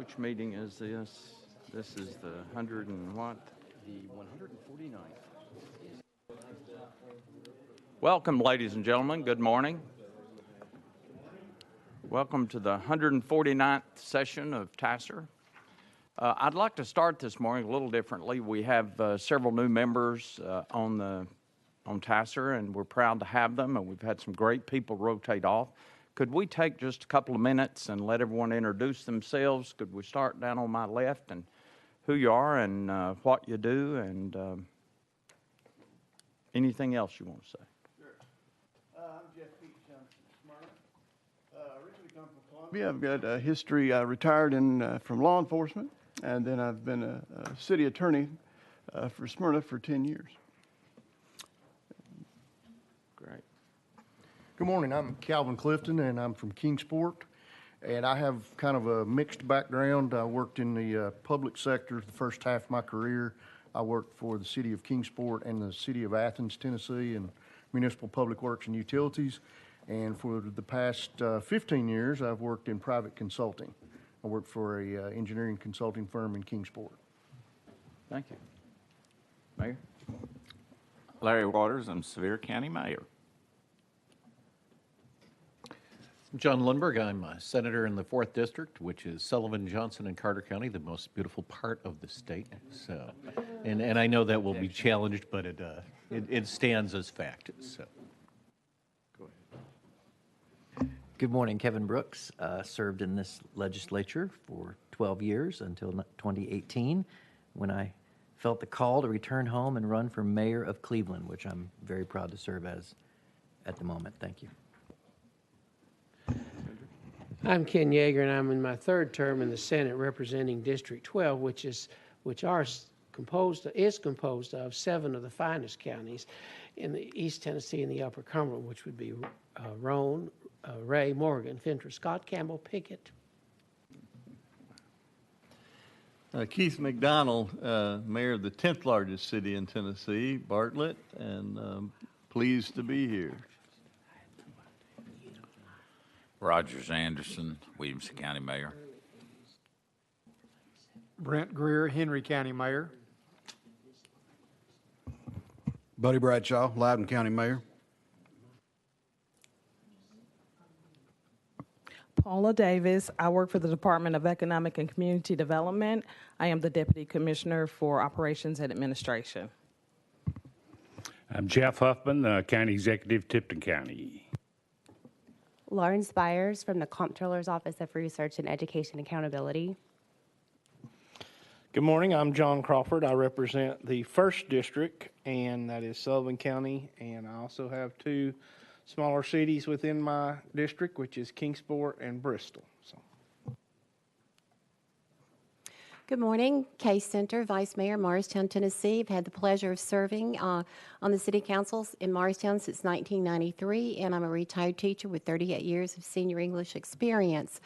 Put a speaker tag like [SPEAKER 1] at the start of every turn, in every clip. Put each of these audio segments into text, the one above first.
[SPEAKER 1] Which meeting is this? This is the 100 and what?
[SPEAKER 2] The 149th.
[SPEAKER 1] Welcome, ladies and gentlemen. Good morning. Welcome to the 149th session of TACIR. I'd like to start this morning a little differently. We have several new members on TACIR, and we're proud to have them, and we've had some great people rotate off. Could we take just a couple of minutes and let everyone introduce themselves? Could we start down on my left and who you are and what you do and anything else you want to say?
[SPEAKER 3] Sure. I'm Jeff Peach. I'm from Smyrna. Originally come from Columbia. I've got a history. I retired from law enforcement, and then I've been a city attorney for Smyrna for 10 years.
[SPEAKER 1] Great.
[SPEAKER 4] Good morning. I'm Calvin Clifton, and I'm from Kingsport. And I have kind of a mixed background. I worked in the public sector the first half of my career. I worked for the city of Kingsport and the city of Athens, Tennessee, and Municipal Public Works and Utilities. And for the past 15 years, I've worked in private consulting. I worked for a engineering consulting firm in Kingsport.
[SPEAKER 1] Thank you. Mayor?
[SPEAKER 5] Larry Waters, I'm Sevier County Mayor.
[SPEAKER 2] John Lundberg, I'm a senator in the 4th District, which is Sullivan, Johnson, and Carter County, the most beautiful part of the state. So, and I know that will be challenged, but it stands as fact. So,
[SPEAKER 1] Go ahead.
[SPEAKER 6] Good morning, Kevin Brooks. Served in this legislature for 12 years until 2018, when I felt the call to return home and run for mayor of Cleveland, which I'm very proud to serve as at the moment. Thank you.
[SPEAKER 7] I'm Ken Yeager, and I'm in my third term in the Senate representing District 12, which is composed of 7 of the finest counties in the East Tennessee and the Upper Cumberland, which would be Roane, Ray, Morgan, Fentress, Scott, Campbell, Pickett.
[SPEAKER 8] Keith McDonald, mayor of the 10th largest city in Tennessee, Bartlett, and pleased to be here.
[SPEAKER 5] Rogers Anderson, Williamson County Mayor.
[SPEAKER 9] Brent Greer, Henry County Mayor.
[SPEAKER 10] Buddy Bradshaw, Loudon County Mayor.
[SPEAKER 11] Paula Davis. I work for the Department of Economic and Community Development. I am the Deputy Commissioner for Operations and Administration.
[SPEAKER 12] I'm Jeff Huffman, County Executive, Tipton County.
[SPEAKER 13] Lauren Spires from the Comptroller's Office of Research and Education Accountability.
[SPEAKER 14] Good morning. I'm John Crawford. I represent the 1st District, and that is Sullivan County, and I also have 2 smaller cities within my district, which is Kingsport and Bristol. So.
[SPEAKER 15] Good morning. Kay Center, Vice Mayor, Morristown, Tennessee. I've had the pleasure of serving on the City Councils in Morristown since 1993, and I'm a retired teacher with 38 years of senior English experience.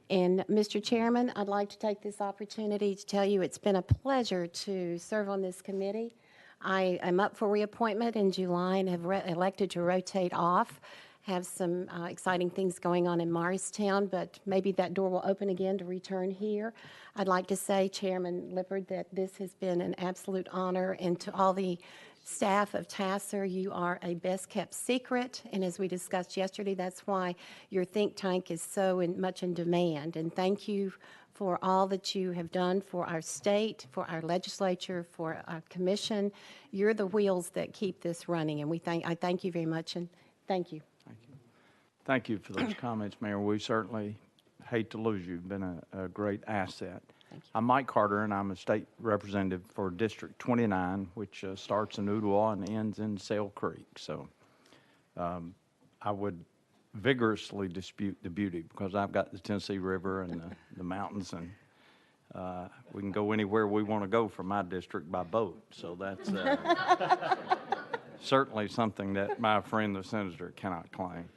[SPEAKER 15] And Mr. Chairman, I'd like to take this opportunity to tell you it's been a pleasure to serve on this committee. I am up for reappointment in July and have elected to rotate off. Have some exciting things going on in Morristown, but maybe that door will open again to return here. I'd like to say, Chairman Lippard, that this has been an absolute honor, and to all the staff of TACIR, you are a best-kept secret, and as we discussed yesterday, that's why your think tank is so much in demand, and thank you for all that you have done for our state, for our legislature, for our commission. You're the wheels that keep this running, and I thank you very much, and thank you.
[SPEAKER 1] Thank you for those comments, Mayor. We certainly hate to lose you. You've been a great asset. I'm Mike Carter, and I'm a state representative for District 29, which starts in Ooltewah and ends in Sail Creek. So I would vigorously dispute the beauty, because I've got the Tennessee River and the mountains, and we can go anywhere we want to go from my district by boat. So that's certainly something that my friend the senator cannot claim.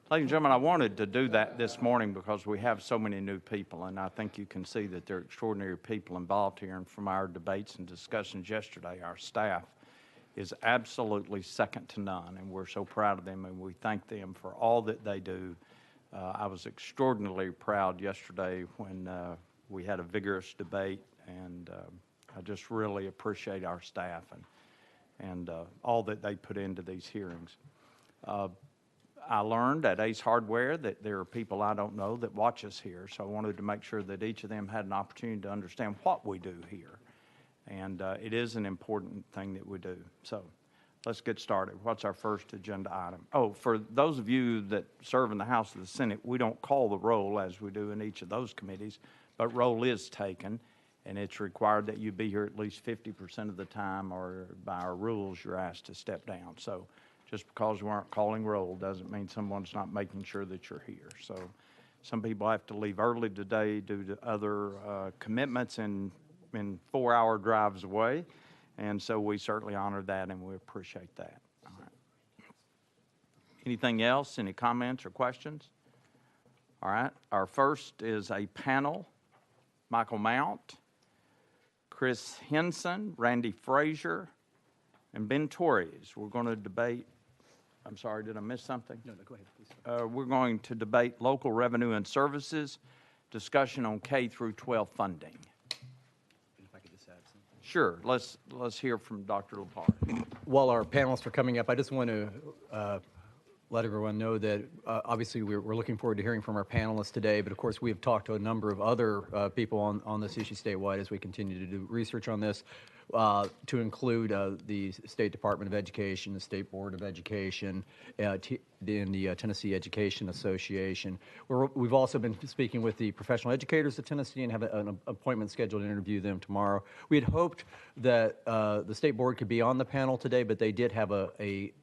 [SPEAKER 1] Ladies and gentlemen, I wanted to do that this morning because we have so many new people, and I think you can see that there are extraordinary people involved here. And from our debates and discussions yesterday, our staff is absolutely second to none, and we're so proud of them, and we thank them for all that they do. I was extraordinarily proud yesterday when we had a vigorous debate, and I just really appreciate our staff and all that they put into these hearings. I learned at Ace Hardware that there are people I don't know that watch us here, so I wanted to make sure that each of them had an opportunity to understand what we do here. And it is an important thing that we do. So let's get started. What's our first agenda item? Oh, for those of you that serve in the House of the Senate, we don't call the roll as we do in each of those committees, but roll is taken, and it's required that you be here at least 50% of the time, or by our rules, you're asked to step down. So just because we aren't calling roll doesn't mean someone's not making sure that you're here. So some people have to leave early today due to other commitments in 4-hour drives away, and so we certainly honor that and we appreciate that. All right. Anything else? Any comments or questions? All right. Our first is a panel. Michael Mount, Chris Henson, Randy Frazier, and Ben Torres. We're going to debate. I'm sorry, did I miss something?
[SPEAKER 16] No, go ahead, please.
[SPEAKER 1] We're going to debate local revenue and services, discussion on K through 12 funding.
[SPEAKER 16] If I could just add something.
[SPEAKER 1] Sure. Let's hear from Dr. Lepard.
[SPEAKER 16] While our panelists are coming up, I just want to let everyone know that obviously we're looking forward to hearing from our panelists today, but of course we have talked to a number of other people on this issue statewide as we continue to do research on this, to include the State Department of Education, the State Board of Education, and the Tennessee Education Association. We've also been speaking with the professional educators of Tennessee and have an appointment scheduled to interview them tomorrow. We had hoped that the State Board could be on the panel today, but they did have a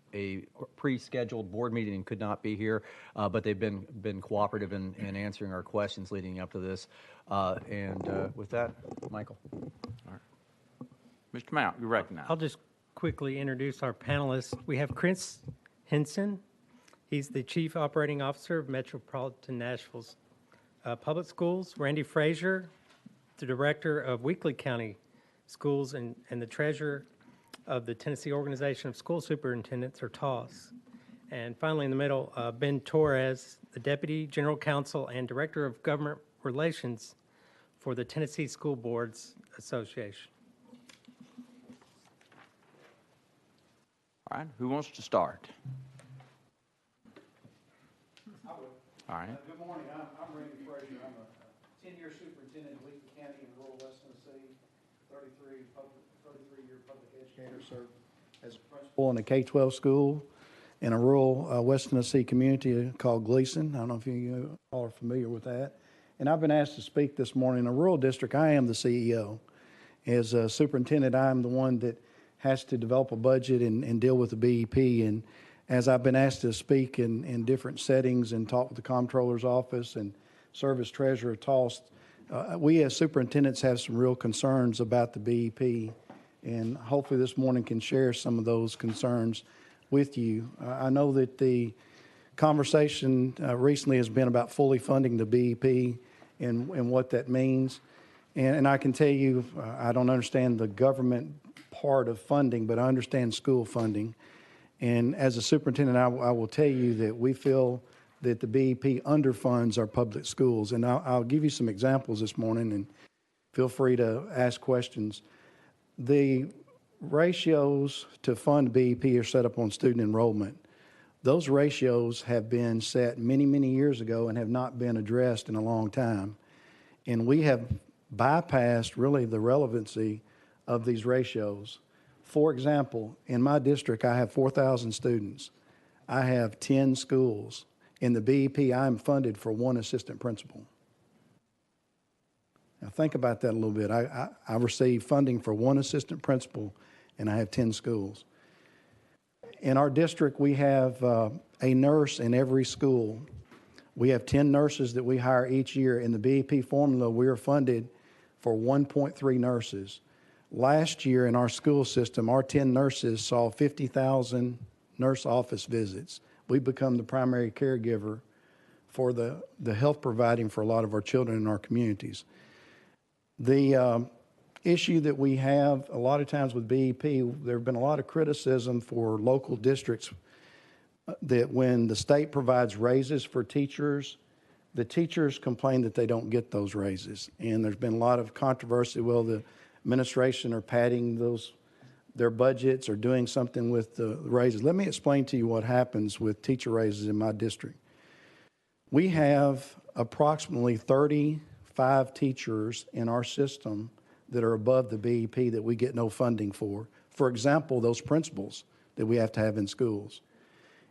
[SPEAKER 16] pre-scheduled board meeting and could not be here, but they've been cooperative in answering our questions leading up to this. With that, Michael.
[SPEAKER 1] All right. Mr. Mount, you're recognized.
[SPEAKER 17] I'll just quickly introduce our panelists. We have Chris Henson. He's the Chief Operating Officer of Metropolitan Nashville's Public Schools. Randy Frazier, the Director of Weakley County Schools and the Treasurer of the Tennessee Organization of School Superintendents, or TOS. And finally, in the middle, Ben Torres, the Deputy General Counsel and Director of Government Relations for the Tennessee School Boards Association.
[SPEAKER 1] All right, who wants to start?
[SPEAKER 18] I will.
[SPEAKER 1] All right.
[SPEAKER 18] Good morning. I'm Randy Frazier. I'm a 10-year superintendent in Weakley County in rural West Tennessee, 33-year public educator, served as a principal in a K-12 school in a rural West Tennessee community called Gleason. I don't know if you all are familiar with that. And I've been asked to speak this morning. In a rural district, I am the CEO. As a superintendent, I'm the one that has to develop a budget and deal with the BEP. And as I've been asked to speak in different settings and talk with the comptroller's office and serve as treasurer of TOS, we as superintendents have some real concerns about the BEP. And hopefully this morning can share some of those concerns with you. I know that the conversation recently has been about fully funding the BEP and what that means. And I can tell you, I don't understand the government part of funding, but I understand school funding. And as a superintendent, I will tell you that we feel that the BEP underfunds our public schools. And I'll give you some examples this morning, and feel free to ask questions. The ratios to fund BEP are set up on student enrollment. Those ratios have been set many, many years ago and have not been addressed in a long time. And we have bypassed really the relevancy of these ratios. For example, in my district, I have 4,000 students. I have 10 schools. In the BEP, I'm funded for one assistant principal. Now think about that a little bit. I receive funding for one assistant principal, and I have 10 schools. In our district, we have a nurse in every school. We have 10 nurses that we hire each year. In the BEP formula, we are funded for 1.3 nurses. Last year in our school system, our 10 nurses saw 50,000 nurse office visits. We become the primary caregiver for the health providing for a lot of our children in our communities. The issue that we have a lot of times with BEP, there have been a lot of criticism for local districts that when the state provides raises for teachers the teachers complain that they don't get those raises. And there's been a lot of controversy. Well, the administration are padding their budgets or doing something with the raises. Let me explain to you what happens with teacher raises in my district. We have approximately 35 teachers in our system that are above the BEP that we get no funding for. For example, those principals that we have to have in schools.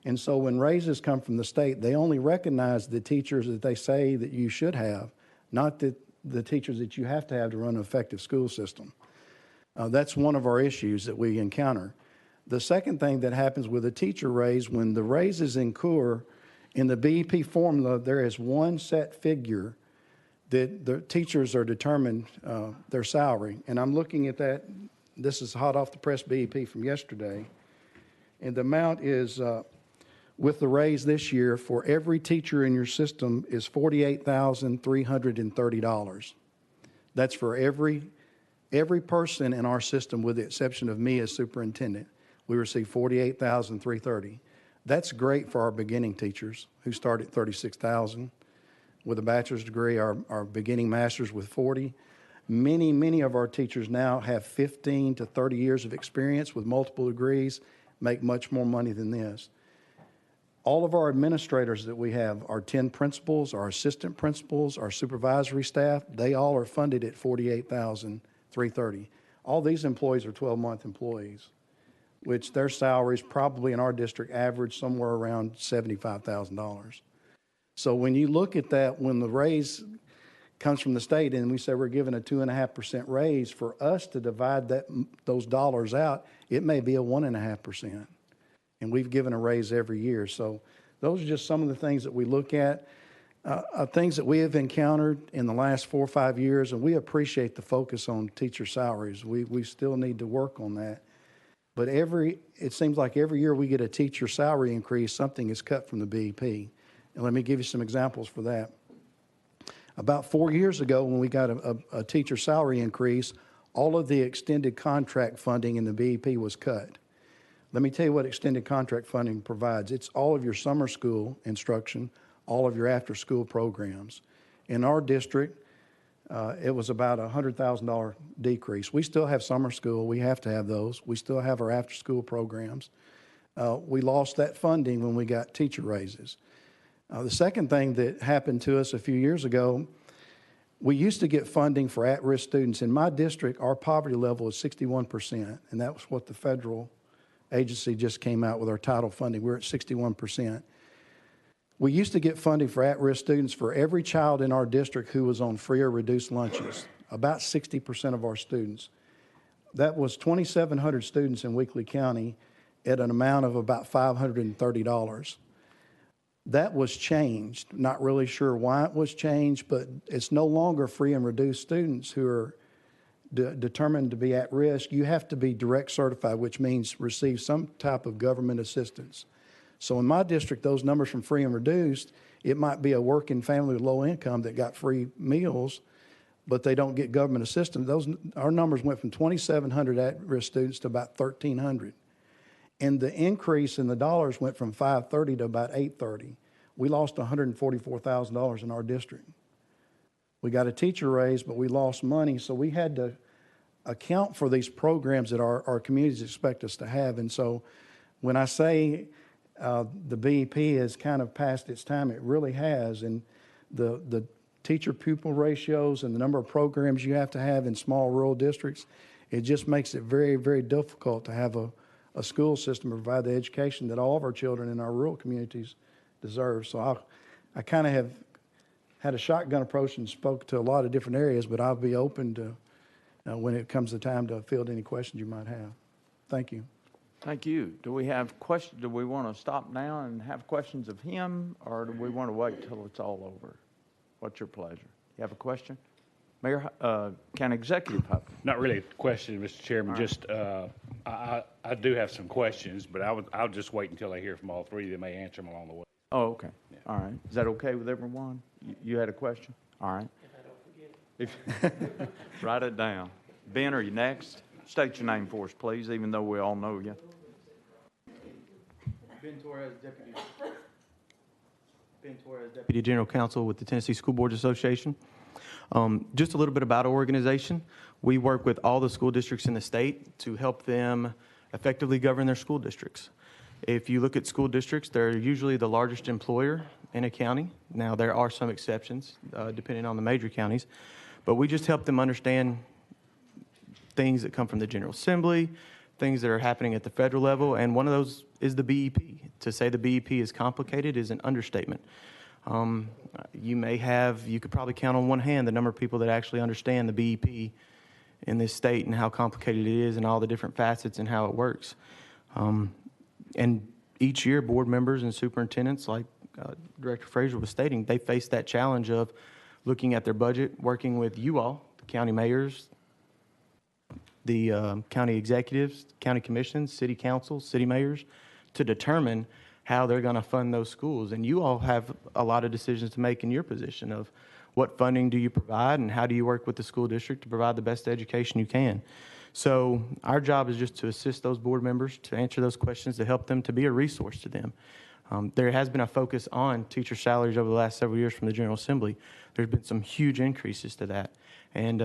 [SPEAKER 18] And so when raises come from the state, they only recognize the teachers that they say that you should have, not the teachers that you have to run an effective school system. That's one of our issues that we encounter. The second thing that happens with a teacher raise, when the raises incur in the BEP formula, there is one set figure that the teachers are determined their salary. And I'm looking at that. This is hot off the press BEP from yesterday. And the amount is, with the raise this year, for every teacher in your system is $48,330. That's for every person in our system, with the exception of me as superintendent. We receive $48,330. That's great for our beginning teachers who start at $36,000 with a bachelor's degree, our beginning masters with 40. Many of our teachers now have 15 to 30 years of experience with multiple degrees, make much more money than this. All of our administrators that we have, our 10 principals, our assistant principals, our supervisory staff, they all are funded at $48,330. All these employees are 12-month employees, which their salaries probably in our district average somewhere around $75,000. So when you look at that, when the raise comes from the state and we say we're giving a 2.5% raise, for us to divide those dollars out, it may be a 1.5%. And we've given a raise every year. So those are just some of the things that we look at, things that we have encountered in the last 4 or 5 years, and we appreciate the focus on teacher salaries. We still need to work on that. But it seems like every year we get a teacher salary increase, something is cut from the BEP. And let me give you some examples for that. About 4 years ago, when we got a teacher salary increase, all of the extended contract funding in the BEP was cut. Let me tell you what extended contract funding provides. It's all of your summer school instruction, all of your after-school programs. In our district, it was about a $100,000 decrease. We still have summer school. We have to have those. We still have our after-school programs. We lost that funding when we got teacher raises. The second thing that happened to us a few years ago, we used to get funding for at-risk students. In my district, our poverty level is 61%, and that was what the federal agency just came out with our title funding. We're at 61%. We used to get funding for at-risk students for every child in our district who was on free or reduced lunches, about 60% of our students. That was 2,700 students in Weakley County at an amount of about $530. That was changed. Not really sure why it was changed, but it's no longer free and reduced students who are determined to be at risk. You have to be direct certified, which means receive some type of government assistance. So in my district, those numbers from free and reduced, it might be a working family with low income that got free meals, but they don't get government assistance. Our numbers went from 2,700 at-risk students to about 1,300. And the increase in the dollars went from $530 to about $830. We lost $144,000 in our district. We got a teacher raise, but we lost money, so we had to account for these programs that our communities expect us to have. And so when I say the BEP has kind of passed its time, it really has. And the teacher-pupil ratios and the number of programs you have to have in small rural districts, it just makes it very, very difficult to have a school system to provide the education that all of our children in our rural communities deserve. So I kind of have had a shotgun approach and spoke to a lot of different areas, but I'll be open to when it comes to time to field any questions you might have. Thank you.
[SPEAKER 1] Thank you. Do we have questions? Do we want to stop now and have questions of him, or do we want to wait till it's all over? What's your pleasure? You have a question? Mayor, County Executive Huffman.
[SPEAKER 12] Not really a question, Mr. Chairman.
[SPEAKER 1] All right.
[SPEAKER 12] Just I do have some questions, but I'll just wait until I hear from all three. They may answer them along the way.
[SPEAKER 1] Oh, okay. Yeah. All right. Is that okay with everyone? You had a question? All right. If I don't forget it. Write it down. Ben, are you next? State your name for us, please, even though we all know you.
[SPEAKER 19] Ben Torres, Deputy. Ben Torres, Deputy General Counsel with the Tennessee School Boards Association. Just a little bit about our organization. We work with all the school districts in the state to help them effectively govern their school districts. If you look at school districts, they're usually the largest employer in a county. Now, there are some exceptions, depending on the major counties, but we just help them understand things that come from the General Assembly, things that are happening at the federal level, and one of those is the BEP. To say the BEP is complicated is an understatement. You could probably count on one hand the number of people that actually understand the BEP in this state and how complicated it is and all the different facets and how it works. And each year, board members and superintendents, like Director Frazier was stating, they face that challenge of looking at their budget, working with you all, the county mayors, the county executives, county commissions, city councils, city mayors, to determine how they're going to fund those schools. And you all have a lot of decisions to make in your position of what funding do you provide and how do you work with the school district to provide the best education you can. So our job is just to assist those board members to answer those questions, to help them, to be a resource to them. There has been a focus on teacher salaries over the last several years from the General Assembly. There's been some huge increases to that. And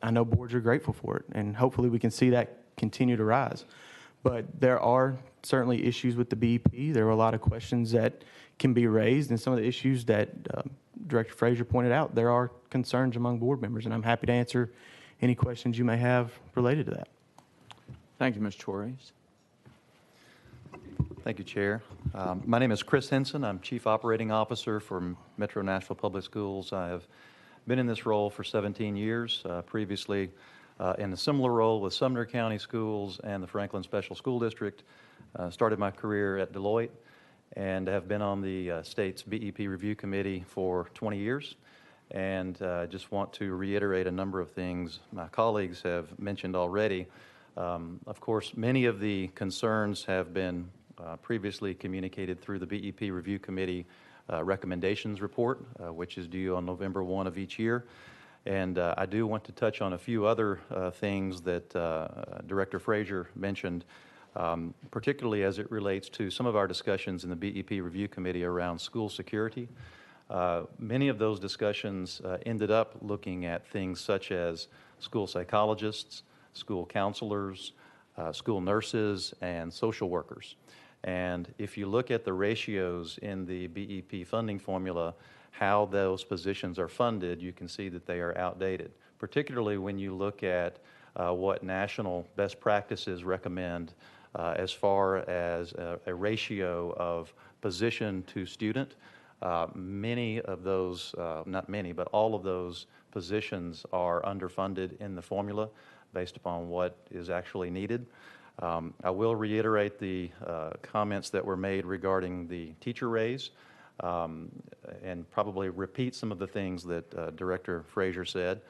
[SPEAKER 19] I know boards are grateful for it, and hopefully we can see that continue to rise. But there are certainly issues with the BEP. There are a lot of questions that can be raised, and some of the issues that Director Frazier pointed out, there are concerns among board members, and I'm happy to answer any questions you may have related to that.
[SPEAKER 1] Thank you, Mr. Torres.
[SPEAKER 20] Thank you, Chair. My name is Chris Henson. I'm Chief Operating Officer for Metro Nashville Public Schools. I have been in this role for 17 years, previously in a similar role with Sumner County Schools and the Franklin Special School District. Started my career at Deloitte and have been on the state's BEP Review Committee for 20 years. And just want to reiterate a number of things my colleagues have mentioned already. Of course, many of the concerns have been previously communicated through the BEP Review Committee recommendations report, which is due on November 1 of each year. And I do want to touch on a few other things that Director Frazier mentioned, particularly as it relates to some of our discussions in the BEP Review Committee around school security. Many of those discussions ended up looking at things such as school psychologists, school counselors, school nurses, and social workers. And if you look at the ratios in the BEP funding formula, how those positions are funded, you can see that they are outdated, particularly when you look at what national best practices recommend as far as a ratio of position to student. Many of those, not many, but all of those positions are underfunded in the formula based upon what is actually needed. I will reiterate the comments that were made regarding the teacher raise and probably repeat some of the things that Director Frazier said.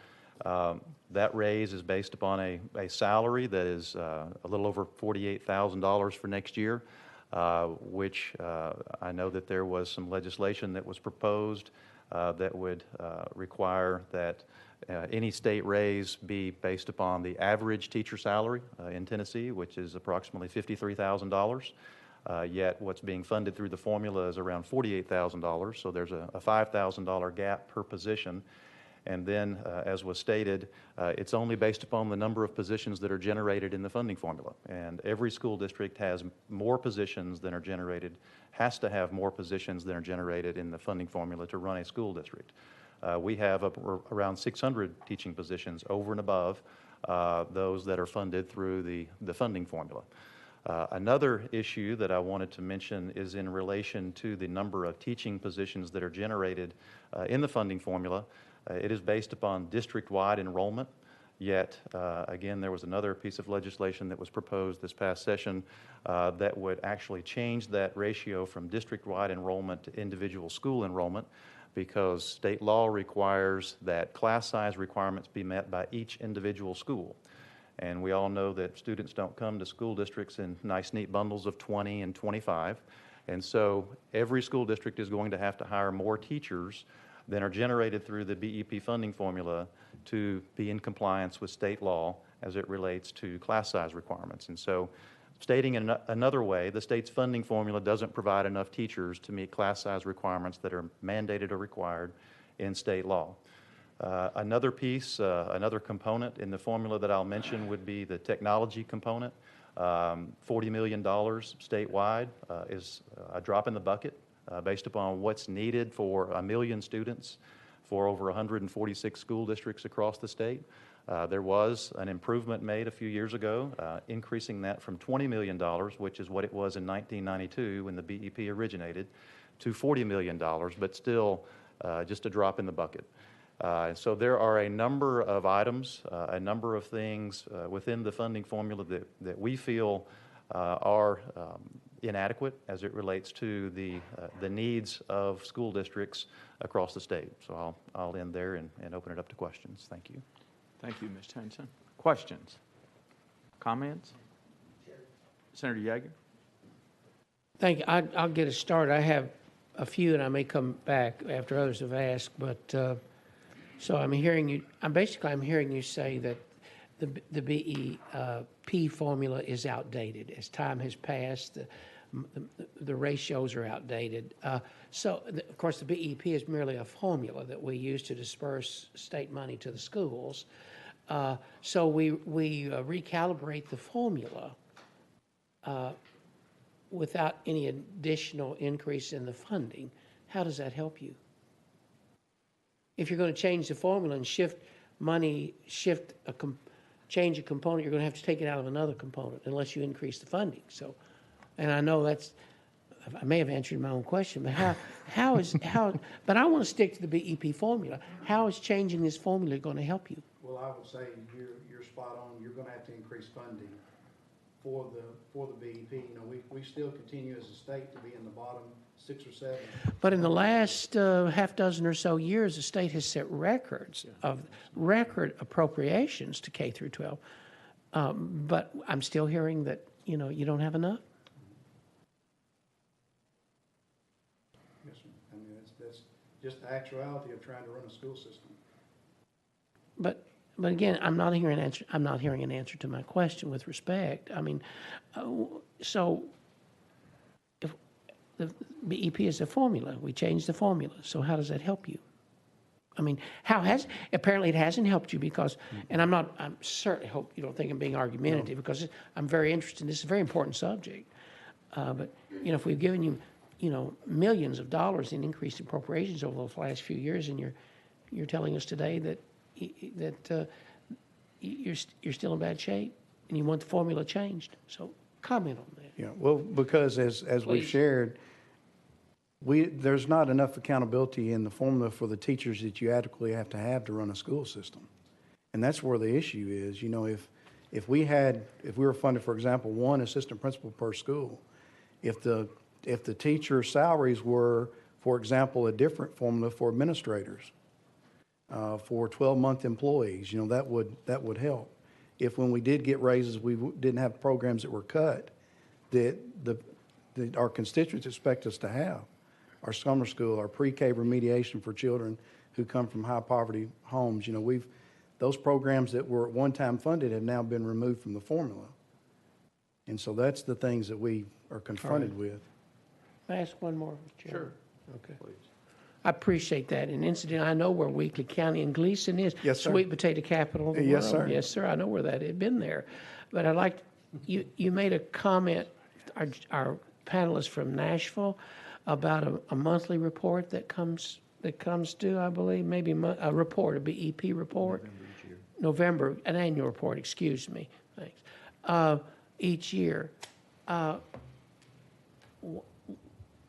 [SPEAKER 20] That raise is based upon a salary that is a little over $48,000 for next year, which I know that there was some legislation that was proposed that would require that any state raise be based upon the average teacher salary in Tennessee, which is approximately $53,000. Yet what's being funded through the formula is around $48,000, so there's a $5,000 gap per position. And then, as was stated, it's only based upon the number of positions that are generated in the funding formula. And every school district has more positions than are generated, has to have more positions than are generated in the funding formula to run a school district. We have around 600 teaching positions over and above those that are funded through the funding formula. Another issue that I wanted to mention is in relation to the number of teaching positions that are generated in the funding formula. It is based upon district-wide enrollment, yet again there was another piece of legislation that was proposed this past session that would actually change that ratio from district-wide enrollment to individual school enrollment, because state law requires that class size requirements be met by each individual school. And we all know that students don't come to school districts in nice, neat bundles of 20 and 25. And so every school district is going to have to hire more teachers than are generated through the BEP funding formula to be in compliance with state law as it relates to class size requirements. And so Stating in another way, the state's funding formula doesn't provide enough teachers to meet class size requirements that are mandated or required in state law. Another piece, another component in the formula that I'll mention would be the technology component. $40 million statewide is a drop in the bucket based upon what's needed for 1 million students for over 146 school districts across the state. There was an improvement made a few years ago, increasing that from $20 million, which is what it was in 1992 when the BEP originated, to $40 million, but still just a drop in the bucket. So there are a number of items, a number of things within the funding formula that we feel are inadequate as it relates to the needs of school districts across the state. So I'll end there and open it up to questions. Thank you.
[SPEAKER 1] Thank you, Ms. Henson. Questions? Comments? Senator Yeager?
[SPEAKER 7] Thank you. I'll get us started. I have a few, and I may come back after others have asked, but so I'm hearing you. I'm hearing you say that the BEP formula is outdated. As time has passed, the ratios are outdated. Of course, the BEP is merely a formula that we use to disperse state money to the schools. So we recalibrate the formula without any additional increase in the funding. How does that help you? If you're going to change the formula and shift money, change a component, you're going to have to take it out of another component unless you increase the funding. So, and I know I may have answered my own question, but but I want to stick to the BEP formula. How is changing this formula going to help you?
[SPEAKER 18] Well, I would say you're spot on. You're going to have to increase funding for the BEP. You know, we still continue as a state to be in the bottom 6 or 7.
[SPEAKER 7] But in the last half dozen or so years, the state has set record appropriations to K through 12. But I'm still hearing that you don't have enough.
[SPEAKER 18] Yes, sir. I mean that's just the actuality of trying to run a school system.
[SPEAKER 7] But again, I'm not hearing an answer to my question with respect. I mean, so if the BEP is a formula, we changed the formula. So how does that help you? I mean, apparently it hasn't helped you because, and I certainly hope you don't think I'm being argumentative because I'm very interested. This is a very important subject. But if we've given you, millions of dollars in increased appropriations over those last few years, and you're telling us today that you're still in bad shape and you want the formula changed. So comment on that.
[SPEAKER 18] Yeah, well, because as we've shared, there's not enough accountability in the formula for the teachers that you adequately have to run a school system. And that's where the issue is. If we were funded, for example, 1 assistant principal per school, if the teacher salaries were, for example, a different formula for administrators, for 12-month employees, that would help. If when we did get raises, we didn't have programs that were cut that our constituents expect us to have. Our summer school, our pre-K remediation for children who come from high poverty homes, those programs that were at one time funded have now been removed from the formula. And so that's the things that we are confronted with.
[SPEAKER 7] May I ask one more, Chair?
[SPEAKER 18] Sure.
[SPEAKER 7] Okay. Please. I appreciate that. And incidentally, I know where Weakley County and Gleason is.
[SPEAKER 18] Yes, sir.
[SPEAKER 7] Sweet potato capital of the
[SPEAKER 18] Yes,
[SPEAKER 7] world.
[SPEAKER 18] sir.
[SPEAKER 7] Yes, sir. I know where that is. Been there. But I'd like, you made a comment, our panelist from Nashville, about a monthly report that comes due, I believe, maybe a report, a BEP report. November, an annual report, excuse me. Thanks. Each year.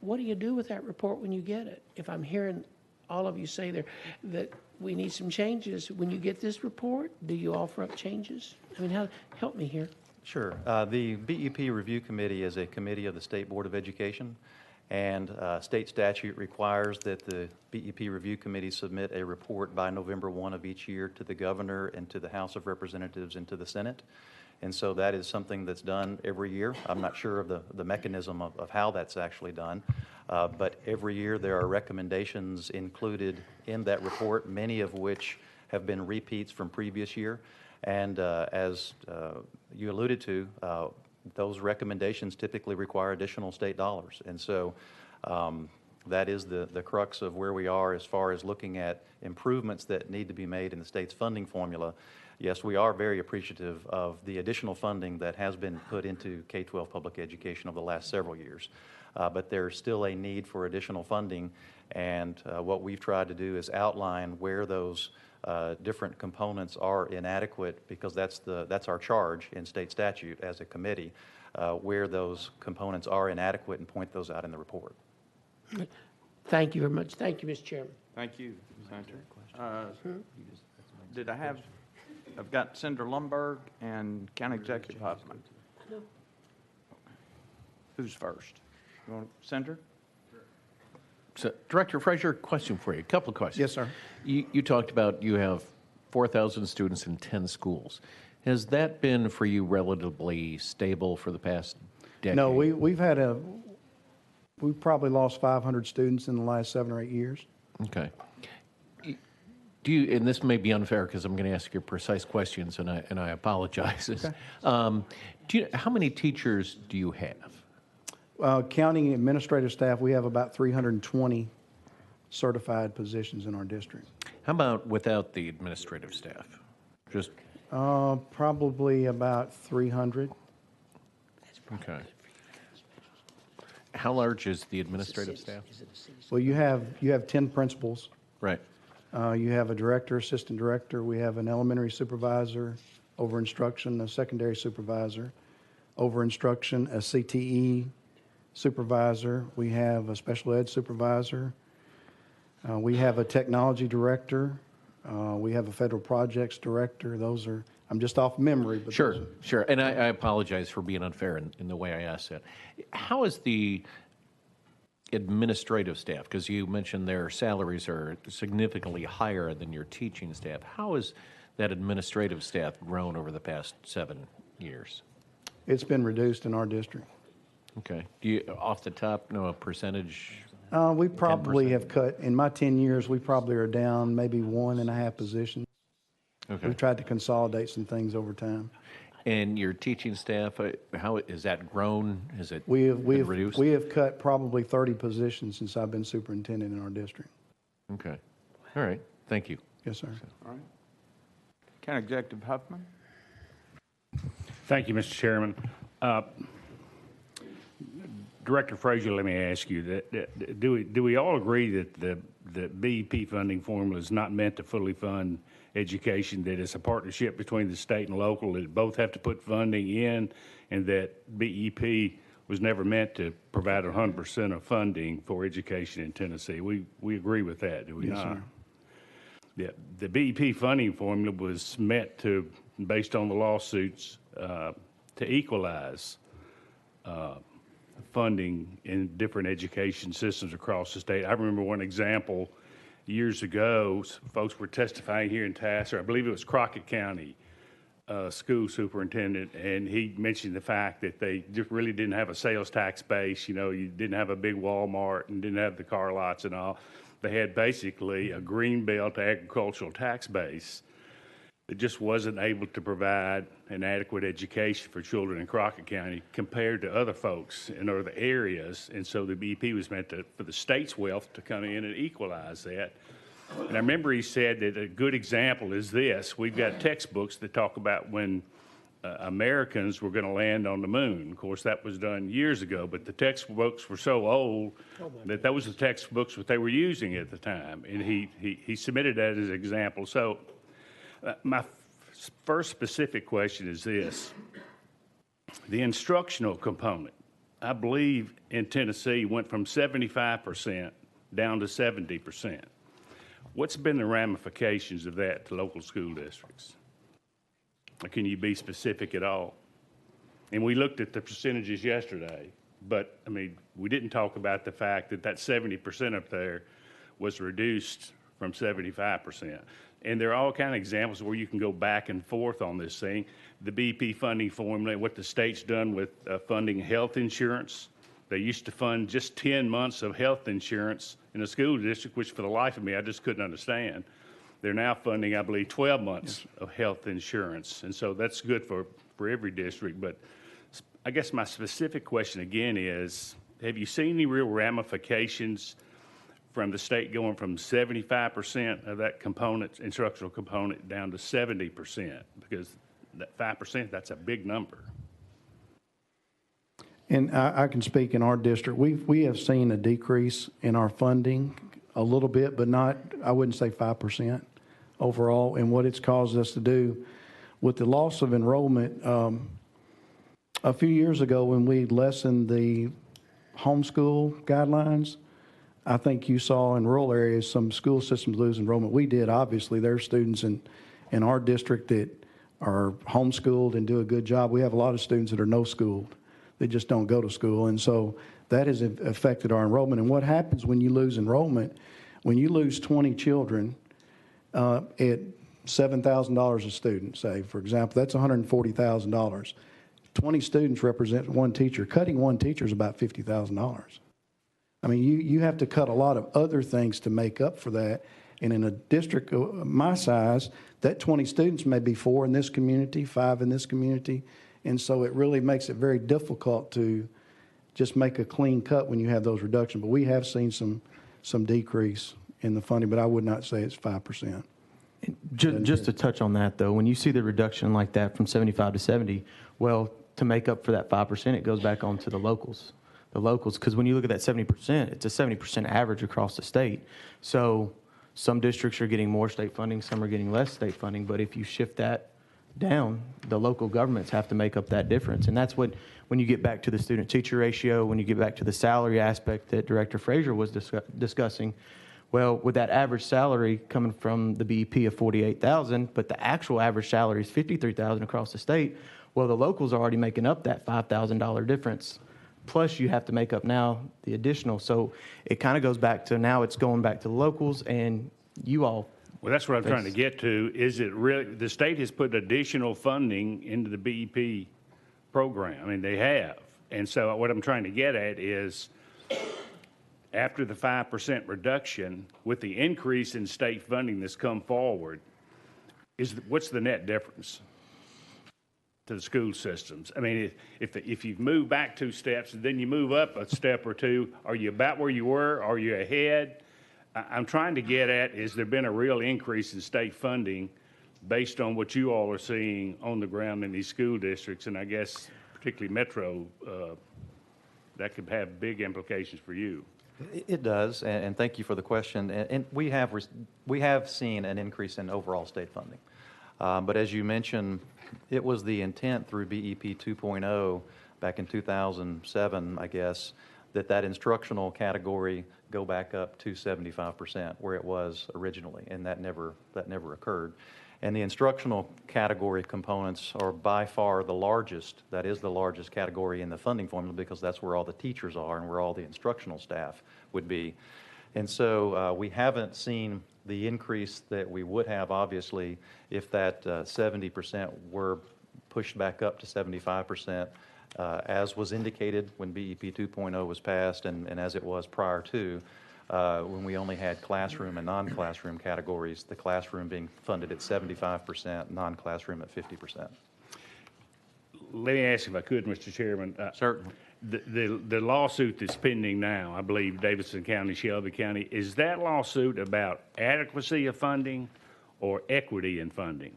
[SPEAKER 7] What do you do with that report when you get it? If I'm hearing all of you say there that we need some changes, when you get this report, do you offer up changes? I mean, help me here.
[SPEAKER 20] Sure. The BEP Review Committee is a committee of the State Board of Education, and state statute requires that the BEP Review Committee submit a report by November 1 of each year to the governor and to the House of Representatives and to the Senate. And so that is something that's done every year. I'm not sure of the mechanism of how that's actually done, but every year there are recommendations included in that report, many of which have been repeats from previous year. And as you alluded to, those recommendations typically require additional state dollars. And so that is the crux of where we are as far as looking at improvements that need to be made in the state's funding formula. Yes, we are very appreciative of the additional funding that has been put into K-12 public education over the last several years. But there's still a need for additional funding, and what we've tried to do is outline where those different components are inadequate, because that's our charge in state statute as a committee, where those components are inadequate, and point those out in the report.
[SPEAKER 7] Thank you very much. Thank you, Mr. Chairman.
[SPEAKER 1] Thank you, Senator. I've got Senator Lundberg and County Executive Huffman. Who's first? You want Senator?
[SPEAKER 2] So, Director Frazier, question for you. A couple of questions.
[SPEAKER 18] Yes, sir.
[SPEAKER 2] You talked about you have 4,000 students in 10 schools. Has that been for you relatively stable for the past decade?
[SPEAKER 18] No, we've probably lost 500 students in the last 7 or 8 years.
[SPEAKER 2] Okay. Do you, and this may be unfair because I'm going to ask you precise questions, and I apologize. Okay. How many teachers do you have?
[SPEAKER 18] County administrative staff, we have about 320 certified positions in our district.
[SPEAKER 2] How about without the administrative staff? Just
[SPEAKER 18] probably about 300.
[SPEAKER 2] Okay. How large is the administrative staff?
[SPEAKER 18] Well, you have 10 principals.
[SPEAKER 2] Right.
[SPEAKER 18] You have a director, assistant director. We have an elementary supervisor, over instruction, a secondary supervisor, over instruction, a CTE supervisor. We have a special ed supervisor. We have a technology director. We have a federal projects director. Those are, I'm just off memory. But
[SPEAKER 2] sure. And I apologize for being unfair in the way I asked that. How is the administrative staff, because you mentioned their salaries are significantly higher than your teaching staff. How has that administrative staff grown over the past 7 years?
[SPEAKER 18] It's been reduced in our district.
[SPEAKER 2] Okay. Do you, off the top, know a percentage?
[SPEAKER 18] We probably 10%? Have cut, in my 10 years, we probably are down maybe 1.5 positions.
[SPEAKER 2] Okay.
[SPEAKER 18] We've tried to consolidate some things over time.
[SPEAKER 2] And your teaching staff, how has that grown? Has it
[SPEAKER 18] been
[SPEAKER 2] reduced?
[SPEAKER 18] We have cut probably 30 positions since I've been superintendent in our district.
[SPEAKER 2] Okay. All right. Thank you.
[SPEAKER 18] Yes, sir.
[SPEAKER 1] All right. County Executive Huffman.
[SPEAKER 12] Thank you, Mr. Chairman. Director Frazier, let me ask you, that do we all agree that the BEP funding formula is not meant to fully fund education, that it's a partnership between the state and local, that both have to put funding in, and that BEP was never meant to provide 100% of funding for education in Tennessee? We agree with that, do we not?
[SPEAKER 18] Sir.
[SPEAKER 12] Yeah, the BEP funding formula was meant to, based on the lawsuits, to equalize funding in different education systems across the state. I remember one example years ago. Folks were testifying here in TACIR. I believe it was Crockett County school superintendent, and he mentioned the fact that they just really didn't have a sales tax base. You know, you didn't have a big Walmart and didn't have the car lots and all. They had basically a green belt agricultural tax base that just wasn't able to provide an adequate education for children in Crockett County compared to other folks in other areas. And so the BP was meant for the state's wealth to come in and equalize that. And I remember he said that a good example is this. We've got textbooks that talk about when Americans were going to land on the moon. Of course, that was done years ago, but the textbooks were so old that was the textbooks that they were using at the time. And he submitted that as an example. So my first specific question is this. The instructional component, I believe in Tennessee, went from 75% down to 70%. What's been the ramifications of that to local school districts? Can you be specific at all? And we looked at the percentages yesterday, but I mean, we didn't talk about the fact that 70% up there was reduced from 75%. And there are all kind of examples where you can go back and forth on this thing. The BP funding formula, what the state's done with funding health insurance. They used to fund just 10 months of health insurance in a school district, which for the life of me, I just couldn't understand. They're now funding, I believe, 12 months of health insurance. And so that's good for every district. But I guess my specific question again is, have you seen any real ramifications from the state going from 75% of that component, instructional component, down to 70%? Because that 5%, that's a big number.
[SPEAKER 18] And I can speak in our district. We have seen a decrease in our funding a little bit, but not, I wouldn't say 5% overall. And what it's caused us to do with the loss of enrollment, a few years ago when we lessened the homeschool guidelines, I think you saw in rural areas some school systems lose enrollment. We did, obviously. There are students in our district that are homeschooled and do a good job. We have a lot of students that are no-schooled. They just don't go to school. And so that has affected our enrollment. And what happens when you lose enrollment, when you lose 20 children at $7,000 a student, say, for example, that's $140,000. 20 students represent one teacher. Cutting one teacher is about $50,000. I mean, you have to cut a lot of other things to make up for that. And in a district my size, that 20 students may be 4 in this community, 5 in this community. And so it really makes it very difficult to just make a clean cut when you have those reductions. But we have seen some decrease in the funding, but I would not say it's 5%.
[SPEAKER 19] Just to touch on that, though, when you see the reduction like that from 75 to 70, well, to make up for that 5%, it goes back onto the locals. Because when you look at that 70%, it's a 70% average across the state. So some districts are getting more state funding, some are getting less state funding. But if you shift that down, the local governments have to make up that difference. And that's what, when you get back to the student-teacher ratio, when you get back to the salary aspect that Director Frazier was discussing, well, with that average salary coming from the BEP of $48,000, but the actual average salary is $53,000 across the state, well, the locals are already making up that $5,000 difference. Plus, you have to make up now the additional. So it kind of goes back to now it's going back to the locals and you all.
[SPEAKER 12] Well, that's what I'm trying to get to. Is it really, the state has put additional funding into the BEP program. I mean, they have. And so what I'm trying to get at is, after the 5% reduction, with the increase in state funding that's come forward, what's the net difference to the school systems? I mean, if you've moved back 2 steps and then you move up a step or 2, are you about where you were? Are you ahead? I'm trying to get at, has there been a real increase in state funding based on what you all are seeing on the ground in these school districts? And I guess particularly Metro, that could have big implications for you.
[SPEAKER 20] It does, and thank you for the question. And we have seen an increase in overall state funding. But as you mentioned, it was the intent through BEP 2.0 back in 2007, I guess, that instructional category go back up to 75% where it was originally, and that never occurred. And the instructional category components are by far the largest. That is the largest category in the funding formula because that's where all the teachers are and where all the instructional staff would be. And so we haven't seen the increase that we would have, obviously, if that 70% were pushed back up to 75%, as was indicated when BEP 2.0 was passed and as it was prior to, when we only had classroom and non-classroom categories, the classroom being funded at 75%, non-classroom at 50%.
[SPEAKER 12] Let me ask if I could, Mr. Chairman.
[SPEAKER 20] Certainly.
[SPEAKER 12] The lawsuit that's pending now, I believe Davidson County, Shelby County, is that lawsuit about adequacy of funding or equity in funding?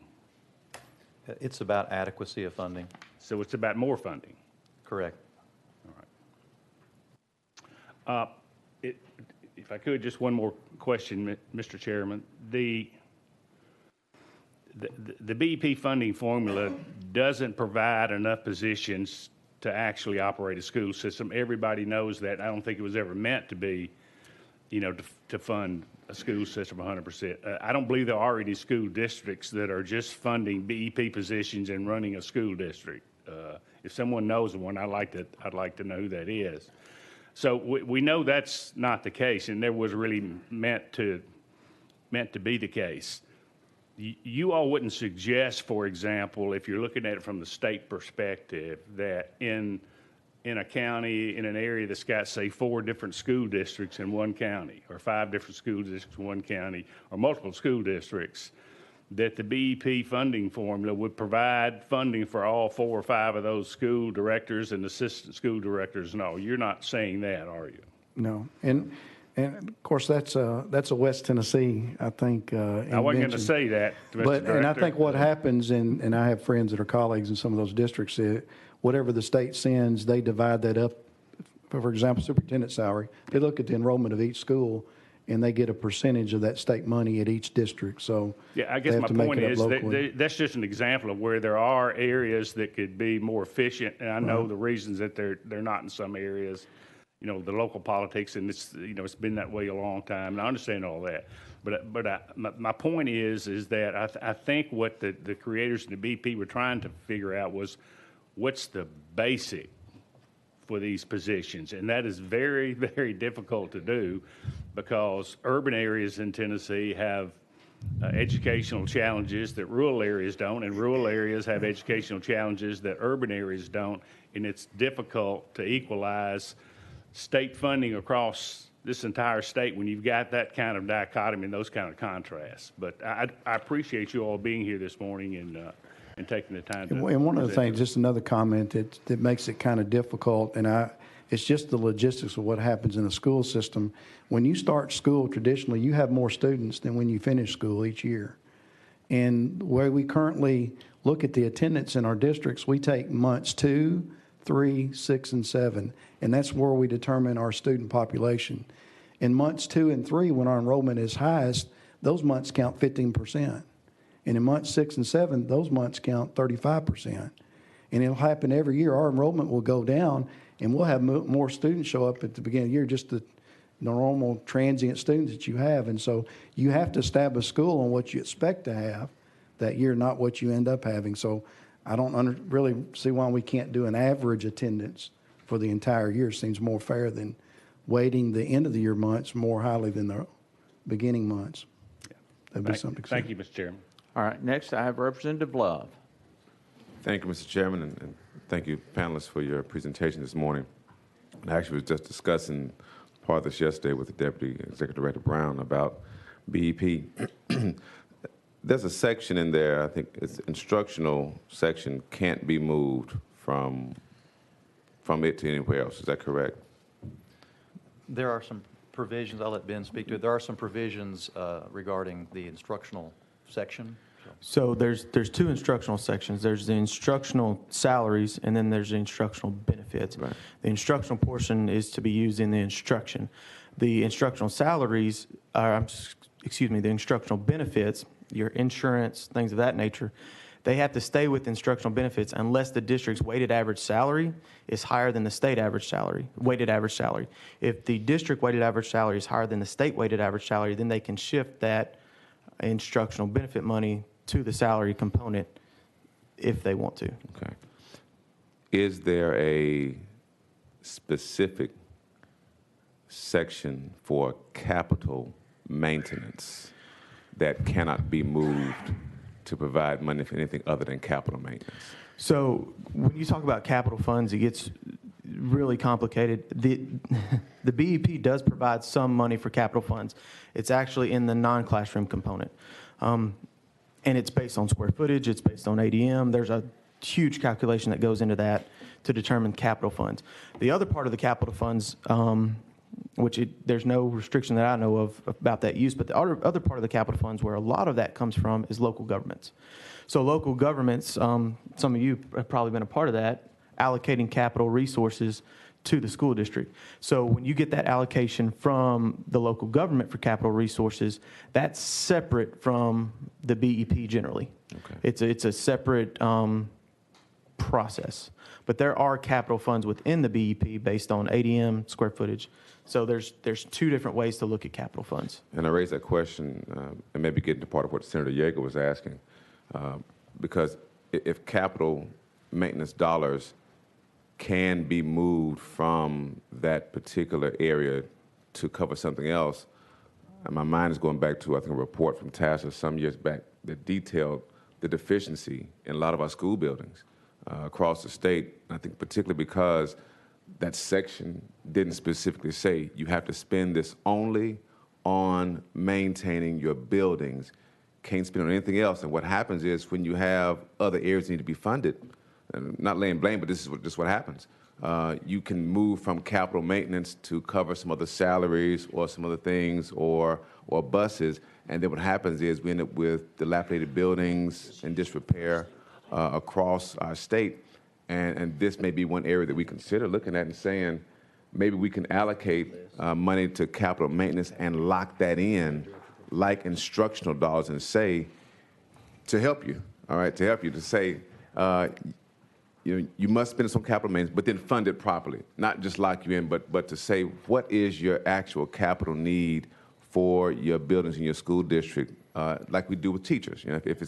[SPEAKER 20] It's about adequacy of funding.
[SPEAKER 12] So it's about more funding?
[SPEAKER 20] Correct.
[SPEAKER 12] All right. If I could, just one more question, Mr. Chairman. The BEP funding formula doesn't provide enough positions to actually operate a school system. Everybody knows that. I don't think it was ever meant to be, to fund a school system 100%. I don't believe there are any school districts that are just funding BEP positions and running a school district. If someone knows of one, I'd like to know who that is. So we know that's not the case, and that was really meant to be the case. You all wouldn't suggest, for example, if you're looking at it from the state perspective, that in a county, in an area that's got, say, 4 different school districts in one county, or 5 different school districts in one county, or multiple school districts, that the BEP funding formula would provide funding for all 4 or 5 of those school directors and assistant school directors and all. You're not saying that, are you?
[SPEAKER 18] No, and of course, that's a West Tennessee, I think,
[SPEAKER 12] I wasn't going to say that, Mr. Director.
[SPEAKER 18] And I think what happens, and I have friends that are colleagues in some of those districts, whatever the state sends, they divide that up. For example, superintendent salary, they look at the enrollment of each school, and they get a percentage of that state money at each district, so.
[SPEAKER 12] Yeah, I guess
[SPEAKER 18] they have
[SPEAKER 12] my
[SPEAKER 18] to make
[SPEAKER 12] point
[SPEAKER 18] it up
[SPEAKER 12] is
[SPEAKER 18] locally.
[SPEAKER 12] that's just an example of where there are areas that could be more efficient, and I know the reasons that they're not in some areas. You know, the local politics, and it's, you know, it's been that way a long time, and I understand all that. But my point is that I think what the creators of the BP were trying to figure out was what's the basic for these positions, and that is very, very difficult to do because urban areas in Tennessee have educational challenges that rural areas don't, and rural areas have educational challenges that urban areas don't, and it's difficult to equalize state funding across this entire state when you've got that kind of dichotomy and those kind of contrasts. But I appreciate you all being here this morning and taking the time to.
[SPEAKER 18] And one of the things, just another comment that makes it kind of difficult, and it's just the logistics of what happens in the school system. When you start school, traditionally, you have more students than when you finish school each year. And where we currently look at the attendance in our districts, we take months 2, 3, 6, and 7, and that's where we determine our student population. In months 2 and 3, when our enrollment is highest, those months count 15%. And in months 6 and 7, those months count 35%. And it'll happen every year. Our enrollment will go down, and we'll have more students show up at the beginning of the year, just the normal transient students that you have. And so you have to establish school on what you expect to have that year, not what you end up having. So I don't really see why we can't do an average attendance for the entire year. Seems more fair than weighting the end of the year months more highly than the beginning months. That'd be something to
[SPEAKER 12] Thank you, Mr. Chairman.
[SPEAKER 1] All right, next I have Representative Love.
[SPEAKER 21] Thank you, Mr. Chairman, and thank you, panelists, for your presentation this morning. I actually was just discussing part of this yesterday with the Deputy Executive Director Brown about BEP. There's a section in there, I think it's instructional section, can't be moved from it to anywhere else. Is that correct?
[SPEAKER 20] There are some provisions, I'll let Ben speak to it. There are some provisions regarding the instructional section.
[SPEAKER 19] So there's 2 instructional sections. There's the instructional salaries, and then there's the instructional benefits.
[SPEAKER 21] Right.
[SPEAKER 19] The instructional portion is to be used in the instruction. The instructional salaries, the instructional benefits, your insurance, things of that nature, they have to stay with instructional benefits unless the district's weighted average salary is higher than the state average salary, weighted average salary. If the district weighted average salary is higher than the state weighted average salary, then they can shift that instructional benefit money to the salary component if they want to.
[SPEAKER 21] Okay. Is there a specific section for capital maintenance that cannot be moved to provide money for anything other than capital maintenance?
[SPEAKER 19] So when you talk about capital funds, it gets really complicated. The BEP does provide some money for capital funds. It's actually in the non-classroom component. And it's based on square footage, it's based on ADM. There's a huge calculation that goes into that to determine capital funds. The other part of the capital funds, there's no restriction that I know of about that use, but the other part of the capital funds where a lot of that comes from is local governments. So local governments, some of you have probably been a part of that, allocating capital resources to the school district. So when you get that allocation from the local government for capital resources, that's separate from the BEP generally. Okay. It's a separate process. But there are capital funds within the BEP based on ADM, square footage. So there's 2 different ways to look at capital funds.
[SPEAKER 21] And I raise that question, and maybe get into part of what Senator Yeager was asking, because if capital maintenance dollars can be moved from that particular area to cover something else, and my mind is going back to, I think, a report from TACIR some years back that detailed the deficiency in a lot of our school buildings across the state. I think particularly because that section didn't specifically say you have to spend this only on maintaining your buildings. can't spend on anything else. And what happens is when you have other areas that need to be funded, and not laying blame, but this is what happens. You can move from capital maintenance to cover some other salaries or some other things or buses. And then what happens is we end up with dilapidated buildings and disrepair across our state. And this may be one area that we consider looking at and saying, maybe we can allocate money to capital maintenance and lock that in like instructional dollars and say, to help you, all right, to help you, to say, you must spend some capital maintenance, but then fund it properly. Not just lock you in, but to say, what is your actual capital need for your buildings in your school district, like we do with teachers. If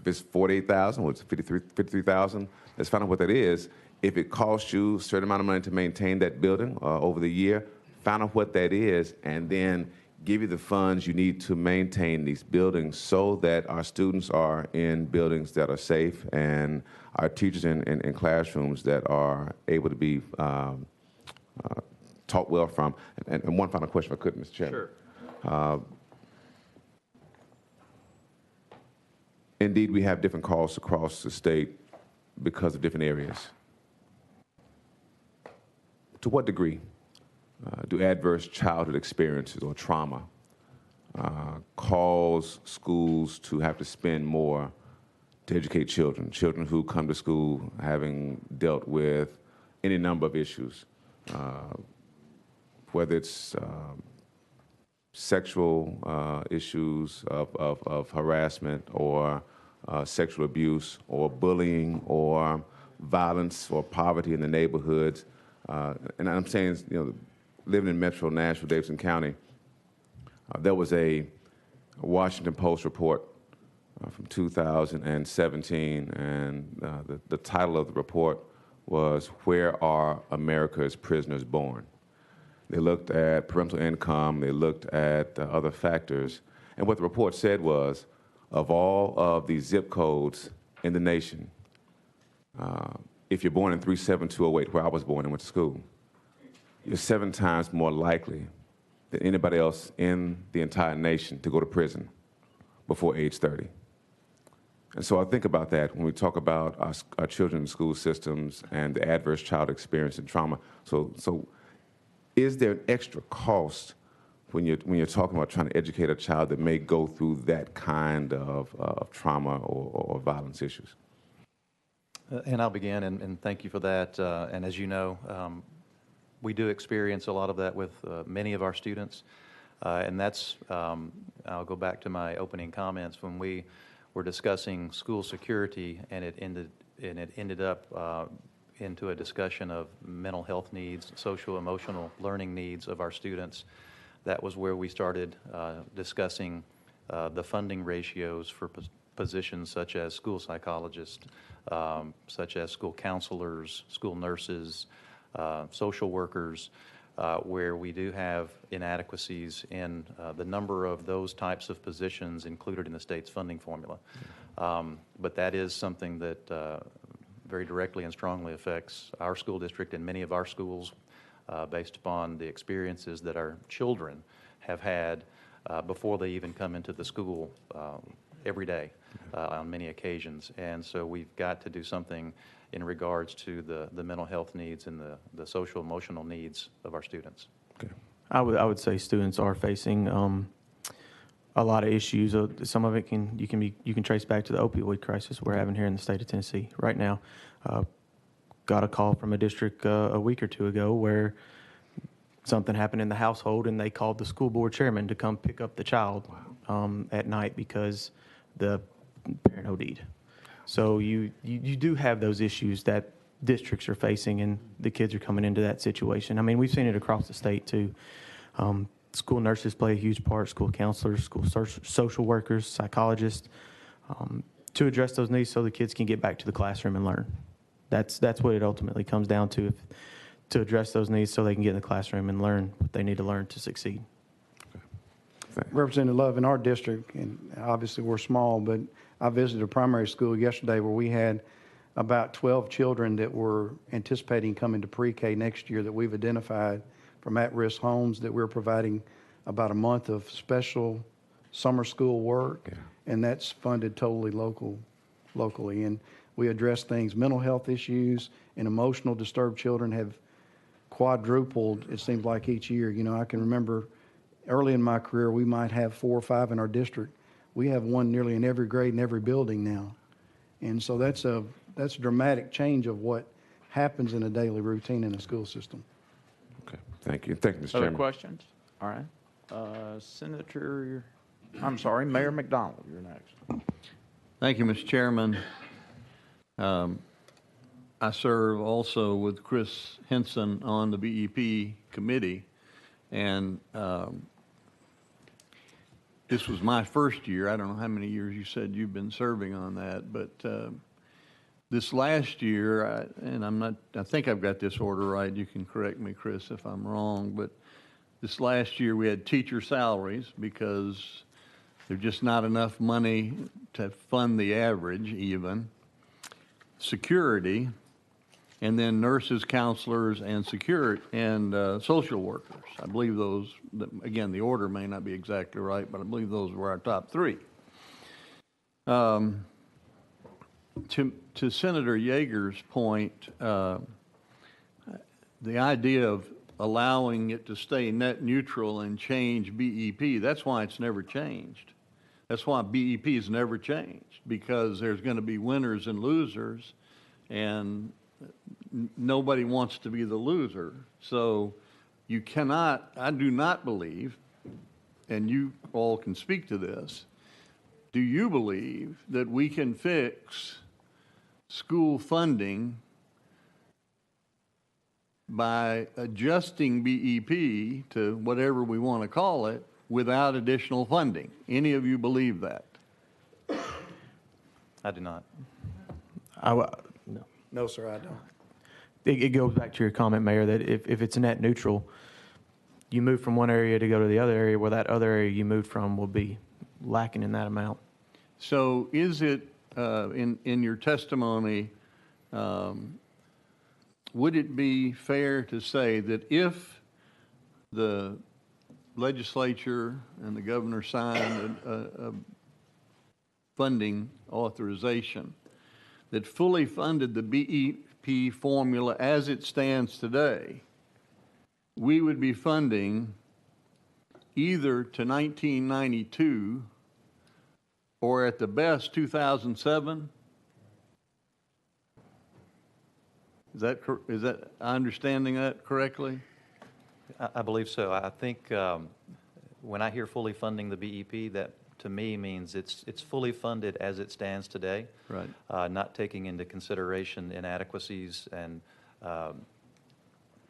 [SPEAKER 21] it's 48,000 or it's 53,000, let's find out what that is. If it costs you a certain amount of money to maintain that building over the year, find out what that is, and then give you the funds you need to maintain these buildings so that our students are in buildings that are safe and our teachers in classrooms that are able to be taught well from. And one final question, if I could, Mr. Chairman. Sure. Indeed, we have different costs across the state because of different areas. To what degree do adverse childhood experiences or trauma cause schools to have to spend more to educate children who come to school having dealt with any number of issues, whether it's sexual issues of harassment or sexual abuse or bullying or violence or poverty in the neighborhoods. And I'm saying, living in Metro Nashville, Davidson County, there was a Washington Post report from 2017, and the title of the report was, "Where Are America's Prisoners Born?" They looked at parental income, they looked at other factors, and what the report said was, of all of the zip codes in the nation, if you're born in 37208, where I was born and went to school, you're 7 times more likely than anybody else in the entire nation to go to prison before age 30. And so I think about that when we talk about our children in school systems and the adverse child experience and trauma. So is there an extra cost when you're talking about trying to educate a child that may go through that kind of trauma or violence issues?
[SPEAKER 20] And I'll begin, and thank you for that. And as you know, we do experience a lot of that with many of our students. And that's, I'll go back to my opening comments when we were discussing school security, and it ended up into a discussion of mental health needs, social, emotional learning needs of our students. That was where we started discussing the funding ratios for positions such as school psychologists, such as school counselors, school nurses, social workers, where we do have inadequacies in the number of those types of positions included in the state's funding formula. But that is something that very directly and strongly affects our school district and many of our schools based upon the experiences that our children have had before they even come into the school every day on many occasions. And so we've got to do something in regards to the mental health needs and the social emotional needs of our students.
[SPEAKER 19] Okay. I would say students are facing a lot of issues. Some of it you can trace back to the opioid crisis we're having here in the state of Tennessee right now. Got a call from a district a week or two ago where something happened in the household, and they called the school board chairman to come pick up the child at night because the parent OD'd. So you do have those issues that districts are facing, and the kids are coming into that situation. I mean, we've seen it across the state too. School nurses play a huge part, school counselors, school social workers, psychologists, to address those needs so the kids can get back to the classroom and learn. That's what it ultimately comes down to address those needs so they can get in the classroom and learn what they need to learn to succeed.
[SPEAKER 18] Representative Love, in our district, and obviously we're small, but I visited a primary school yesterday where we had about 12 children that were anticipating coming to pre-K next year that we've identified from at-risk homes that we're providing about a month of special summer school work and that's funded totally locally. And we address things, mental health issues and emotional disturbed children have quadrupled, it seems like, each year. You know, I can remember early in my career, we might have 4 or 5 in our district. We have one nearly in every grade in every building now. And so that's a dramatic change of what happens in a daily routine in a school system.
[SPEAKER 21] Okay, thank you. Thank you, Mr.
[SPEAKER 1] Other
[SPEAKER 21] Chairman.
[SPEAKER 1] questions? All right. Mayor McDonald, you're next.
[SPEAKER 8] Thank you, Mr. Chairman. I serve also with Chris Henson on the BEP committee, and this was my first year. I don't know how many years you said you've been serving on that, but this last year, I think I've got this order right. You can correct me, Chris, if I'm wrong, but this last year we had teacher salaries because there's just not enough money to fund the average even. Security, and then nurses, counselors, and social workers. I believe those, again, the order may not be exactly right, but I believe those were our top 3. To Senator Yeager's point, the idea of allowing it to stay net neutral and change BEP, that's why it's never changed. That's why BEP has never changed, because there's going to be winners and losers, and nobody wants to be the loser. So you cannot, I do not believe, and you all can speak to this, do you believe that we can fix school funding by adjusting BEP to whatever we want to call it without additional funding? Any of you believe that?
[SPEAKER 20] I do not.
[SPEAKER 18] No, sir, I don't.
[SPEAKER 19] It goes back to your comment, Mayor, that if it's net neutral, you move from one area to go to the other area, where that other area you moved from will be lacking in that amount.
[SPEAKER 8] So is it, in your testimony, would it be fair to say that if the legislature and the governor signed a funding authorization that fully funded the BEP formula as it stands today, we would be funding either to 1992 or at the best 2007? Is that understanding that correctly?
[SPEAKER 20] I believe so. I think when I hear fully funding the BEP, that to me means it's fully funded as it stands today.
[SPEAKER 8] Right.
[SPEAKER 20] Not taking into consideration inadequacies and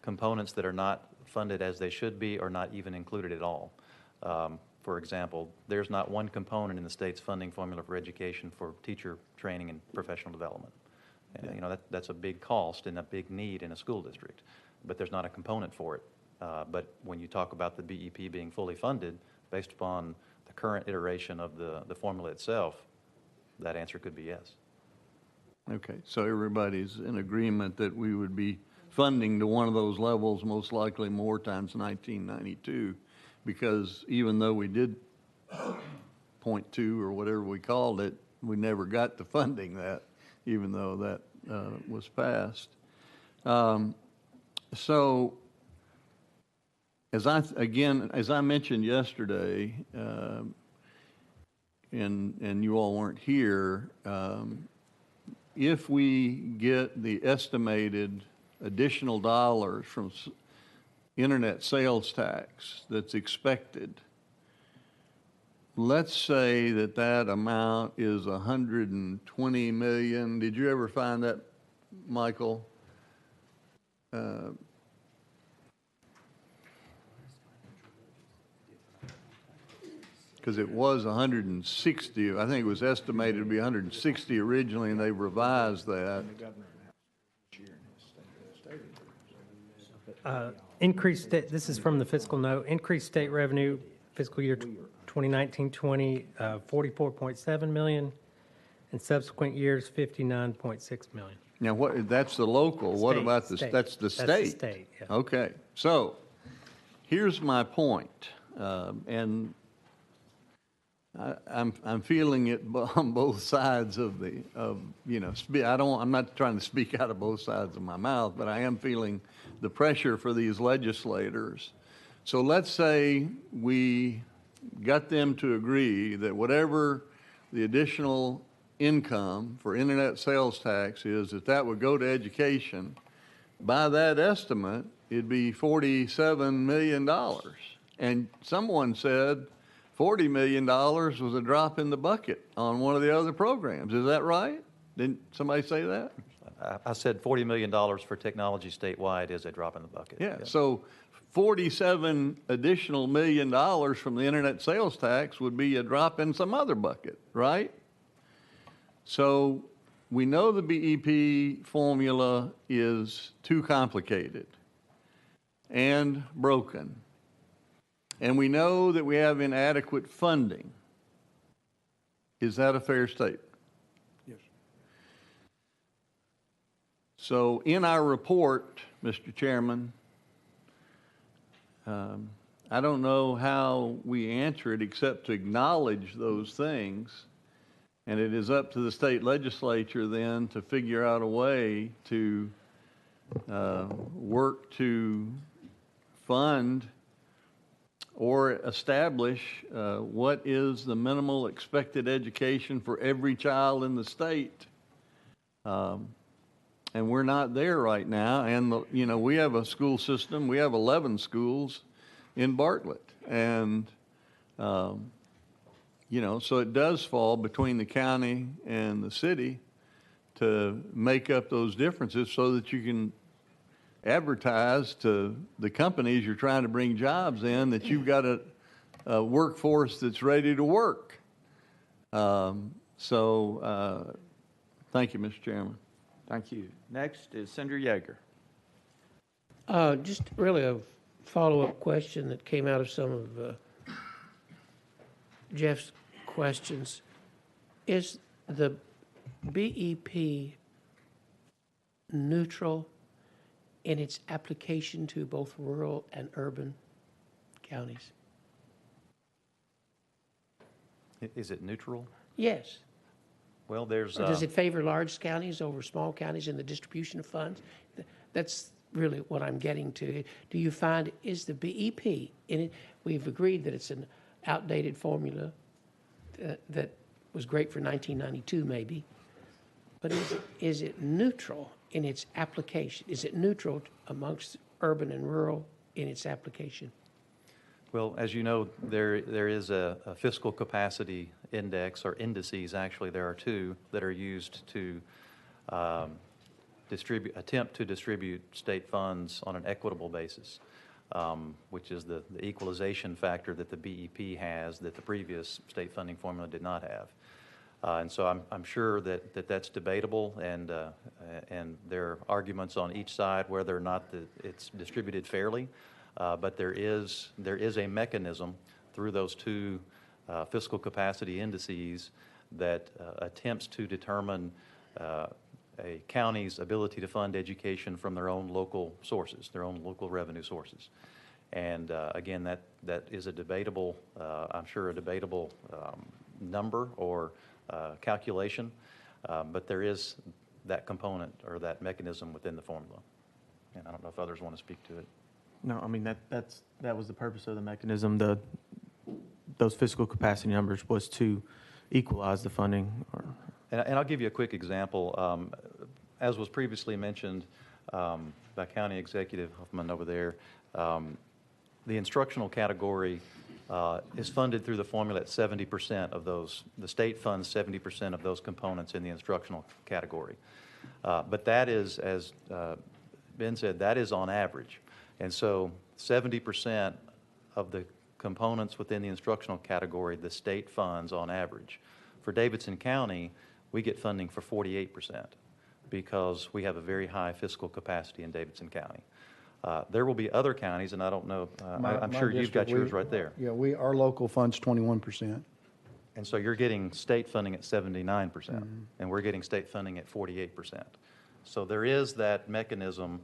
[SPEAKER 20] components that are not funded as they should be or not even included at all. For example, there's not one component in the state's funding formula for education for teacher training and professional development. And, you know, that's a big cost and a big need in a school district, but there's not a component for it. But when you talk about the BEP being fully funded based upon the current iteration of the formula itself, that answer could be yes.
[SPEAKER 8] Okay, so everybody's in agreement that we would be funding to one of those levels, most likely more times 1992, because even though we did 0.2 or whatever we called it, we never got the funding that, even though that was passed. So as I mentioned yesterday, and you all weren't here, if we get the estimated additional dollars from internet sales tax that's expected, let's say that amount is 120 million. Did you ever find that, Michael? Because it was 160. I think it was estimated to be 160 originally, and they revised that.
[SPEAKER 17] Increased state, this is from the fiscal note, increased state revenue fiscal year 2019-20, 44.7 million, and subsequent years, 59.6 million.
[SPEAKER 8] Now, that's the local. What about the, that's the state?
[SPEAKER 17] That's the state, yeah.
[SPEAKER 8] Okay, so here's my point, and I'm feeling it on both sides of I'm not trying to speak out of both sides of my mouth, but I am feeling the pressure for these legislators. So let's say we got them to agree that whatever the additional income for internet sales tax is, that would go to education. By that estimate, it'd be $47 million. And someone said $40 million was a drop in the bucket on one of the other programs. Is that right? Didn't somebody say that?
[SPEAKER 20] I said $40 million for technology statewide is a drop in the bucket.
[SPEAKER 8] Yeah, so 47 additional million dollars from the internet sales tax would be a drop in some other bucket, right? So we know the BEP formula is too complicated and broken. And we know that we have inadequate funding. Is that a fair statement?
[SPEAKER 10] Yes.
[SPEAKER 8] So in our report, Mr. Chairman, I don't know how we answer it except to acknowledge those things. And it is up to the state legislature then to figure out a way to work to fund or establish what is the minimal expected education for every child in the state. And we're not there right now. And, we have a school system. We have 11 schools in Bartlett. And, so it does fall between the county and the city to make up those differences so that you can advertise to the companies you're trying to bring jobs in that you've got a workforce that's ready to work. Thank you, Mr. Chairman.
[SPEAKER 1] Thank you. Next is Senator Yeager.
[SPEAKER 7] Just really a follow-up question that came out of some of Jeff's questions. Is the BEP neutral in its application to both rural and urban counties?
[SPEAKER 20] Is it neutral?
[SPEAKER 7] Yes.
[SPEAKER 20] Well, there's...
[SPEAKER 7] Or does it favor large counties over small counties in the distribution of funds? That's really what I'm getting to. Do you find, is the BEP, in it, we've agreed that it's an outdated formula that was great for 1992 maybe, but is it neutral in its application? Is it neutral amongst urban and rural in its application?
[SPEAKER 20] Well, as you know, there is a fiscal capacity index, or indices, actually, there are two that are used to attempt to distribute state funds on an equitable basis, which is the equalization factor that the BEP has that the previous state funding formula did not have. And so I'm sure that that's debatable, and there are arguments on each side whether or not it's distributed fairly. But there is a mechanism through those two fiscal capacity indices that attempts to determine a county's ability to fund education from their own local sources, their own local revenue sources. And again, that is a debatable, I'm sure a debatable number or calculation, but there is that component or that mechanism within the formula. And I don't know if others want to speak to it.
[SPEAKER 19] No, I mean, that was the purpose of the mechanism. Those fiscal capacity numbers was to equalize the funding.
[SPEAKER 20] And I'll give you a quick example. As was previously mentioned by County Executive Huffman over there, the instructional category is funded through the formula at 70% of those. The state funds 70% of those components in the instructional category. But that is, as Ben said, that is on average. And so 70% of the components within the instructional category, the state funds on average. For Davidson County, we get funding for 48% because we have a very high fiscal capacity in Davidson County. There will be other counties, and I don't know, I'm sure you've got yours right there.
[SPEAKER 18] Yeah, our local fund's 21%.
[SPEAKER 20] And so you're getting state funding at 79%, and we're getting state funding at 48%. So there is that mechanism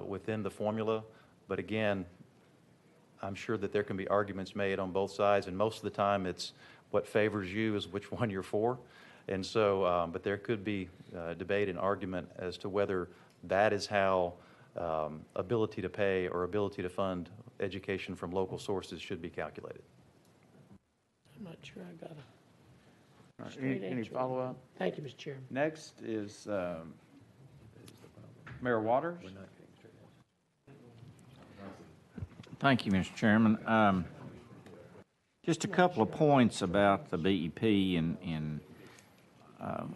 [SPEAKER 20] within the formula, but again, I'm sure that there can be arguments made on both sides, and most of the time what favors you is which one you're for. And so, but there could be debate and argument as to whether that is how ability to pay or ability to fund education from local sources should be calculated.
[SPEAKER 7] I'm not sure I got
[SPEAKER 1] All right,
[SPEAKER 7] straight
[SPEAKER 1] any
[SPEAKER 7] answer.
[SPEAKER 1] follow-up?
[SPEAKER 7] Thank you, Mr. Chairman.
[SPEAKER 1] Next is Mayor Waters.
[SPEAKER 5] Thank you, Mr. Chairman. Just a couple of points about the BEP and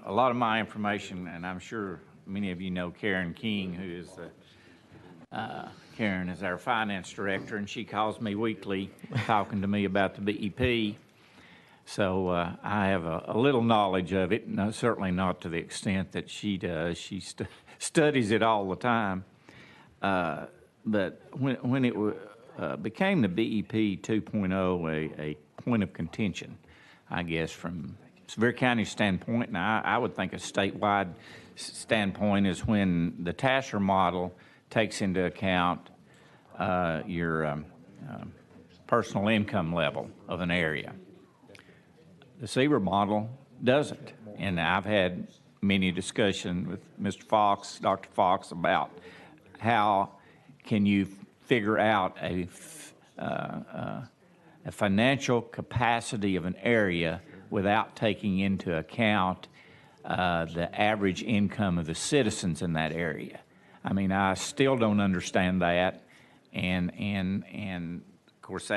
[SPEAKER 5] a lot of my information, and I'm sure many of you know Karen King, who is Karen is our finance director, and she calls me weekly talking to me about the BEP. So I have a little knowledge of it, no, certainly not to the extent that she does. She studies it all the time. But when it became the BEP 2.0 a point of contention, I guess, from Sevier County's standpoint, and I would think a statewide standpoint, is when the TACIR model takes into account your personal income level of an area. The CBER model doesn't, and I've had many discussions with Mr. Fox, Dr. Fox, about how can you figure out a financial capacity of an area without taking into account the average income of the citizens in that area. I mean, I still don't understand that, and of course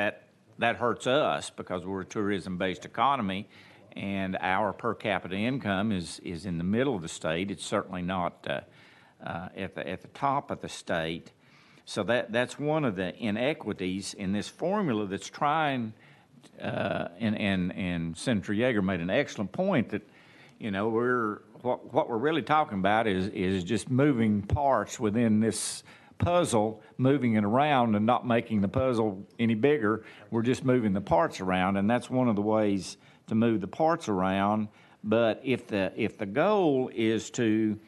[SPEAKER 5] that hurts us because we're a tourism-based economy, and our per capita income is in the middle of the state. It's certainly not at the top of the state. So that's one of the inequities in this formula that's trying. And Senator Yeager made an excellent point that, you know, what we're really talking about is just moving parts within this puzzle, moving it around and not making the puzzle any bigger. We're just moving the parts around, and that's one of the ways to move the parts around. But if the goal is to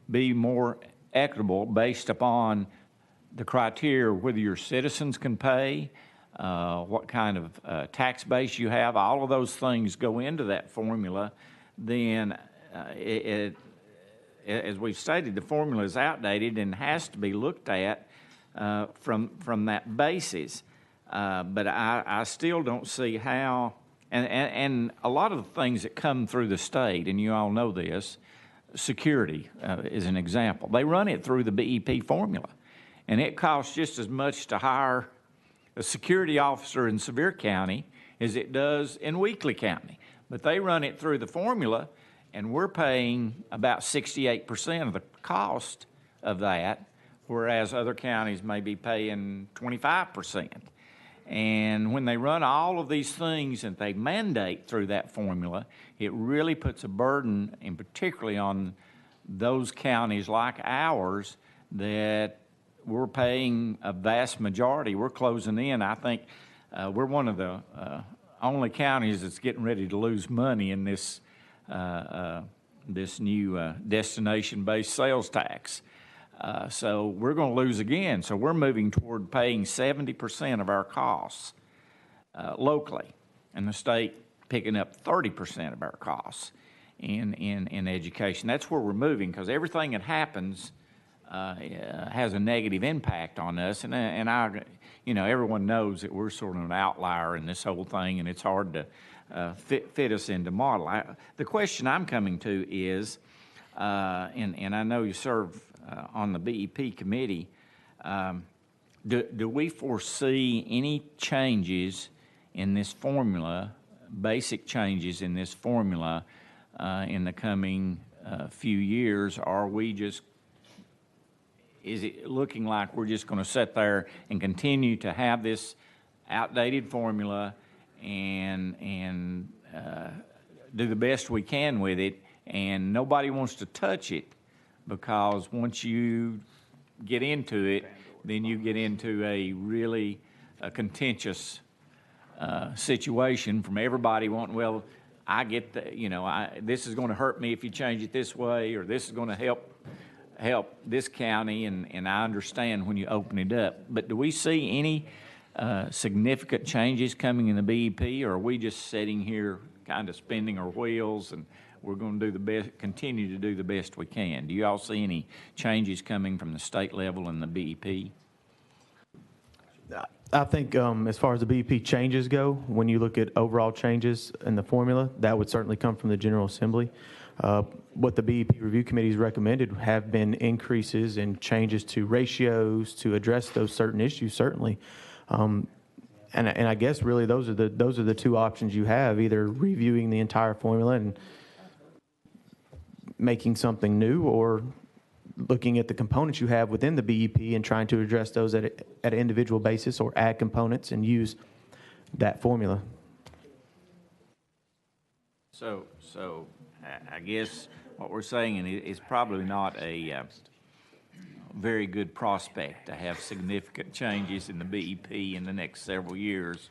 [SPEAKER 5] be more equitable based upon the criteria of whether your citizens can pay, what kind of tax base you have, all of those things go into that formula, then as we've stated, the formula is outdated and has to be looked at from that basis. But I still don't see how, and a lot of the things that come through the state, and you all know this, security is an example. They run it through the BEP formula, and it costs just as much to hire a security officer in Sevier County as it does in Weakley County. But they run it through the formula, and we're paying about 68% of the cost of that, whereas other counties may be paying 25%. And when they run all of these things and they mandate through that formula, it really puts a burden, and particularly on those counties like ours, that we're paying a vast majority. We're closing in. I think we're one of the only counties that's getting ready to lose money in this this new destination-based sales tax. So we're going to lose again. So we're moving toward paying 70% of our costs locally, and the state picking up 30% of our costs in education. That's where we're moving, because everything that happens has a negative impact on us, and I, you know, everyone knows that we're sort of an outlier in this whole thing, and it's hard to fit us into model. The question I'm coming to is, and I know you serve on the BEP committee, do we foresee any changes in this formula, basic changes in this formula in the coming few years? Or are we just, is it looking like we're just going to sit there and continue to have this outdated formula and do the best we can with it, and nobody wants to touch it, because once you get into it, then you get into a really contentious situation from everybody wanting, well, I get the, you know, this is going to hurt me if you change it this way, or this is going to help this county, and I understand when you open it up. But do we see any significant changes coming in the BEP, or are we just sitting here kind of spinning our wheels, and we're going to do the best, continue to do the best we can. Do you all see any changes coming from the state level and the BEP?
[SPEAKER 19] I think as far as the BEP changes go, when you look at overall changes in the formula, that would certainly come from the General Assembly. What the BEP Review Committee's recommended have been increases and changes to ratios to address those certain issues, certainly. And I guess really those are the two options you have, either reviewing the entire formula and making something new, or looking at the components you have within the BEP and trying to address those at an individual basis, or add components and use that formula.
[SPEAKER 5] So I guess what we're saying is probably not a very good prospect to have significant changes in the BEP in the next several years.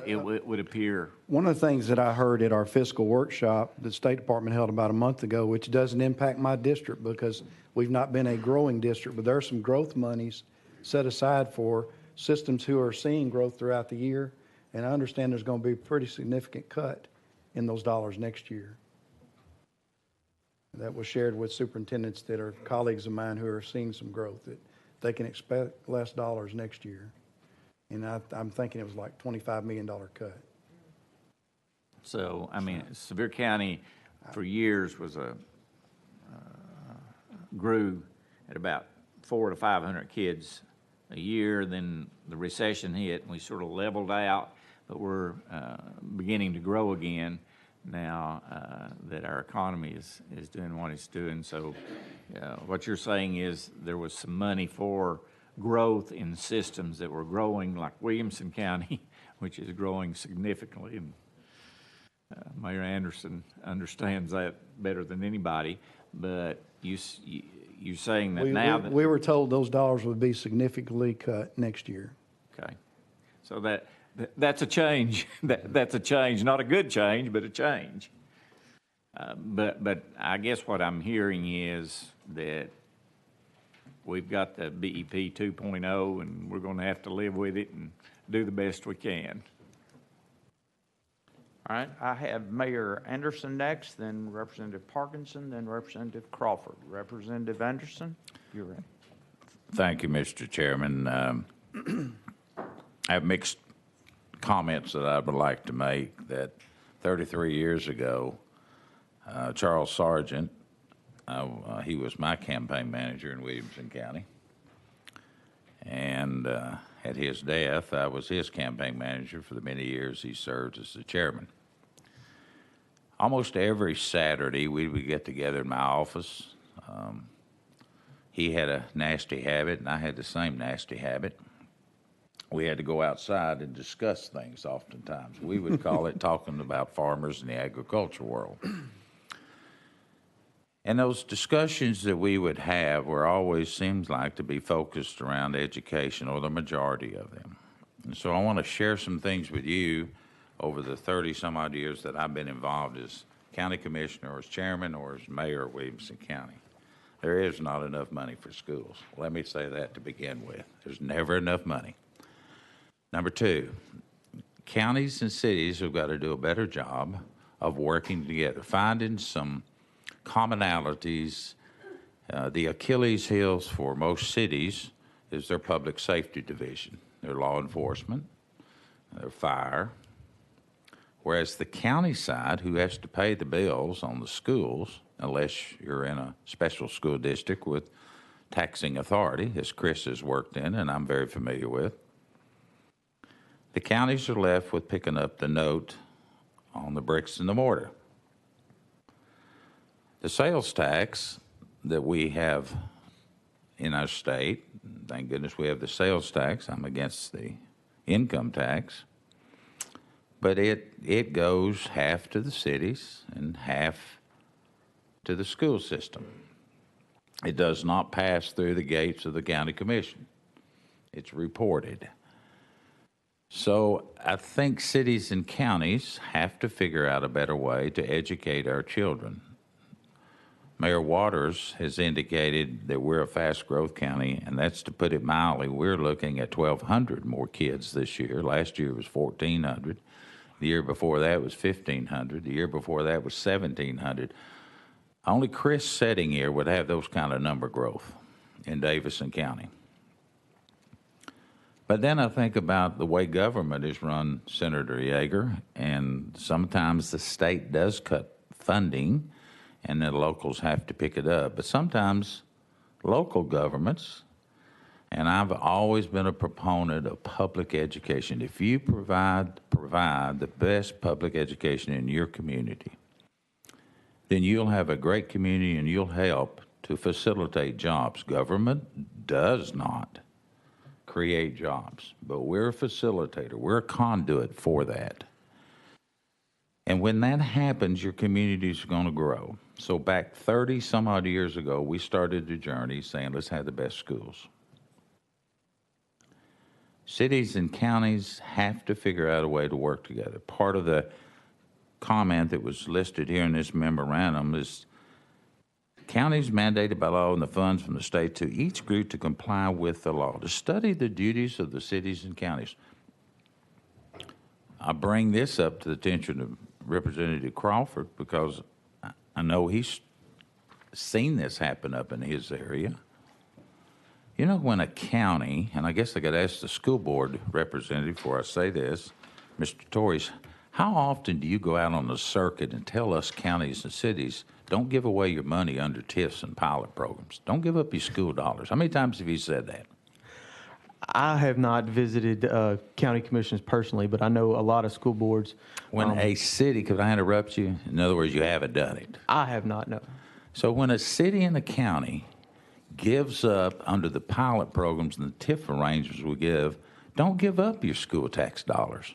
[SPEAKER 5] It would appear.
[SPEAKER 18] One of the things that I heard at our fiscal workshop the State Department held about a month ago, which doesn't impact my district because we've not been a growing district, but there are some growth monies set aside for systems who are seeing growth throughout the year. And I understand there's going to be a pretty significant cut in those dollars next year. That was shared with superintendents that are colleagues of mine who are seeing some growth, that they can expect less dollars next year. And I'm thinking it was like $25 million cut.
[SPEAKER 5] So, I mean, Sevier County for years was grew at about 400 to 500 kids a year. Then the recession hit and we sort of leveled out, but we're beginning to grow again now that our economy is doing what it's doing. So what you're saying is there was some money for growth in systems that were growing, like Williamson County, which is growing significantly. And Mayor Anderson understands that better than anybody. But you're saying that
[SPEAKER 18] we were told those dollars would be significantly cut next year.
[SPEAKER 5] Okay, so that's a change. That's a change, not a good change, but a change. But I guess what I'm hearing is that we've got the BEP 2.0, and we're going to have to live with it and do the best we can.
[SPEAKER 1] All right, I have Mayor Anderson next, then Representative Parkinson, then Representative Crawford. Representative Anderson, you're ready.
[SPEAKER 3] Thank you, Mr. Chairman. I have mixed comments that I would like to make. That 33 years ago, Charles Sargent, he was my campaign manager in Williamson County, and at his death, I was his campaign manager for the many years he served as the chairman. Almost every Saturday, we would get together in my office. He had a nasty habit, and I had the same nasty habit. We had to go outside and discuss things oftentimes. We would call it talking about farmers in the agriculture world. And those discussions that we would have were always seems like to be focused around education, or the majority of them. And so I want to share some things with you over the 30-some-odd years that I've been involved as county commissioner, or as chairman, or as mayor of Williamson County. There is not enough money for schools. Let me say that to begin with. There's never enough money. Number two, counties and cities have got to do a better job of working together, finding some commonalities. The Achilles heels for most cities is their public safety division, their law enforcement, their fire. Whereas the county side, who has to pay the bills on the schools, unless you're in a special school district with taxing authority, as Chris has worked in and I'm very familiar with, the counties are left with picking up the note on the bricks and the mortar. The sales tax that we have in our state, thank goodness we have the sales tax. I'm against the income tax. But it goes half to the cities and half to the school system. It does not pass through the gates of the county commission. It's reported. So I think cities and counties have to figure out a better way to educate our children. Mayor Waters has indicated that we're a fast growth county, and that's, to put it mildly, we're looking at 1,200 more kids this year. Last year was 1,400. The year before that was 1,500. The year before that was 1,700. Only Chris Settinger would have those kind of number growth in Davidson County. But then I think about the way government is run, Senator Yeager, and sometimes the state does cut funding and the locals have to pick it up. But sometimes local governments, and I've always been a proponent of public education. If you provide the best public education in your community, then you'll have a great community and you'll help to facilitate jobs. Government does not create jobs, but we're a facilitator. We're a conduit for that. And when that happens, your communities are going to grow. So back 30 some odd years ago, we started the journey saying, let's have the best schools. Cities and counties have to figure out a way to work together. Part of the comment that was listed here in this memorandum is counties mandated by law and the funds from the state to each group to comply with the law, to study the duties of the cities and counties. I bring this up to the attention of Representative Crawford because I know he's seen this happen up in his area. You know, when a county, and I guess I could ask the school board representative before I say this, Mr. Torres, how often do you go out on the circuit and tell us counties and cities, don't give away your money under TIFs and pilot programs? Don't give up your school dollars. How many times have you said that?
[SPEAKER 19] I have not visited county commissions personally, but I know a lot of school boards.
[SPEAKER 3] When a city, could I interrupt you? In other words, you haven't done it.
[SPEAKER 19] I have not, no.
[SPEAKER 3] So when a city and a county gives up under the pilot programs and the TIF arrangements we give, don't give up your school tax dollars.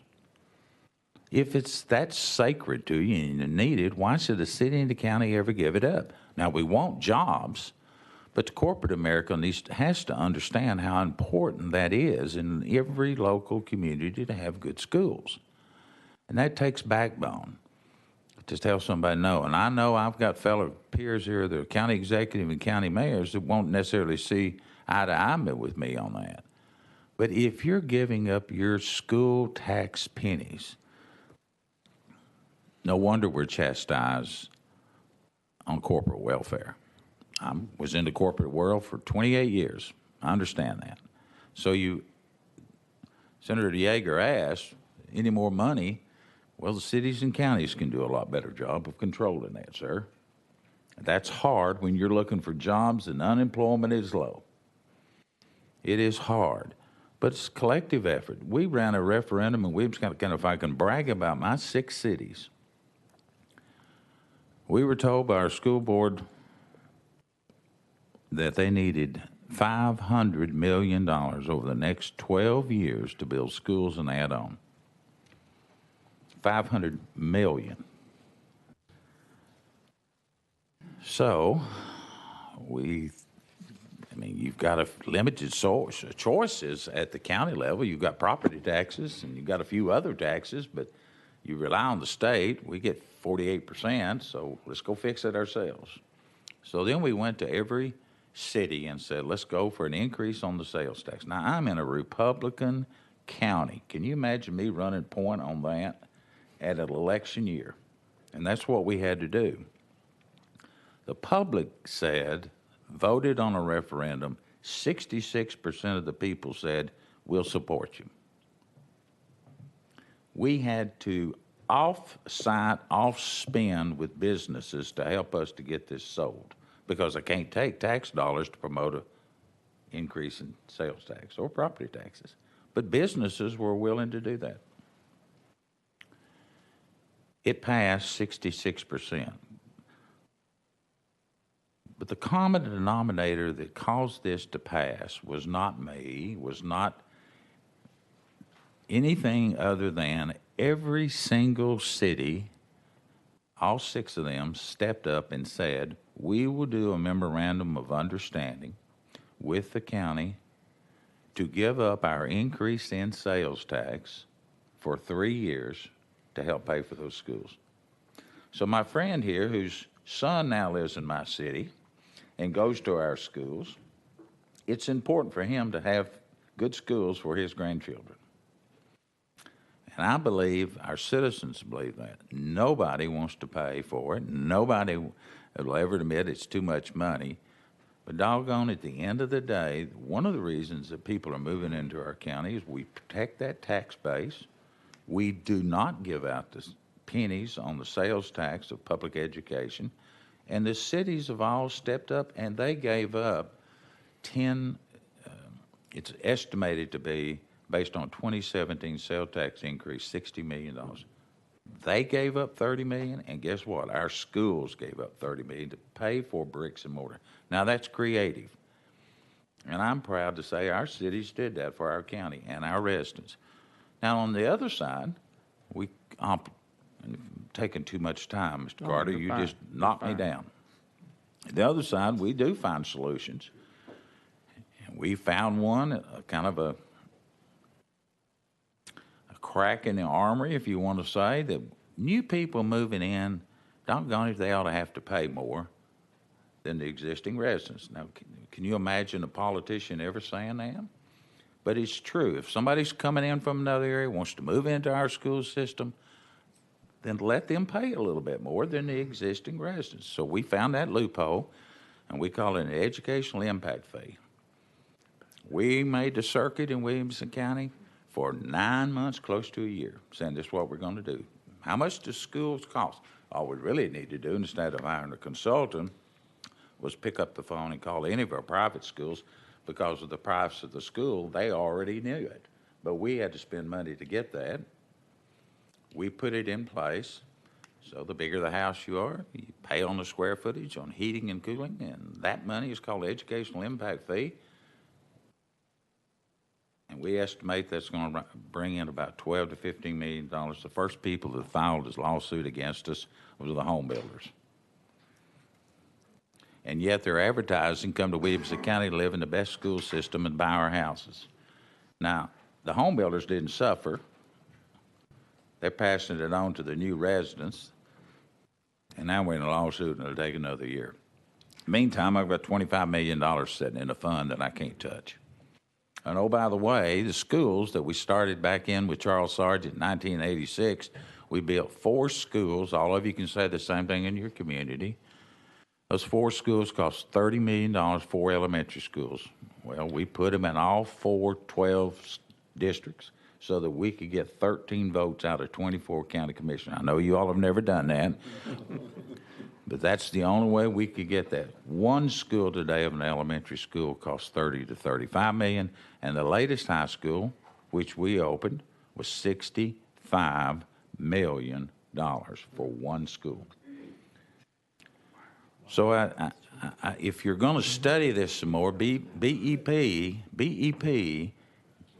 [SPEAKER 3] If it's that sacred to you and you need it, why should the city and the county ever give it up? Now, we want jobs, but the corporate America has to understand how important that is in every local community to have good schools. And that takes backbone to tell somebody no. And I know I've got fellow peers here, the county executive and county mayors, that won't necessarily see eye to eye with me on that. But if you're giving up your school tax pennies, no wonder we're chastised on corporate welfare. I was in the corporate world for 28 years. I understand that. So Senator Yeager asked, any more money? Well, the cities and counties can do a lot better job of controlling that, sir. That's hard when you're looking for jobs and unemployment is low. It is hard, but it's a collective effort. We ran a referendum, and we've got if I can brag about my 6 cities. We were told by our school board that they needed $500 million over the next 12 years to build schools and add on. $500 million. So, you've got a limited choices at the county level. You've got property taxes and you've got a few other taxes, but you rely on the state. We get 48%, so let's go fix it ourselves. So then we went to every city and said, let's go for an increase on the sales tax. Now, I'm in a Republican county. Can you imagine me running point on that at an election year? And that's what we had to do. The public voted on a referendum, 66% of the people said, we'll support you. We had to off-spend with businesses to help us to get this sold, because I can't take tax dollars to promote an increase in sales tax or property taxes. But businesses were willing to do that. It passed 66%. But the common denominator that caused this to pass was not me, was not anything other than every single city, all 6 of them, stepped up and said, we will do a memorandum of understanding with the county to give up our increase in sales tax for 3 years to help pay for those schools. So my friend here, whose son now lives in my city and goes to our schools, it's important for him to have good schools for his grandchildren. And I believe our citizens believe that. Nobody wants to pay for it. Nobody will ever admit it's too much money. But doggone, at the end of the day, one of the reasons that people are moving into our county is we protect that tax base. We do not give out the pennies on the sales tax of public education. And the cities have all stepped up, and they gave up it's estimated to be, based on 2017 sales tax increase, $60 million. They gave up $30 million, and guess what? Our schools gave up $30 million to pay for bricks and mortar. Now, that's creative. And I'm proud to say our cities did that for our county and our residents. Now, on the other side, and I'm taking too much time, Mr. Carter. You just knocked me down. The other side, we do find solutions. And we found one, kind of a crack in the armory, if you want to say, that new people moving in, doggone it, they ought to have to pay more than the existing residents. Now, can you imagine a politician ever saying that? But it's true. If somebody's coming in from another area, wants to move into our school system, then let them pay a little bit more than the existing residents. So we found that loophole, and we call it an educational impact fee. We made the circuit in Williamson County for 9 months, close to a year, saying this is what we're going to do. How much do schools cost? All we really need to do, instead of hiring a consultant, was pick up the phone and call any of our private schools. Because of the price of the school, they already knew it. But we had to spend money to get that. We put it in place. So the bigger the house you are, you pay on the square footage, on heating and cooling, and that money is called educational impact fee. And we estimate that's going to bring in about $12 to $15 million. The first people that filed this lawsuit against us was the home builders. And yet they're advertising, come to Williamson County, live in the best school system and buy our houses. Now, the home builders didn't suffer. They're passing it on to the new residents. And now we're in a lawsuit and it'll take another year. Meantime, I've got $25 million sitting in a fund that I can't touch. And oh, by the way, the schools that we started back in with Charles Sargent in 1986, we built 4 schools. All of you can say the same thing in your community. Those 4 schools cost $30 million, 4 elementary schools. Well, we put them in all 12 districts so that we could get 13 votes out of 24 county commissioners. I know you all have never done that, but that's the only way we could get that. One school today of an elementary school costs $30 to $35 million, and the latest high school, which we opened, was $65 million for one school. So if you're going to study this some more, BEP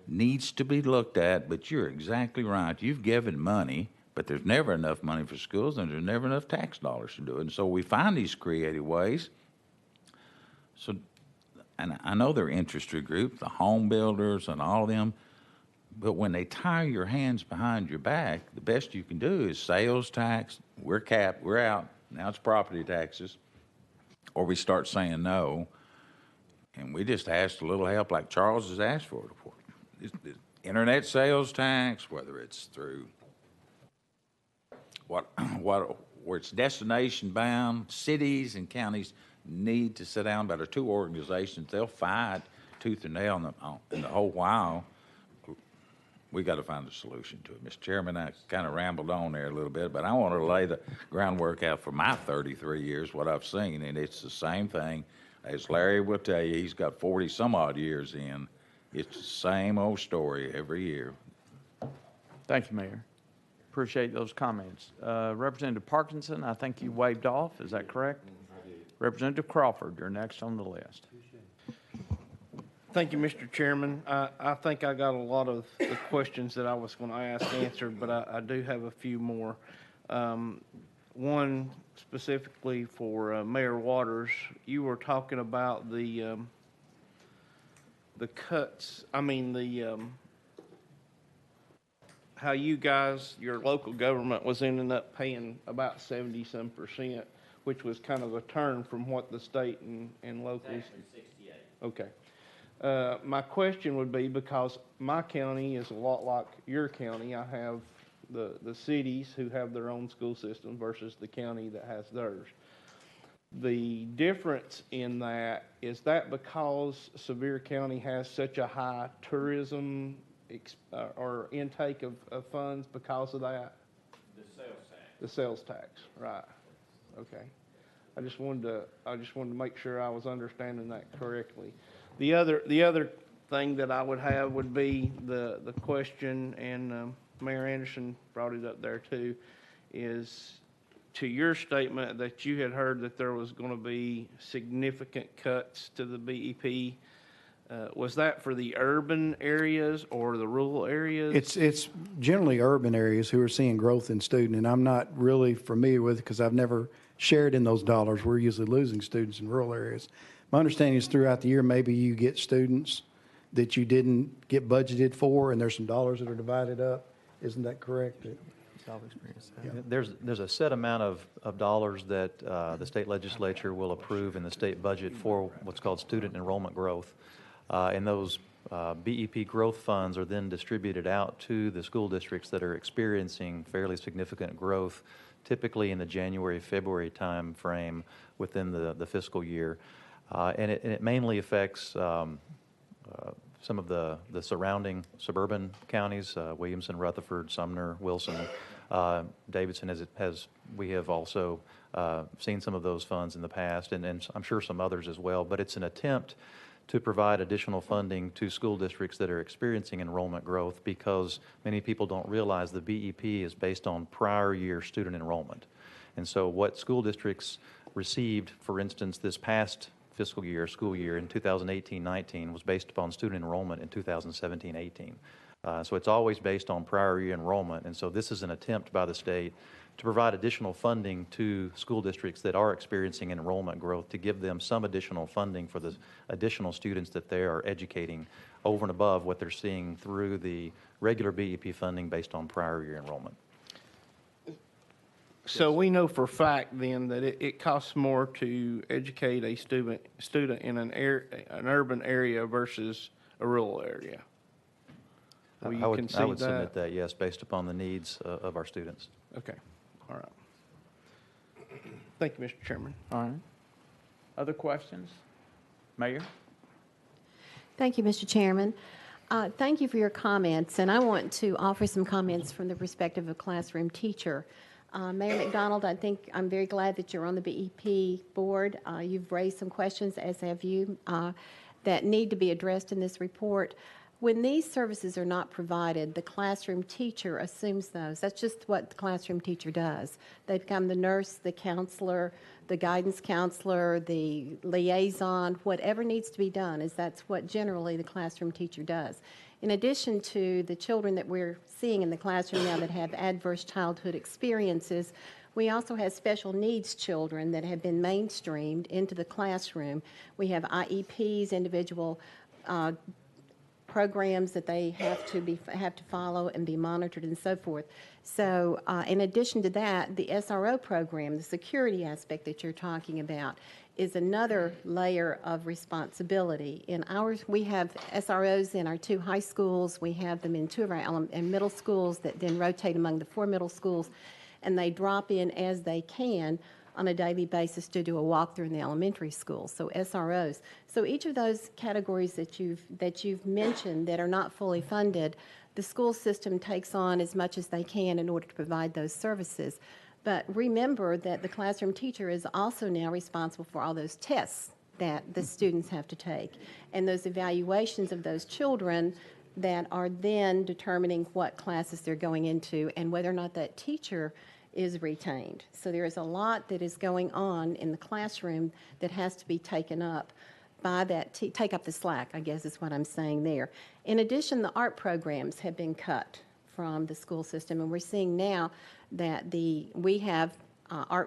[SPEAKER 3] needs to be looked at, but you're exactly right. You've given money, but there's never enough money for schools, and there's never enough tax dollars to do it. And so we find these creative ways. So, and I know they're industry groups, the home builders and all of them, but when they tie your hands behind your back, the best you can do is sales tax. We're capped, we're out. Now it's property taxes. Or we start saying no, and we just asked a little help like Charles has asked for. Internet sales tax, whether it's through where it's destination bound, cities and counties need to sit down. But our 2 organizations, they'll fight tooth and nail in the whole while. We got to find a solution to it. Mr. Chairman, I kind of rambled on there a little bit, but I want to lay the groundwork out for my 33 years, what I've seen, and it's the same thing. As Larry will tell you, he's got 40-some-odd years in. It's the same old story every year.
[SPEAKER 1] Thank you, Mayor. Appreciate those comments. Representative Parkinson, I think you waved off. Is that correct? Representative Crawford, you're next on the list.
[SPEAKER 14] Thank you, Mr. Chairman. I think I got a lot of the questions that I was going to ask answered, but I do have a few more. One specifically for Mayor Waters. You were talking about the cuts. I mean how you guys, your local government, was ending up paying about 70-some%, which was kind of a turn from what the state and locals.
[SPEAKER 5] It's actually 68.
[SPEAKER 14] Okay. My question would be, because my county is a lot like your county, I have the cities who have their own school system versus the county that has theirs. The difference in that, is that because Sevier County has such a high tourism or intake of funds because of that?
[SPEAKER 5] The sales tax.
[SPEAKER 14] The sales tax, right. Okay. I just wanted to make sure I was understanding that correctly. The other thing that I would have would be the question, and Mayor Anderson brought it up there too, is to your statement that you had heard that there was going to be significant cuts to the BEP. Was that for the urban areas or the rural areas?
[SPEAKER 18] It's generally urban areas who are seeing growth in student, and I'm not really familiar with it because I've never shared in those dollars. We're usually losing students in rural areas. My understanding is throughout the year, maybe you get students that you didn't get budgeted for, and there's some dollars that are divided up. Isn't that correct?
[SPEAKER 20] There's a set amount of dollars that the state legislature will approve in the state budget for what's called student enrollment growth. And those BEP growth funds are then distributed out to the school districts that are experiencing fairly significant growth, typically in the January, February time frame within the fiscal year. And it mainly affects some of the surrounding suburban counties, Williamson, Rutherford, Sumner, Wilson, Davidson, we have also seen some of those funds in the past, and I'm sure some others as well. But it's an attempt to provide additional funding to school districts that are experiencing enrollment growth, because many people don't realize the BEP is based on prior year student enrollment. And so what school districts received, for instance, this past fiscal year, school year in 2018-19 was based upon student enrollment in 2017-18. So it's always based on prior year enrollment, and so this is an attempt by the state to provide additional funding to school districts that are experiencing enrollment growth, to give them some additional funding for the additional students that they are educating over and above what they're seeing through the regular BEP funding based on prior year enrollment.
[SPEAKER 14] So we know for a fact then that it costs more to educate a student in an urban area versus a rural area. Will you concede
[SPEAKER 20] I would submit that, yes, based upon the needs of our students.
[SPEAKER 14] Okay. All right. Thank you, Mr. Chairman.
[SPEAKER 5] All right. Other questions? Mayor?
[SPEAKER 15] Thank you, Mr. Chairman. Thank you for your comments, and I want to offer some comments from the perspective of a classroom teacher. Mayor McDonald, I think I'm very glad that you're on the BEP board. You've raised some questions, as have you, that need to be addressed in this report. When these services are not provided, the classroom teacher assumes those. That's just what the classroom teacher does. They become the nurse, the counselor, the guidance counselor, the liaison, whatever needs to be done, that's what generally the classroom teacher does. In addition to the children that we're seeing in the classroom now that have adverse childhood experiences, we also have special needs children that have been mainstreamed into the classroom. We have IEPs, individual programs that they have to follow and be monitored and so forth. So in addition to that, the SRO program, the security aspect that you're talking about, is another layer of responsibility. In ours, we have SROs in our 2 high schools. We have them in 2 of our middle schools that then rotate among the 4 middle schools, and they drop in as they can on a daily basis to do a walkthrough in the elementary schools, so SROs. So each of those categories that you've mentioned that are not fully funded, the school system takes on as much as they can in order to provide those services. But remember that the classroom teacher is also now responsible for all those tests that the students have to take, and those evaluations of those children that are then determining what classes they're going into and whether or not that teacher is retained. So there is a lot that is going on in the classroom that has to be taken up by that, take up the slack, I guess is what I'm saying there. In addition, the art programs have been cut from the school system, and we're seeing now that we have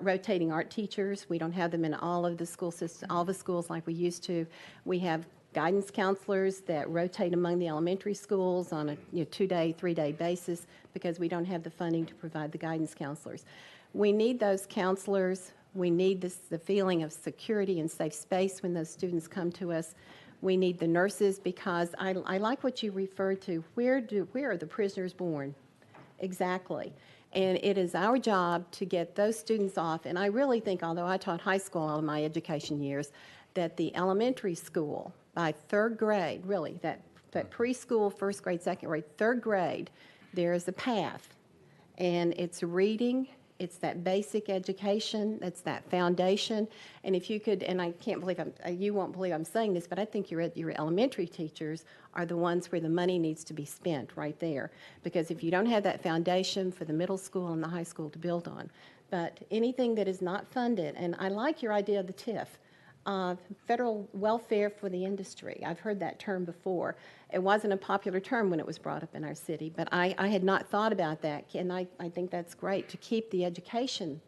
[SPEAKER 15] rotating art teachers. We don't have them in all of the school system, all the schools like we used to. We have guidance counselors that rotate among the elementary schools on a 2-day, 3-day basis because we don't have the funding to provide the guidance counselors. We need those counselors. We need the feeling of security and safe space when those students come to us. We need the nurses because I like what you referred to. Where are the prisoners born? Exactly. And it is our job to get those students off. And I really think, although I taught high school all of my education years, that the elementary school, by third grade, really, that preschool, first grade, second grade, third grade, there is a path. And it's reading, it's that basic education, it's that foundation. And if you could, and I can't believe you won't believe I'm saying this, but I think your elementary teachers are the ones where the money needs to be spent right there. Because if you don't have that foundation for the middle school and the high school to build on. But anything that is not funded, and I like your idea of the TIF, federal welfare for the industry. I've heard that term before. It wasn't a popular term when it was brought up in our city, but I had not thought about that, and I think that's great to keep the education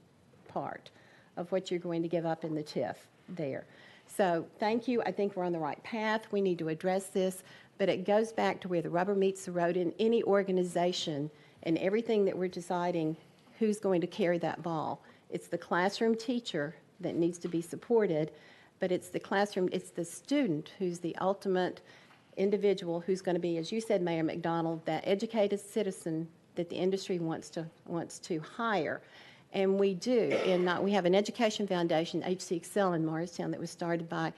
[SPEAKER 15] part of what you're going to give up in the TIF there. So thank you. I think we're on the right path. We need to address this, but it goes back to where the rubber meets the road in any organization and everything that we're deciding who's going to carry that ball. It's the classroom teacher that needs to be supported, but it's the classroom, it's the student who's the ultimate individual who's going to be, as you said, Mayor McDonald, that educated citizen that the industry wants to hire. And we do. And we have an education foundation, HC Excel in Morristown, that was started by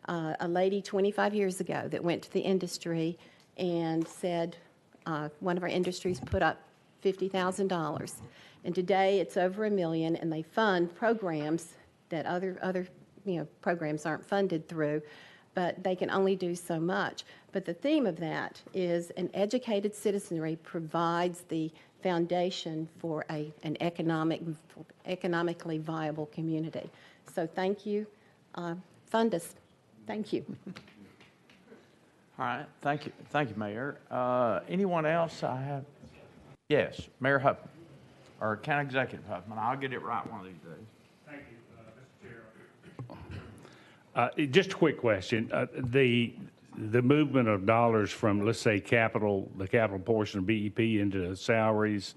[SPEAKER 15] a lady 25 years ago that went to the industry and said, one of our industries put up $50,000. And today it's over $1 million, and they fund programs that other programs aren't funded through, but they can only do so much. But the theme of that is an educated citizenry provides the foundation for an economically viable community. So thank you. Fund us. Thank you.
[SPEAKER 1] All right, thank you, Mayor. Anyone else I have? Yes, Mayor Huffman, or County Executive Huffman. I'll get it right one of these days.
[SPEAKER 12] Thank you, Mr. Chair. Just a quick question. The movement of dollars from, let's say, the capital portion of BEP into salaries,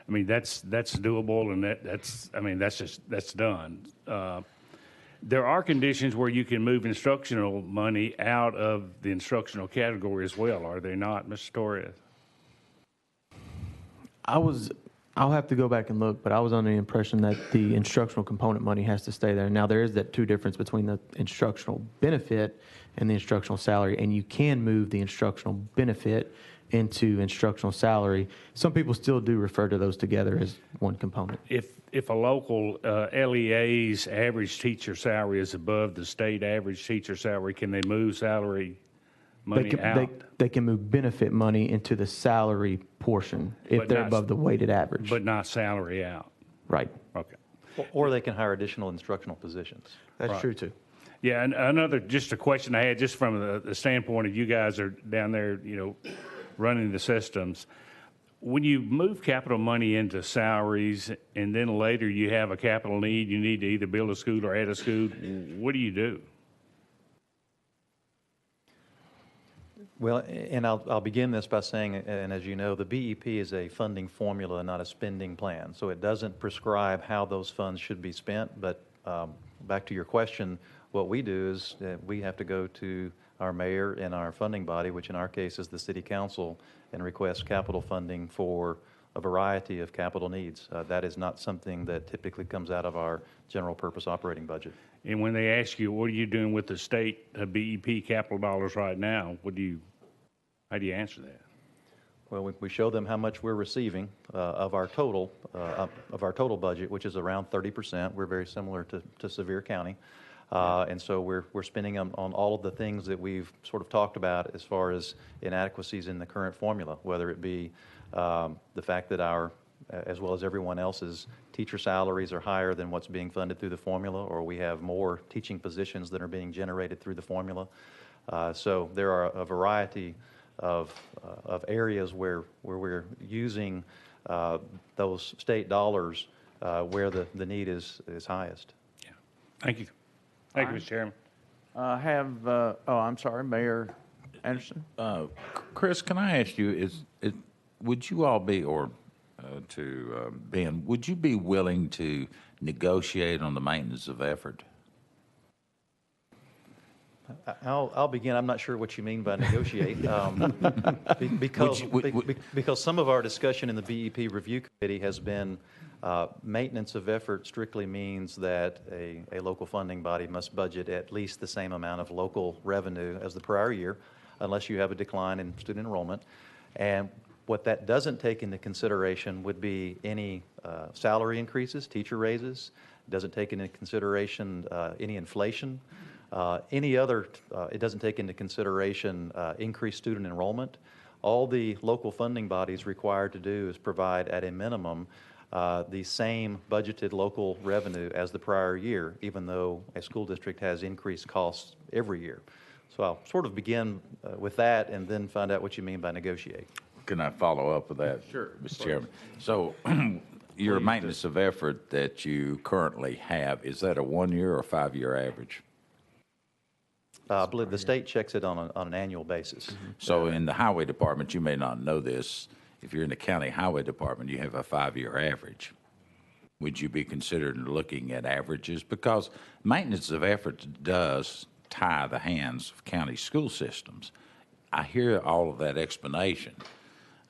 [SPEAKER 12] I mean, that's doable, and that's done. There are conditions where you can move instructional money out of the instructional category as well, are they not, Mr. Torres?
[SPEAKER 19] I'll have to go back and look, but I was under the impression that the instructional component money has to stay there. Now, there is that difference between the instructional benefit and the instructional salary, and you can move the instructional benefit into instructional salary. Some people still do refer to those together as one component.
[SPEAKER 12] If a local LEA's average teacher salary is above the state average teacher salary, can they move salary money out?
[SPEAKER 19] They can move benefit money into the salary portion if they're above the weighted average.
[SPEAKER 12] But not salary out.
[SPEAKER 19] Right.
[SPEAKER 12] Okay.
[SPEAKER 20] Or they can hire additional instructional positions.
[SPEAKER 19] That's true, too.
[SPEAKER 12] Yeah, and just a question I had, just from the standpoint of you guys are down there, running the systems. When you move capital money into salaries and then later you have a capital need, you need to either build a school or add a school, what do you do?
[SPEAKER 20] Well, and I'll begin this by saying, and as you know, the BEP is a funding formula, not a spending plan. So it doesn't prescribe how those funds should be spent. But back to your question, what we do is we have to go to our mayor and our funding body, which in our case is the city council, and request capital funding for a variety of capital needs. That is not something that typically comes out of our general purpose operating budget.
[SPEAKER 12] And when they ask you, what are you doing with the state BEP capital dollars right now, how do you answer that?
[SPEAKER 20] Well, we show them how much we're receiving of our total budget, which is around 30%. We're very similar to Sevier County. And so we're spending on all of the things that we've sort of talked about as far as inadequacies in the current formula, whether it be the fact that our, as well as everyone else's, teacher salaries are higher than what's being funded through the formula, or we have more teaching positions that are being generated through the formula. So there are a variety of areas where we're using those state dollars where the need is highest.
[SPEAKER 12] Yeah. Thank you. Thank you, Mr. Chairman.
[SPEAKER 1] I'm sorry, Mayor Anderson.
[SPEAKER 3] Chris, can I ask you, would you all be, or Ben, would you be willing to negotiate on the maintenance of effort?
[SPEAKER 20] I'll begin. I'm not sure what you mean by negotiate. Because some of our discussion in the BEP Review Committee has been maintenance of effort strictly means that a local funding body must budget at least the same amount of local revenue as the prior year, unless you have a decline in student enrollment. And what that doesn't take into consideration would be any salary increases, teacher raises. It doesn't take into consideration any inflation. It doesn't take into consideration increased student enrollment. All the local funding bodies required to do is provide at a minimum the same budgeted local revenue as the prior year, even though a school district has increased costs every year. So I'll sort of begin with that and then find out what you mean by negotiate.
[SPEAKER 3] Can I follow up with that?
[SPEAKER 20] Sure.
[SPEAKER 3] Mr. Chairman. So your maintenance of effort that you currently have, is that a 1-year or 5-year average?
[SPEAKER 20] I believe the state checks it on an annual basis.
[SPEAKER 3] So in the highway department, you may not know this, if you're in the county highway department, you have a 5-year average. Would you be considering looking at averages? Because maintenance of effort does tie the hands of county school systems. I hear all of that explanation,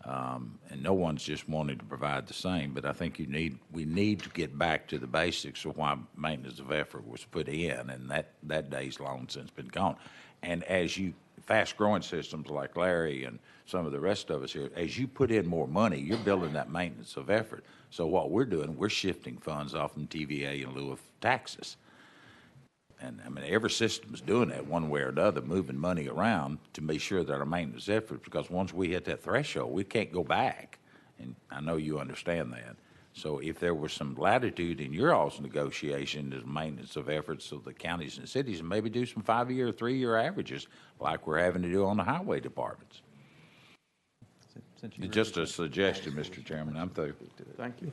[SPEAKER 3] and no one's just wanting to provide the same, but I think we need to get back to the basics of why maintenance of effort was put in, and that day's long since been gone. And as you, fast-growing systems like Larry and some of the rest of us here, as you put in more money, you're building that maintenance of effort. So what we're doing, we're shifting funds off from TVA in lieu of taxes. And I mean, every system is doing that one way or another, moving money around to be sure that our maintenance efforts, because once we hit that threshold, we can't go back. And I know you understand that. So if there was some latitude in your all's negotiation as maintenance of efforts of the counties and cities, and maybe do some 5-year or 3-year averages like we're having to do on the highway departments. Just a suggestion, Mr. Chairman. I'm through.
[SPEAKER 1] Thank you.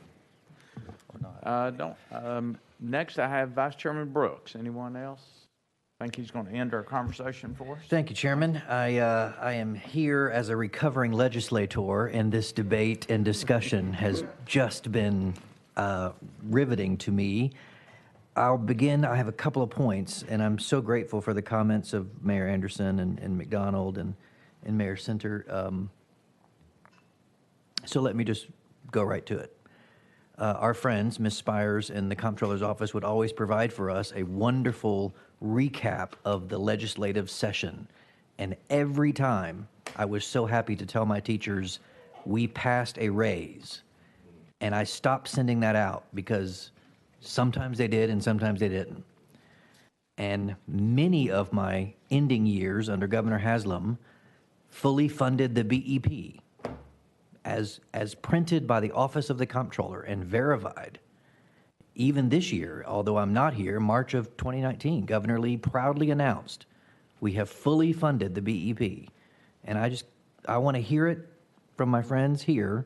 [SPEAKER 1] Next, I have Vice Chairman Brooks. Anyone else? Think he's going to end our conversation for us?
[SPEAKER 6] Thank you, Chairman. I am here as a recovering legislator, and this debate and discussion has just been riveting to me. I'll begin. I have a couple of points, and I'm so grateful for the comments of Mayor Anderson and McDonald and Mayor Center. So let me just go right to it. Our friends, Ms. Spires and the Comptroller's Office, would always provide for us a wonderful recap of the legislative session. And every time, I was so happy to tell my teachers, we passed a raise. And I stopped sending that out because sometimes they did and sometimes they didn't. And many of my ending years under Governor Haslam fully funded the BEP. As printed by the Office of the Comptroller and verified. Even this year, although I'm not here, March of 2019, Governor Lee proudly announced, we have fully funded the BEP. And I want to hear it from my friends here.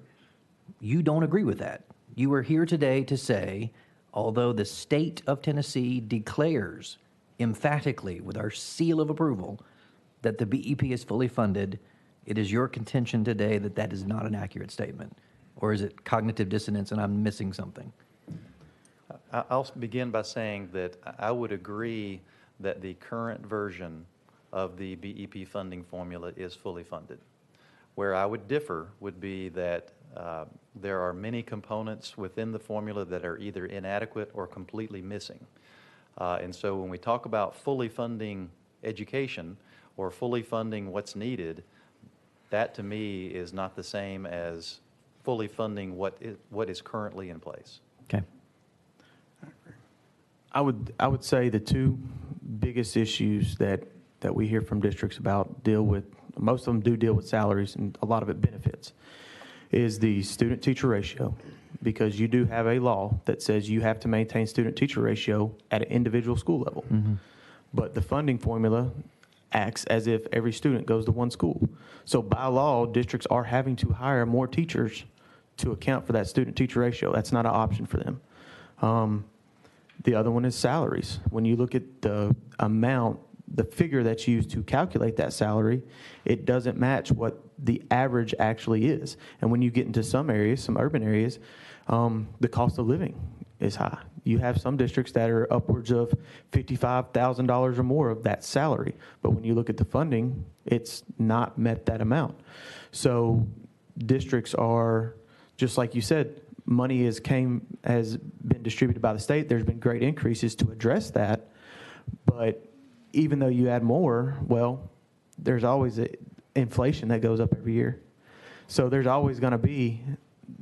[SPEAKER 6] You don't agree with that. You are here today to say, although the state of Tennessee declares emphatically with our seal of approval that the BEP is fully funded, it is your contention today that that is not an accurate statement? Or is it cognitive dissonance and I'm missing something?
[SPEAKER 20] I'll begin by saying that I would agree that the current version of the BEP funding formula is fully funded. Where I would differ would be that there are many components within the formula that are either inadequate or completely missing. And so when we talk about fully funding education or fully funding what's needed, that to me is not the same as fully funding what is currently in place.
[SPEAKER 6] Okay.
[SPEAKER 19] I would say the two biggest issues that we hear from districts about most of them do deal with salaries and a lot of it benefits, is the student-teacher ratio, because you do have a law that says you have to maintain student-teacher ratio at an individual school level.
[SPEAKER 6] Mm-hmm.
[SPEAKER 19] But the funding formula acts as if every student goes to one school. So by law, districts are having to hire more teachers to account for that student-teacher ratio. That's not an option for them. The other one is salaries. When you look at the amount, the figure that's used to calculate that salary, it doesn't match what the average actually is. And when you get into some areas, some urban areas, the cost of living is high. You have some districts that are upwards of $55,000 or more of that salary. But when you look at the funding, it's not met that amount. So districts are, just like you said, money has been distributed by the state. There's been great increases to address that. But even though you add more, well, there's always inflation that goes up every year. So there's always going to be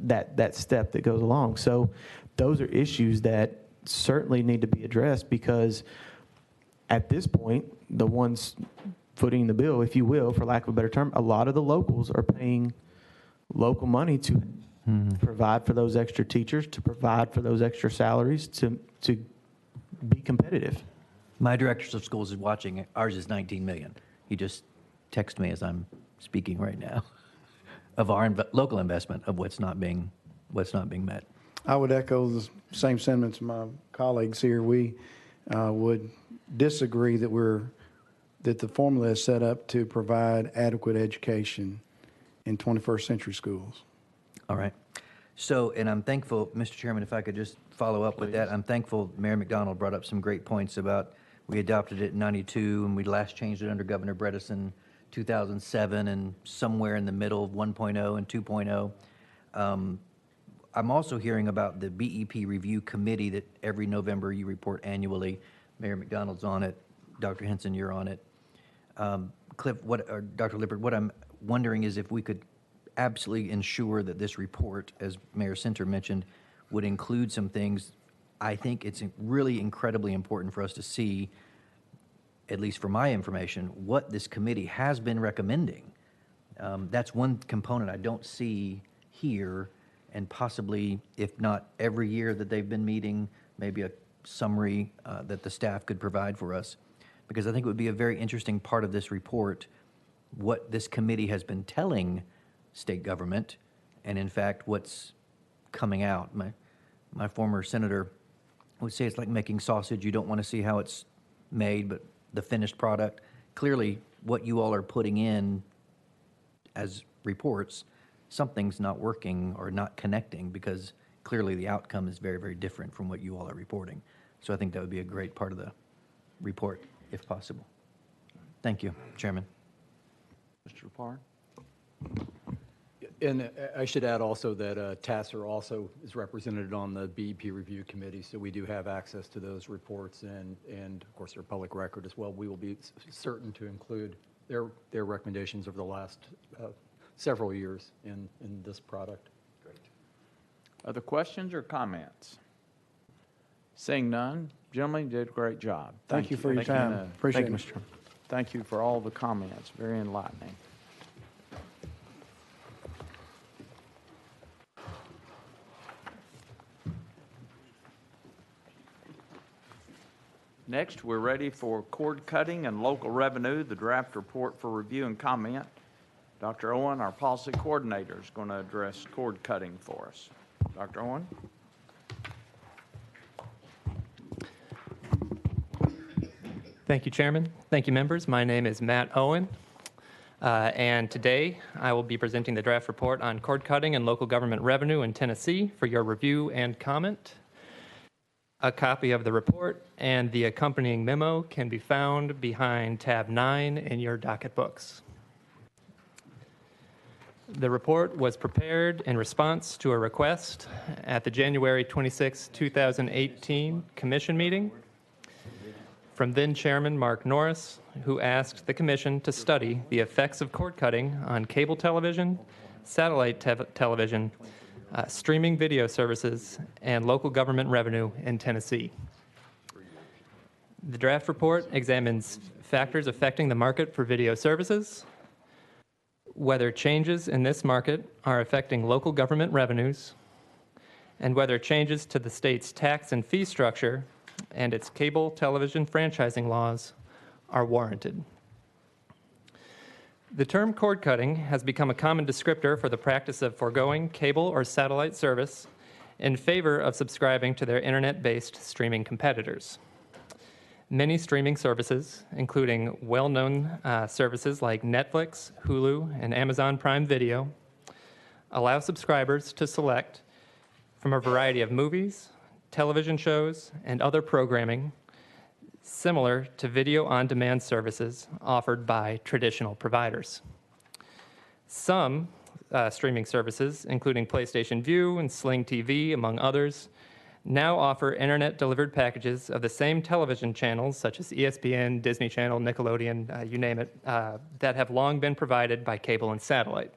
[SPEAKER 19] that step that goes along. So those are issues that certainly need to be addressed, because at this point, the ones footing the bill, if you will, for lack of a better term, a lot of the locals are paying local money to provide for those extra teachers, to provide for those extra salaries, to be competitive.
[SPEAKER 6] My director of schools is watching. Ours is 19 million. He just texted me as I'm speaking right now of our local investment of what's not being met.
[SPEAKER 18] I would echo the same sentiments of my colleagues here. We would disagree that the formula is set up to provide adequate education in 21st century schools.
[SPEAKER 6] All right. So, and I'm thankful, Mr. Chairman, if I could just follow up with that. I'm thankful Mayor McDonald brought up some great points about we adopted it in 92 and we last changed it under Governor Bredesen 2007 and somewhere in the middle of 1.0 and 2.0. I'm also hearing about the BEP review committee that every November you report annually. Mayor McDonald's on it. Dr. Henson, you're on it. Cliff, Dr. Lippert, what I'm wondering is if we could absolutely ensure that this report, as Mayor Center mentioned, would include some things. I think it's really incredibly important for us to see, at least for my information, what this committee has been recommending. That's one component I don't see here, and possibly, if not every year that they've been meeting, maybe a summary that the staff could provide for us, because I think it would be a very interesting part of this report, what this committee has been telling state government, and in fact, what's coming out. My former senator would say it's like making sausage. You don't want to see how it's made, but the finished product. Clearly, what you all are putting in as reports, something's not working or not connecting, because clearly the outcome is very, very different from what you all are reporting. So I think that would be a great part of the report, if possible. Thank you, Chairman.
[SPEAKER 1] Mr. Lepard?
[SPEAKER 16] And I should add also that TACIR also is represented on the BEP review committee, so we do have access to those reports, and of course they're public record as well. We will be certain to include their recommendations over the last several years in this product.
[SPEAKER 1] Great. Other questions or comments? Seeing none, gentlemen, you did a great job.
[SPEAKER 18] Thank you for your time. Appreciate it.
[SPEAKER 1] Thank you for all the comments. Very enlightening. Next, we're ready for cord cutting and local revenue, the draft report for review and comment. Dr. Owen, our policy coordinator, is going to address cord cutting for us. Dr. Owen?
[SPEAKER 4] Thank you, Chairman. Thank you, members. My name is Matt Owen, and today I will be presenting the draft report on cord cutting and local government revenue in Tennessee for your review and comment. A copy of the report and the accompanying memo can be found behind tab 9 in your docket books. The report was prepared in response to a request at the January 26, 2018 Commission meeting from then Chairman Mark Norris, who asked the Commission to study the effects of cord cutting on cable television, satellite television, streaming video services, and local government revenue in Tennessee. The draft report examines factors affecting the market for video services, whether changes in this market are affecting local government revenues, and whether changes to the state's tax and fee structure and its cable television franchising laws are warranted. The term cord cutting has become a common descriptor for the practice of foregoing cable or satellite service in favor of subscribing to their internet-based streaming competitors. Many streaming services, including well-known services like Netflix, Hulu, and Amazon Prime Video, allow subscribers to select from a variety of movies, television shows, and other programming similar to video-on-demand services offered by traditional providers. Some streaming services, including PlayStation Vue and Sling TV, among others, now offer internet-delivered packages of the same television channels, such as ESPN, Disney Channel, Nickelodeon, you name it, that have long been provided by cable and satellite.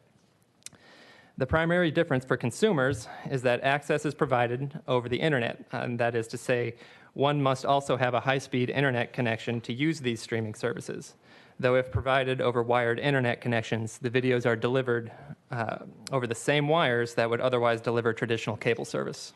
[SPEAKER 4] The primary difference for consumers is that access is provided over the internet, and that is to say, one must also have a high-speed internet connection to use these streaming services. Though if provided over wired internet connections, the videos are delivered over the same wires that would otherwise deliver traditional cable service.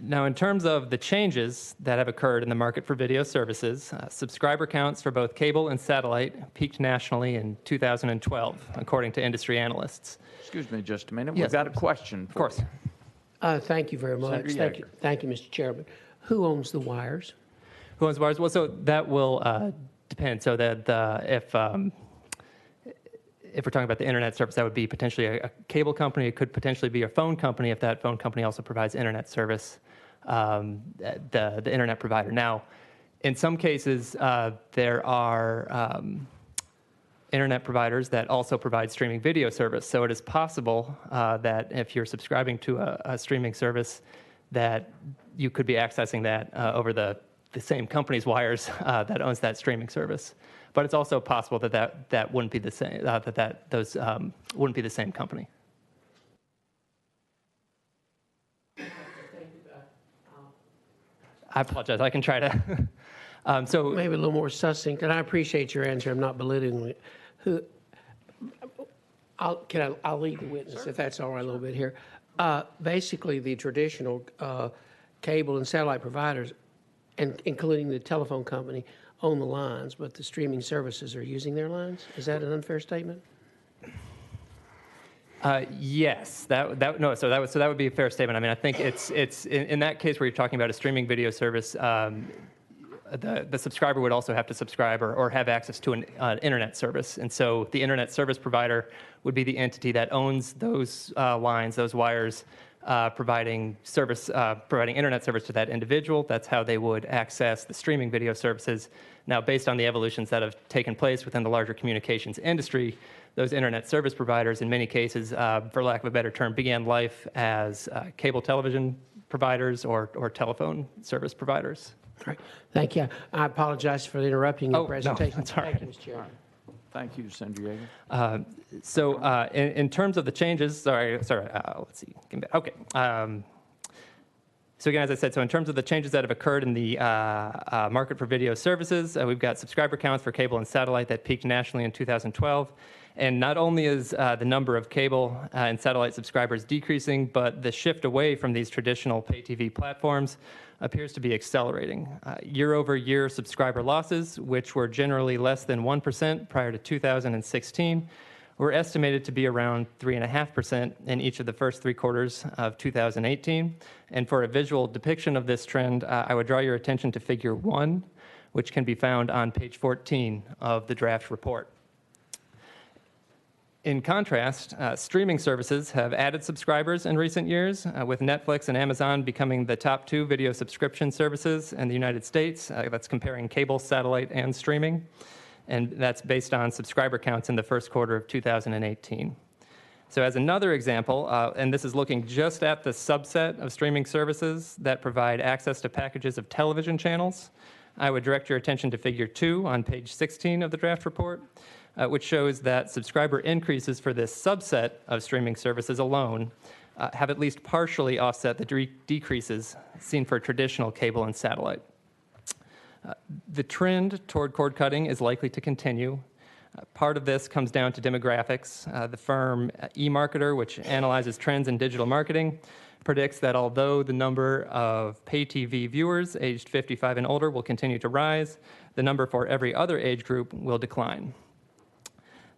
[SPEAKER 4] Now, in terms of the changes that have occurred in the market for video services, subscriber counts for both cable and satellite peaked nationally in 2012, according to industry analysts.
[SPEAKER 5] Excuse me just a minute.
[SPEAKER 4] Yes,
[SPEAKER 5] We've got a question.
[SPEAKER 4] Of course.
[SPEAKER 7] Thank you very much.
[SPEAKER 5] Senator
[SPEAKER 7] Thank you, Mr. Chairman. Who owns the wires?
[SPEAKER 4] Who owns wires? Well, so that will depend. So that if we're talking about the internet service, that would be potentially a cable company. It could potentially be a phone company if that phone company also provides internet service, the internet provider. Now, in some cases, there are internet providers that also provide streaming video service. So it is possible that if you're subscribing to a streaming service, that you could be accessing that over the same company's wires that owns that streaming service. But it's also possible that wouldn't be the same. Those wouldn't be the same company. I apologize. I can try to. So
[SPEAKER 7] maybe a little more succinct, and I appreciate your answer. I'm not belittling it. I'll lead the witness if that's all right a little bit here. Basically, the traditional cable and satellite providers, and including the telephone company, own the lines, but the streaming services are using their lines. Is that an unfair statement?
[SPEAKER 4] Yes, so that would be a fair statement. I mean, I think it's in that case where you're talking about a streaming video service, the subscriber would also have to subscribe or have access to an internet service, and so the internet service provider would be the entity that owns those lines, those wires, providing internet service to that individual. That's how they would access the streaming video services. Now, based on the evolutions that have taken place within the larger communications industry, those internet service providers, in many cases, for lack of a better term, began life as cable television providers or telephone service providers.
[SPEAKER 7] Right. Thank you. I apologize for interrupting your presentation.
[SPEAKER 4] No, that's all right.
[SPEAKER 7] Thank you, Mr. Chairman.
[SPEAKER 5] Thank you, Senator Yeager.
[SPEAKER 4] So in terms of the changes, let's see. Okay. So again, as I said, so in terms of the changes that have occurred in the market for video services, we've got subscriber counts for cable and satellite that peaked nationally in 2012. And not only is the number of cable and satellite subscribers decreasing, but the shift away from these traditional pay TV platforms appears to be accelerating. Year-over-year subscriber losses, which were generally less than 1% prior to 2016, were estimated to be around 3.5% in each of the first 3 quarters of 2018. And for a visual depiction of this trend, I would draw your attention to Figure 1, which can be found on page 14 of the draft report. In contrast, streaming services have added subscribers in recent years, with Netflix and Amazon becoming the top 2 video subscription services in the United States. That's comparing cable, satellite, and streaming. And that's based on subscriber counts in the first quarter of 2018. So as another example, and this is looking just at the subset of streaming services that provide access to packages of television channels, I would direct your attention to Figure 2 on page 16 of the draft report, which shows that subscriber increases for this subset of streaming services alone have at least partially offset the decreases seen for traditional cable and satellite. The trend toward cord cutting is likely to continue. Part of this comes down to demographics. The firm eMarketer, which analyzes trends in digital marketing, predicts that although the number of pay TV viewers aged 55 and older will continue to rise, the number for every other age group will decline.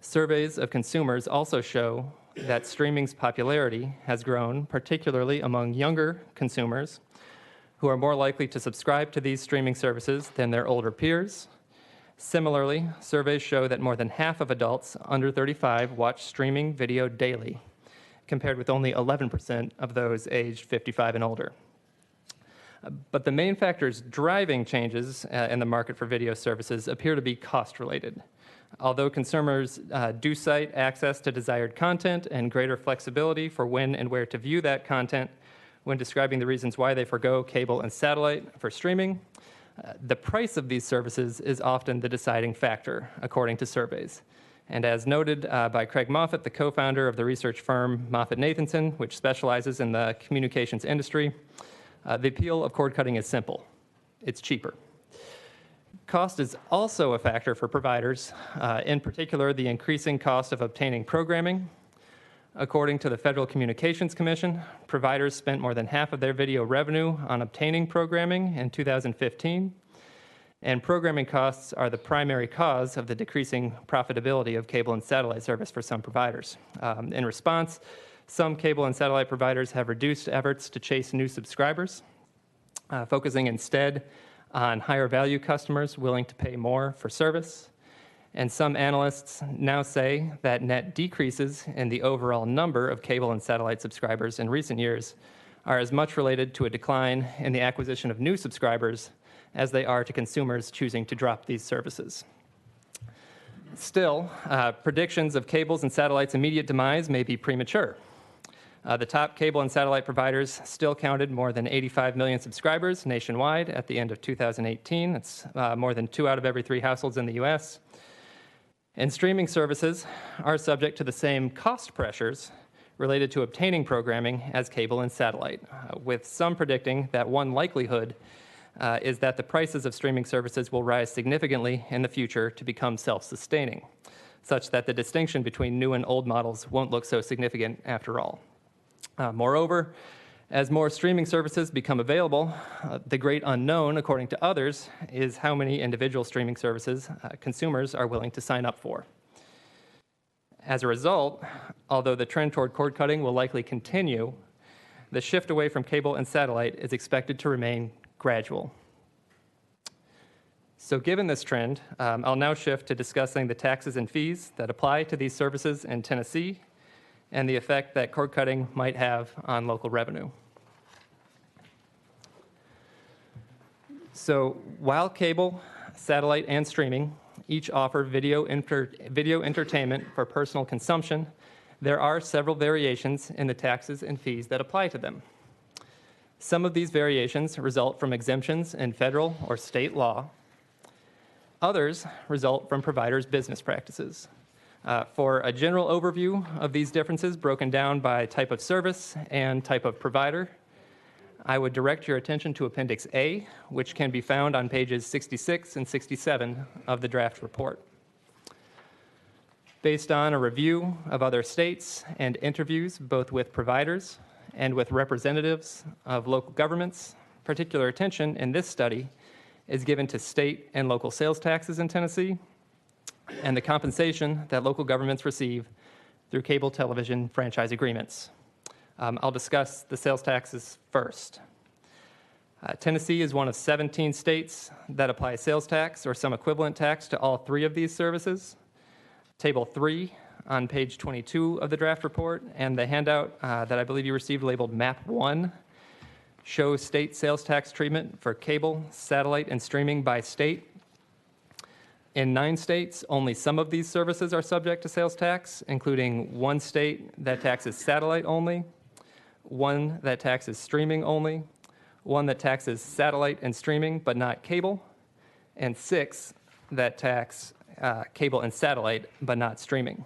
[SPEAKER 4] Surveys of consumers also show that streaming's popularity has grown, particularly among younger consumers, who are more likely to subscribe to these streaming services than their older peers. Similarly, surveys show that more than half of adults under 35 watch streaming video daily, compared with only 11% of those aged 55 and older. But the main factors driving changes in the market for video services appear to be cost-related. Although consumers do cite access to desired content and greater flexibility for when and where to view that content when describing the reasons why they forgo cable and satellite for streaming, the price of these services is often the deciding factor, according to surveys. And as noted by Craig Moffett, the co-founder of the research firm Moffett-Nathanson, which specializes in the communications industry, the appeal of cord cutting is simple. It's cheaper. Cost is also a factor for providers, in particular the increasing cost of obtaining programming. According to the Federal Communications Commission, providers spent more than half of their video revenue on obtaining programming in 2015, and programming costs are the primary cause of the decreasing profitability of cable and satellite service for some providers. In response, some cable and satellite providers have reduced efforts to chase new subscribers, focusing instead on higher value customers willing to pay more for service. And some analysts now say that net decreases in the overall number of cable and satellite subscribers in recent years are as much related to a decline in the acquisition of new subscribers as they are to consumers choosing to drop these services. Still, predictions of cable's and satellite's immediate demise may be premature. The top cable and satellite providers still counted more than 85 million subscribers nationwide at the end of 2018. That's more than 2 out of every 3 households in the U.S. And streaming services are subject to the same cost pressures related to obtaining programming as cable and satellite, with some predicting that one likelihood is that the prices of streaming services will rise significantly in the future to become self-sustaining, such that the distinction between new and old models won't look so significant after all. Moreover, as more streaming services become available, the great unknown, according to others, is how many individual streaming services consumers are willing to sign up for. As a result, although the trend toward cord cutting will likely continue, the shift away from cable and satellite is expected to remain gradual. So given this trend, I'll now shift to discussing the taxes and fees that apply to these services in Tennessee and the effect that cord cutting might have on local revenue. So while cable, satellite, and streaming each offer video entertainment for personal consumption, there are several variations in the taxes and fees that apply to them. Some of these variations result from exemptions in federal or state law. Others result from providers' business practices. For a general overview of these differences broken down by type of service and type of provider, I would direct your attention to Appendix A, which can be found on pages 66 and 67 of the draft report. Based on a review of other states and interviews both with providers and with representatives of local governments, particular attention in this study is given to state and local sales taxes in Tennessee and the compensation that local governments receive through cable television franchise agreements. I'll discuss the sales taxes first. Tennessee is one of 17 states that apply sales tax or some equivalent tax to all 3 of these services. Table 3 on page 22 of the draft report and the handout that I believe you received labeled Map 1 shows state sales tax treatment for cable, satellite, and streaming by state. In 9 states, only some of these services are subject to sales tax, including 1 state that taxes satellite only, 1 that taxes streaming only, 1 that taxes satellite and streaming but not cable, and 6 that tax cable and satellite but not streaming.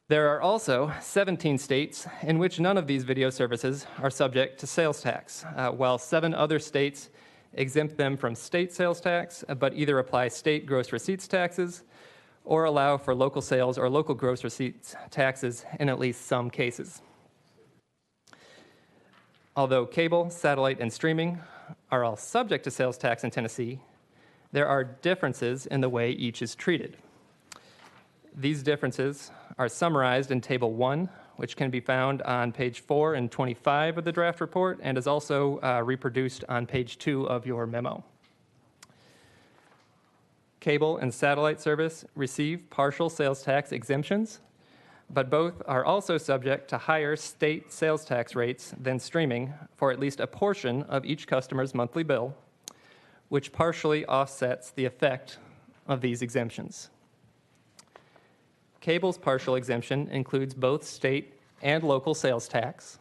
[SPEAKER 4] There are also 17 states in which none of these video services are subject to sales tax, while 7 other states exempt them from state sales tax, but either apply state gross receipts taxes or allow for local sales or local gross receipts taxes in at least some cases. Although cable, satellite, and streaming are all subject to sales tax in Tennessee, there are differences in the way each is treated. These differences are summarized in Table 1, which can be found on page 4 and 25 of the draft report and is also reproduced on page 2 of your memo. Cable and satellite service receive partial sales tax exemptions, but both are also subject to higher state sales tax rates than streaming for at least a portion of each customer's monthly bill, which partially offsets the effect of these exemptions. Cable's partial exemption includes both state and local sales tax,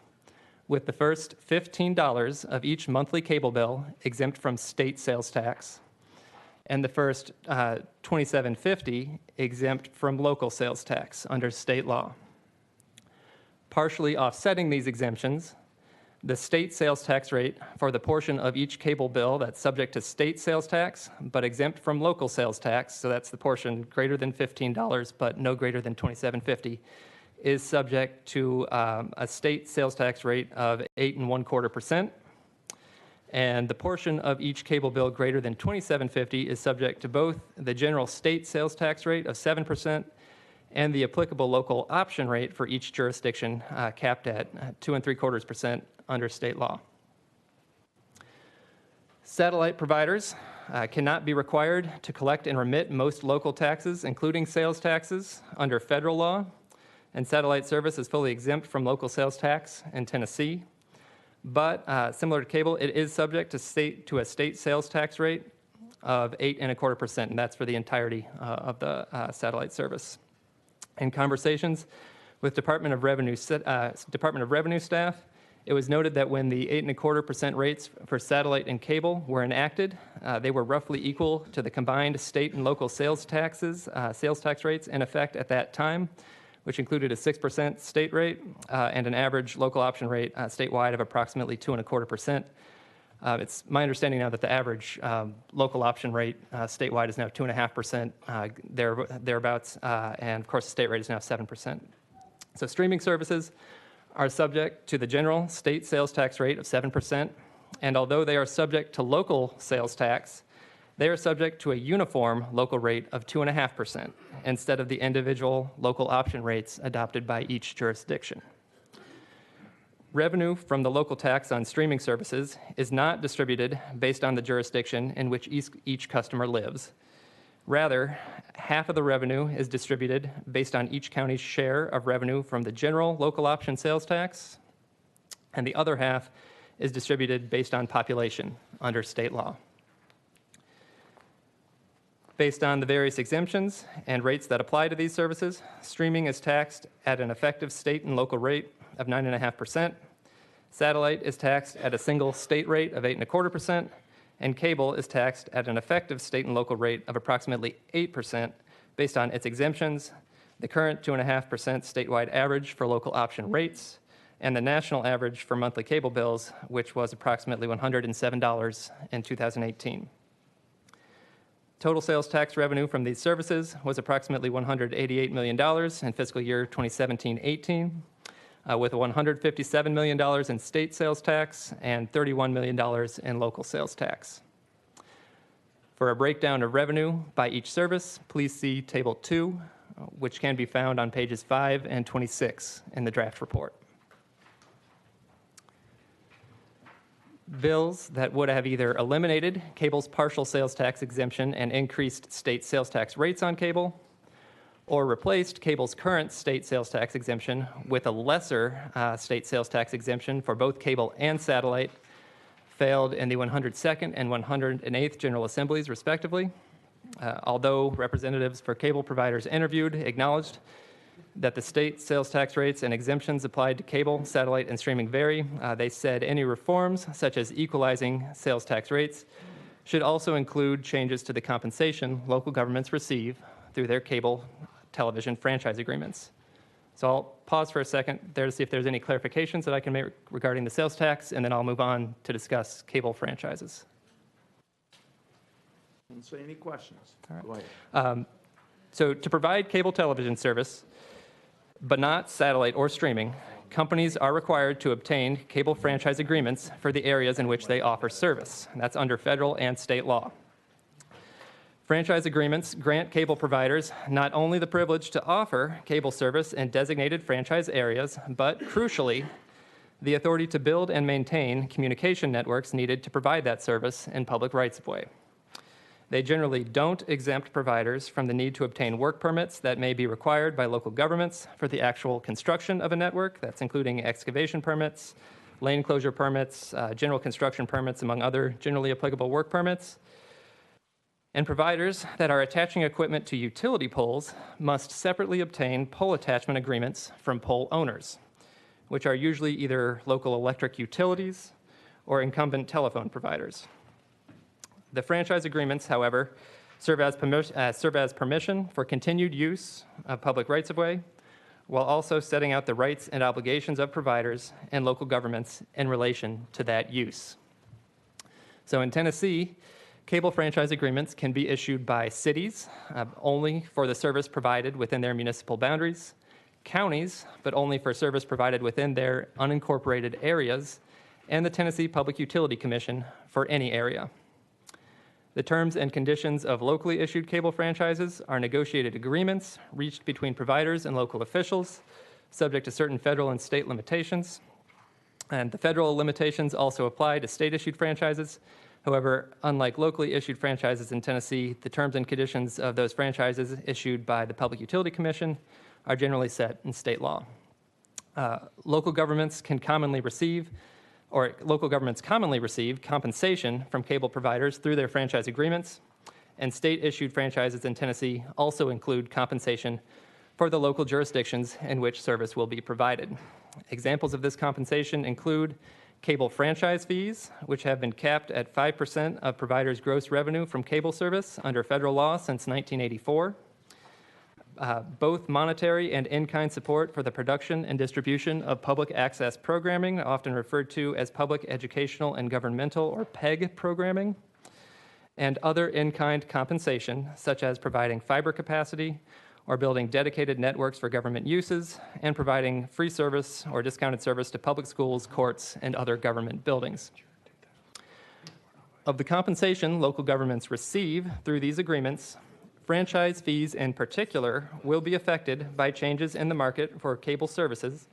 [SPEAKER 4] with the first $15 of each monthly cable bill exempt from state sales tax, and the first $27.50 exempt from local sales tax under state law. Partially offsetting these exemptions, the state sales tax rate for the portion of each cable bill that's subject to state sales tax but exempt from local sales tax, so that's the portion greater than $15 but no greater than $27.50, is subject to a state sales tax rate of 8.25%. And the portion of each cable bill greater than $27.50 is subject to both the general state sales tax rate of 7% and the applicable local option rate for each jurisdiction, capped at 2.75% under state law. Satellite providers cannot be required to collect and remit most local taxes, including sales taxes, under federal law, and satellite service is fully exempt from local sales tax in Tennessee. But similar to cable, it is subject to a state sales tax rate of 8.25%, and that's for the entirety of the satellite service. In conversations with Department of Revenue staff, it was noted that when the 8.25% rates for satellite and cable were enacted, they were roughly equal to the combined state and local sales tax rates in effect at that time, which included a 6% state rate and an average local option rate statewide of approximately 2.25%. It's my understanding now that the average local option rate statewide is now 2.5%, thereabouts, and of course the state rate is now 7%. So streaming services are subject to the general state sales tax rate of 7%, and although they are subject to local sales tax, they are subject to a uniform local rate of 2.5% instead of the individual local option rates adopted by each jurisdiction. Revenue from the local tax on streaming services is not distributed based on the jurisdiction in which each customer lives. Rather, half of the revenue is distributed based on each county's share of revenue from the general local option sales tax, and the other half is distributed based on population under state law. Based on the various exemptions and rates that apply to these services, streaming is taxed at an effective state and local rate of 9.5%. Satellite is taxed at a single state rate of 8.25%, and cable is taxed at an effective state and local rate of approximately 8% based on its exemptions, the current 2.5% statewide average for local option rates, and the national average for monthly cable bills, which was approximately $107 in 2018. Total sales tax revenue from these services was approximately $188 million in fiscal year 2017-18, with $157 million in state sales tax and $31 million in local sales tax. For a breakdown of revenue by each service, please see Table 2, which can be found on pages 5 and 26 in the draft report. Bills that would have either eliminated cable's partial sales tax exemption and increased state sales tax rates on cable, or replaced cable's current state sales tax exemption with a lesser state sales tax exemption for both cable and satellite, failed in the 102nd and 108th General Assemblies, respectively. Although representatives for cable providers interviewed acknowledged that the state sales tax rates and exemptions applied to cable, satellite, and streaming vary, they said any reforms, such as equalizing sales tax rates, should also include changes to the compensation local governments receive through their cable television franchise agreements. So I'll pause for a second there to see if there's any clarifications that I can make regarding the sales tax, and then I'll move on to discuss cable franchises.
[SPEAKER 1] Don't see any questions.
[SPEAKER 4] All right.
[SPEAKER 1] Go ahead.
[SPEAKER 4] So to provide cable television service, but not satellite or streaming, companies are required to obtain cable franchise agreements for the areas in which they offer service. And that's under federal and state law. Franchise agreements grant cable providers not only the privilege to offer cable service in designated franchise areas, but crucially, the authority to build and maintain communication networks needed to provide that service in public rights-of-way. They generally don't exempt providers from the need to obtain work permits that may be required by local governments for the actual construction of a network. That's including excavation permits, lane closure permits, general construction permits, among other generally applicable work permits. And providers that are attaching equipment to utility poles must separately obtain pole attachment agreements from pole owners, which are usually either local electric utilities or incumbent telephone providers. The franchise agreements, however, serve as permission for continued use of public rights-of-way, while also setting out the rights and obligations of providers and local governments in relation to that use. So in Tennessee, cable franchise agreements can be issued by cities only for the service provided within their municipal boundaries, counties, but only for service provided within their unincorporated areas, and the Tennessee Public Utility Commission for any area. The terms and conditions of locally issued cable franchises are negotiated agreements reached between providers and local officials, subject to certain federal and state limitations. And the federal limitations also apply to state-issued franchises. However, unlike locally issued franchises in Tennessee, the terms and conditions of those franchises issued by the Public Utility Commission are generally set in state law. Local governments commonly receive compensation from cable providers through their franchise agreements, and state-issued franchises in Tennessee also include compensation for the local jurisdictions in which service will be provided. Examples of this compensation include cable franchise fees, which have been capped at 5% of providers' gross revenue from cable service under federal law since 1984. Both monetary and in-kind support for the production and distribution of public access programming, often referred to as public educational and governmental or PEG programming, and other in-kind compensation, such as providing fiber capacity or building dedicated networks for government uses, and providing free service or discounted service to public schools, courts, and other government buildings. Of the compensation local governments receive through these agreements, franchise fees in particular will be affected by changes in the market for cable services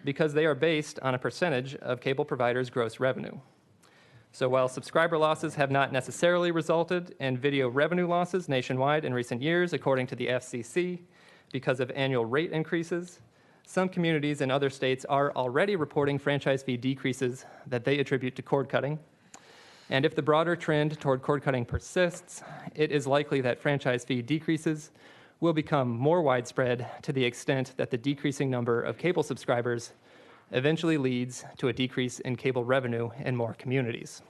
[SPEAKER 4] because they are based on a percentage of cable providers' gross revenue. So while subscriber losses have not necessarily resulted in video revenue losses nationwide in recent years, according to the FCC, because of annual rate increases, some communities in other states are already reporting franchise fee decreases that they attribute to cord cutting. And if the broader trend toward cord cutting persists, it is likely that franchise fee decreases will become more widespread to the extent that the decreasing number of cable subscribers eventually leads to a decrease in cable revenue in more communities.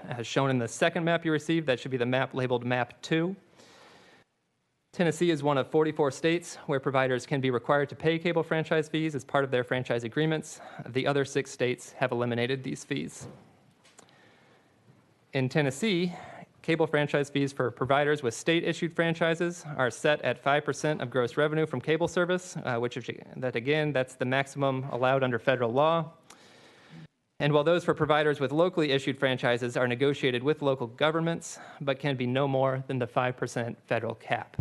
[SPEAKER 4] As shown in the second map you received, that should be the map labeled Map 2. Tennessee is one of 44 states where providers can be required to pay cable franchise fees as part of their franchise agreements. The other 6 states have eliminated these fees. In Tennessee, cable franchise fees for providers with state-issued franchises are set at 5% of gross revenue from cable service, that's the maximum allowed under federal law. And while those for providers with locally issued franchises are negotiated with local governments, but can be no more than the 5% federal cap.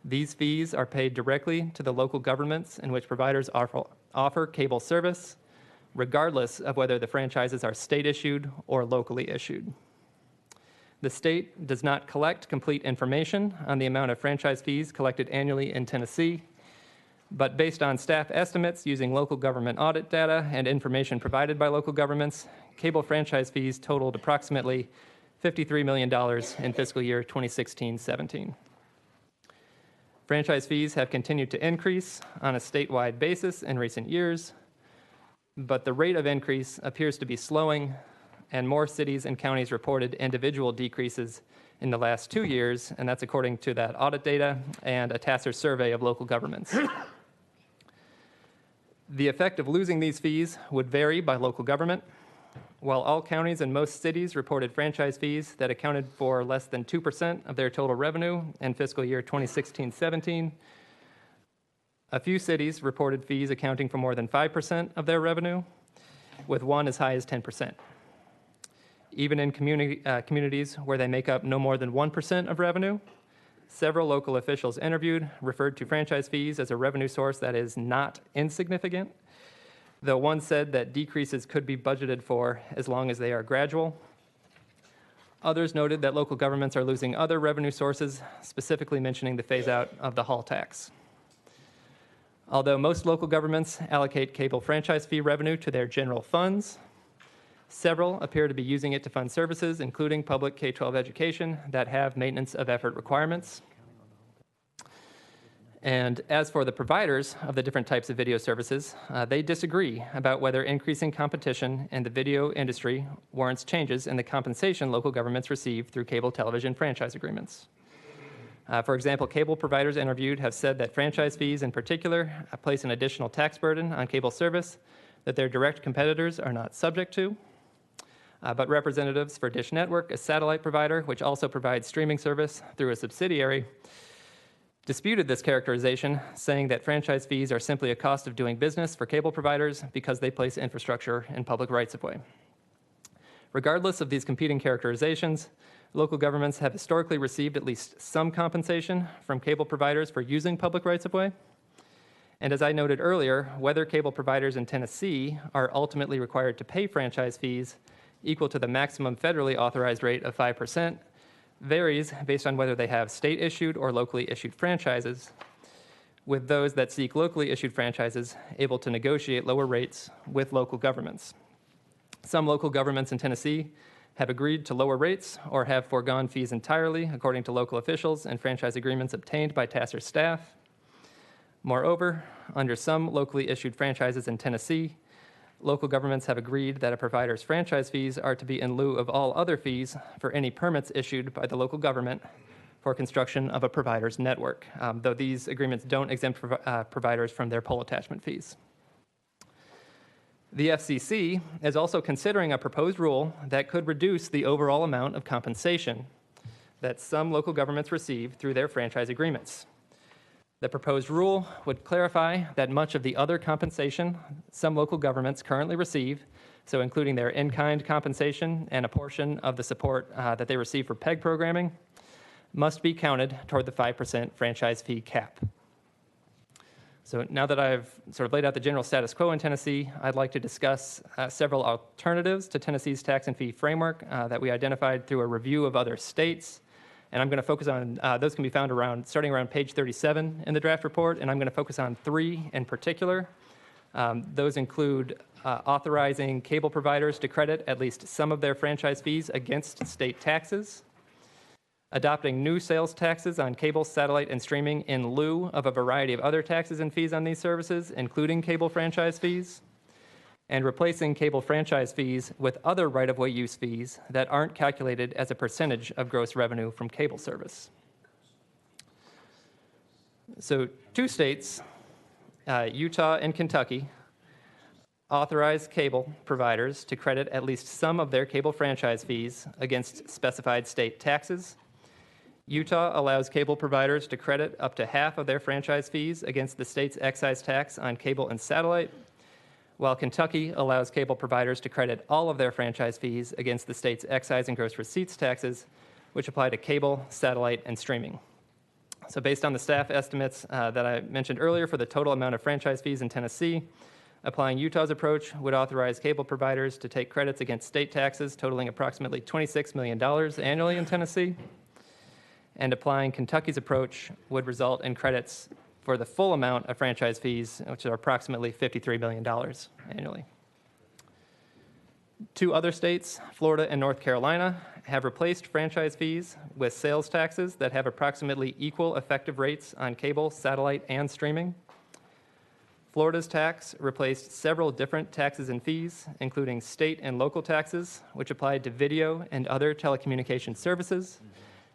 [SPEAKER 4] These fees are paid directly to the local governments in which providers offer cable service, regardless of whether the franchises are state-issued or locally issued. The state does not collect complete information on the amount of franchise fees collected annually in Tennessee, but based on staff estimates using local government audit data and information provided by local governments, cable franchise fees totaled approximately $53 million in fiscal year 2016-17. Franchise fees have continued to increase on a statewide basis in recent years, but the rate of increase appears to be slowing, and more cities and counties reported individual decreases in the last 2 years, and that's according to that audit data and a TACIR survey of local governments. The effect of losing these fees would vary by local government. While all counties and most cities reported franchise fees that accounted for less than 2% of their total revenue in fiscal year 2016-17, a few cities reported fees accounting for more than 5% of their revenue, with one as high as 10%. Even in communities where they make up no more than 1% of revenue, several local officials interviewed referred to franchise fees as a revenue source that is not insignificant, though one said that decreases could be budgeted for as long as they are gradual. Others noted that local governments are losing other revenue sources, specifically mentioning the phase-out of the hall tax. Although most local governments allocate cable franchise fee revenue to their general funds, several appear to be using it to fund services, including public K-12 education, that have maintenance of effort requirements. And as for the providers of the different types of video services, they disagree about whether increasing competition in the video industry warrants changes in the compensation local governments receive through cable television franchise agreements. For example, cable providers interviewed have said that franchise fees in particular place an additional tax burden on cable service that their direct competitors are not subject to. But representatives for Dish Network, a satellite provider which also provides streaming service through a subsidiary, disputed this characterization, saying that franchise fees are simply a cost of doing business for cable providers because they place infrastructure in public rights-of-way. Regardless of these competing characterizations, local governments have historically received at least some compensation from cable providers for using public rights-of-way. And as I noted earlier, whether cable providers in Tennessee are ultimately required to pay franchise fees equal to the maximum federally authorized rate of 5% varies based on whether they have state-issued or locally issued franchises, with those that seek locally issued franchises able to negotiate lower rates with local governments. Some local governments in Tennessee have agreed to lower rates or have foregone fees entirely, according to local officials and franchise agreements obtained by TACIR staff. Moreover, under some locally issued franchises in Tennessee, local governments have agreed that a provider's franchise fees are to be in lieu of all other fees for any permits issued by the local government for construction of a provider's network, though these agreements don't exempt providers from their pole attachment fees. The FCC is also considering a proposed rule that could reduce the overall amount of compensation that some local governments receive through their franchise agreements. The proposed rule would clarify that much of the other compensation some local governments currently receive, so including their in-kind compensation and a portion of the support that they receive for PEG programming, must be counted toward the 5% franchise fee cap. So now that I've sort of laid out the general status quo in Tennessee, I'd like to discuss several alternatives to Tennessee's tax and fee framework that we identified through a review of other states. And I'm going to focus on, those can be found starting around page 37 in the draft report, and I'm going to focus on 3 in particular. Those include authorizing cable providers to credit at least some of their franchise fees against state taxes, adopting new sales taxes on cable, satellite, and streaming in lieu of a variety of other taxes and fees on these services, including cable franchise fees, and replacing cable franchise fees with other right-of-way use fees that aren't calculated as a percentage of gross revenue from cable service. So 2 states, Utah and Kentucky, authorize cable providers to credit at least some of their cable franchise fees against specified state taxes. Utah allows cable providers to credit up to half of their franchise fees against the state's excise tax on cable and satellite, while Kentucky allows cable providers to credit all of their franchise fees against the state's excise and gross receipts taxes, which apply to cable, satellite, and streaming. So based on the staff estimates that I mentioned earlier for the total amount of franchise fees in Tennessee, applying Utah's approach would authorize cable providers to take credits against state taxes totaling approximately $26 million annually in Tennessee, and applying Kentucky's approach would result in credits for the full amount of franchise fees, which are approximately $53 million annually. 2 other states, Florida and North Carolina, have replaced franchise fees with sales taxes that have approximately equal effective rates on cable, satellite, and streaming. Florida's tax replaced several different taxes and fees, including state and local taxes, which applied to video and other telecommunication services,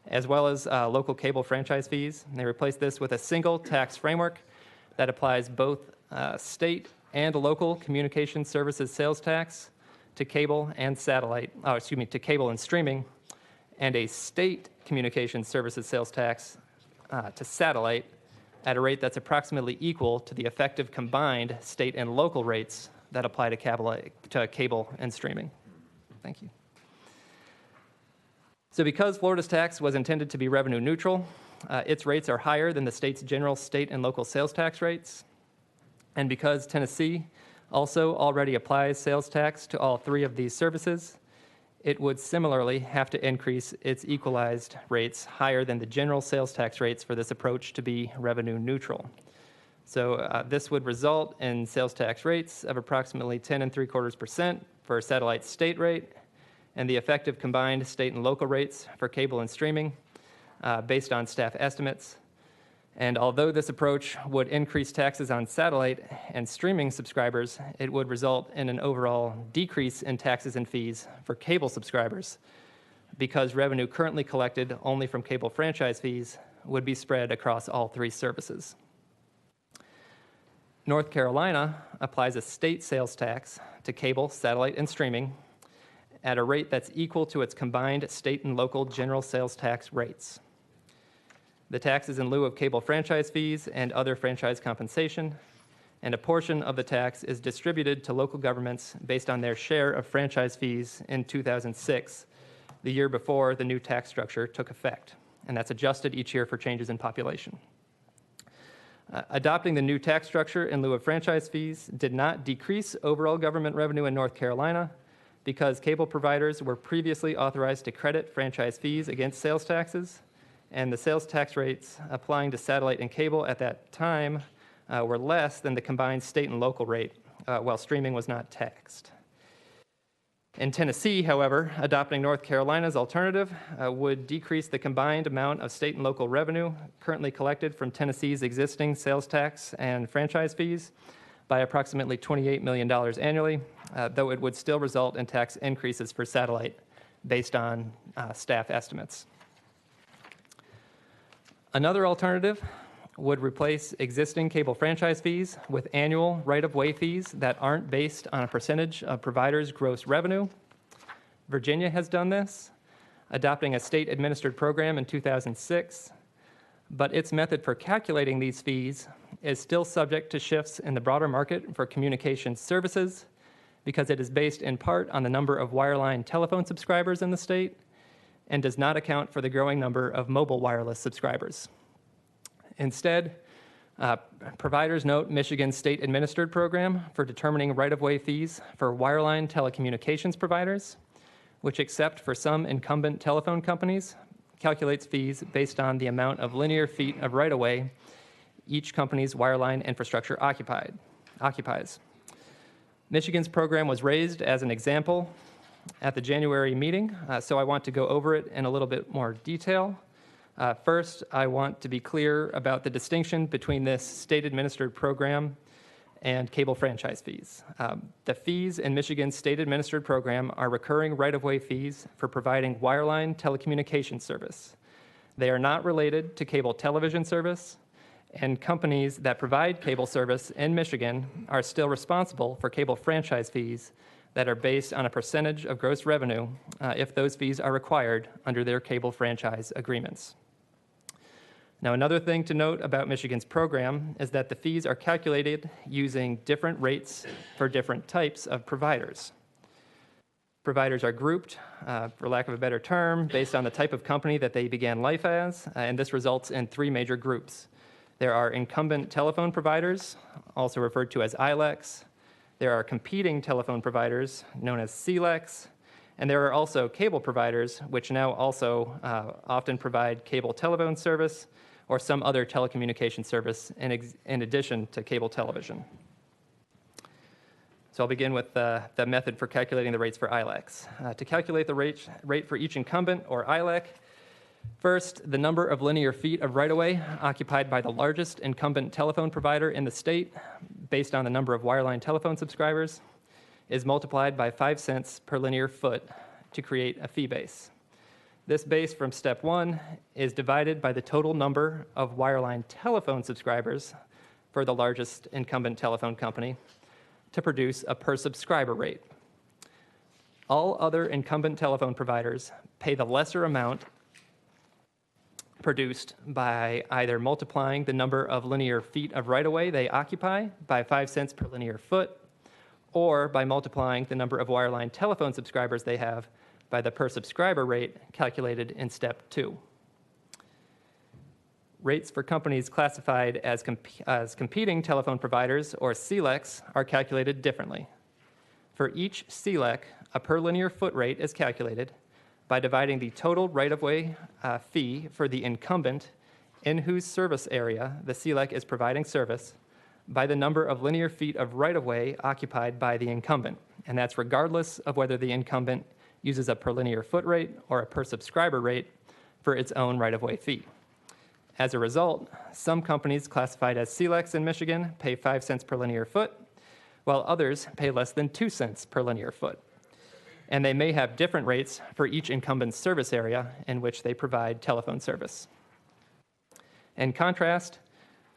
[SPEAKER 4] as well as local cable franchise fees. And they replaced this with a single tax framework that applies both state and local communication services sales tax to cable and to cable and streaming, and a state communication services sales tax to satellite at a rate that's approximately equal to the effective combined state and local rates that apply to cable and streaming. Thank you. So because Florida's tax was intended to be revenue neutral, its rates are higher than the state's general state and local sales tax rates. And because Tennessee also already applies sales tax to all 3 of these services, it would similarly have to increase its equalized rates higher than the general sales tax rates for this approach to be revenue neutral. So this would result in sales tax rates of approximately 10.75% for a satellite state rate, and the effective combined state and local rates for cable and streaming based on staff estimates. And although this approach would increase taxes on satellite and streaming subscribers, it would result in an overall decrease in taxes and fees for cable subscribers, because revenue currently collected only from cable franchise fees would be spread across all three services. North Carolina applies a state sales tax to cable, satellite, and streaming at a rate that's equal to its combined state and local general sales tax rates. The tax is in lieu of cable franchise fees and other franchise compensation, and a portion of the tax is distributed to local governments based on their share of franchise fees in 2006, the year before the new tax structure took effect, and that's adjusted each year for changes in population. Adopting the new tax structure in lieu of franchise fees did not decrease overall government revenue in North Carolina, because cable providers were previously authorized to credit franchise fees against sales taxes, and the sales tax rates applying to satellite and cable at that time were less than the combined state and local rate, while streaming was not taxed. In Tennessee, however, adopting North Carolina's alternative would decrease the combined amount of state and local revenue currently collected from Tennessee's existing sales tax and franchise fees by approximately $28 million annually, though it would still result in tax increases for satellite based on staff estimates. Another alternative would replace existing cable franchise fees with annual right-of-way fees that aren't based on a percentage of providers' gross revenue. Virginia has done this, adopting a state-administered program in 2006, but its method for calculating these fees is still subject to shifts in the broader market for communications services, because it is based in part on the number of wireline telephone subscribers in the state and does not account for the growing number of mobile wireless subscribers. Instead, providers note Michigan's state-administered program for determining right-of-way fees for wireline telecommunications providers, which, except for some incumbent telephone companies, calculates fees based on the amount of linear feet of right-of-way each company's wireline infrastructure occupies. Michigan's program was raised as an example at the January meeting, so I want to go over it in a little bit more detail. First, I want to be clear about the distinction between this state-administered program and cable franchise fees. The fees in Michigan's state-administered program are recurring right-of-way fees for providing wireline telecommunications service. They are not related to cable television service, and companies that provide cable service in Michigan are still responsible for cable franchise fees that are based on a percentage of gross revenue if those fees are required under their cable franchise agreements. Now, another thing to note about Michigan's program is that the fees are calculated using different rates for different types of providers. Providers are grouped, for lack of a better term, based on the type of company that they began life as, and this results in three major groups. There are incumbent telephone providers, also referred to as ILECs. There are competing telephone providers, known as CLECs, and there are also cable providers, which now also often provide cable telephone service or some other telecommunication service in addition to cable television. So I'll begin with the method for calculating the rates for ILECs. To calculate the rate for each incumbent or ILEC, first, the number of linear feet of right-of-way occupied by the largest incumbent telephone provider in the state, based on the number of wireline telephone subscribers, is multiplied by 5 cents per linear foot to create a fee base. This base from step 1 is divided by the total number of wireline telephone subscribers for the largest incumbent telephone company to produce a per subscriber rate. All other incumbent telephone providers pay the lesser amount produced by either multiplying the number of linear feet of right-of-way they occupy by 5 cents per linear foot, or by multiplying the number of wireline telephone subscribers they have by the per subscriber rate calculated in step 2. Rates for companies classified as competing telephone providers, or CLECs, are calculated differently. For each CLEC, a per linear foot rate is calculated by dividing the total right-of-way fee for the incumbent in whose service area the CLEC is providing service by the number of linear feet of right-of-way occupied by the incumbent. And that's regardless of whether the incumbent uses a per linear foot rate or a per subscriber rate for its own right-of-way fee. As a result, some companies classified as CLECs in Michigan pay 5 cents per linear foot, while others pay less than 2 cents per linear foot. And they may have different rates for each incumbent's service area in which they provide telephone service. In contrast,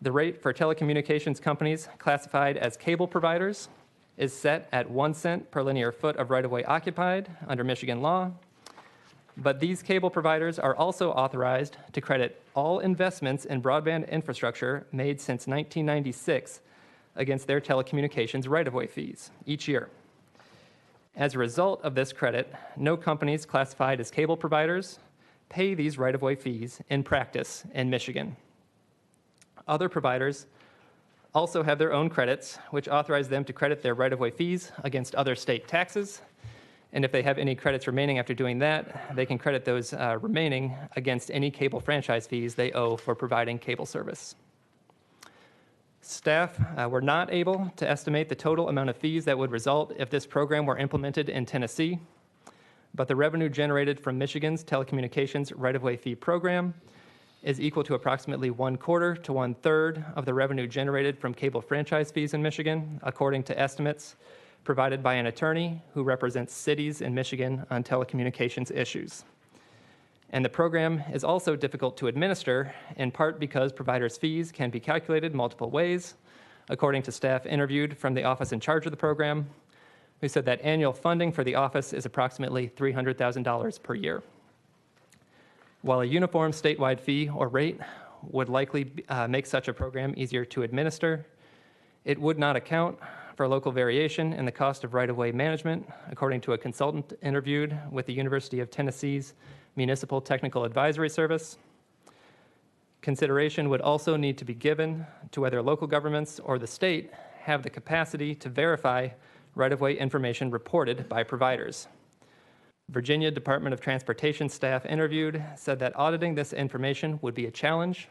[SPEAKER 4] the rate for telecommunications companies classified as cable providers is set at 1 cent per linear foot of right-of-way occupied under Michigan law. But these cable providers are also authorized to credit all investments in broadband infrastructure made since 1996 against their telecommunications right-of-way fees each year. As a result of this credit, no companies classified as cable providers pay these right-of-way fees in practice in Michigan. Other providers also have their own credits, which authorize them to credit their right-of-way fees against other state taxes. And if they have any credits remaining after doing that, they can credit those remaining against any cable franchise fees they owe for providing cable service. Staff were not able to estimate the total amount of fees that would result if this program were implemented in Tennessee, but the revenue generated from Michigan's telecommunications right-of-way fee program is equal to approximately 1/4 to 1/3 of the revenue generated from cable franchise fees in Michigan, according to estimates provided by an attorney who represents cities in Michigan on telecommunications issues. And the program is also difficult to administer, in part because providers' fees can be calculated multiple ways, according to staff interviewed from the office in charge of the program, who said that annual funding for the office is approximately $300,000 per year. While a uniform statewide fee or rate would likely make such a program easier to administer, it would not account for local variation in the cost of right-of-way management, according to a consultant interviewed with the University of Tennessee's Municipal Technical Advisory Service. Consideration would also need to be given to whether local governments or the state have the capacity to verify right-of-way information reported by providers. Virginia Department of Transportation staff interviewed said that auditing this information would be a challenge.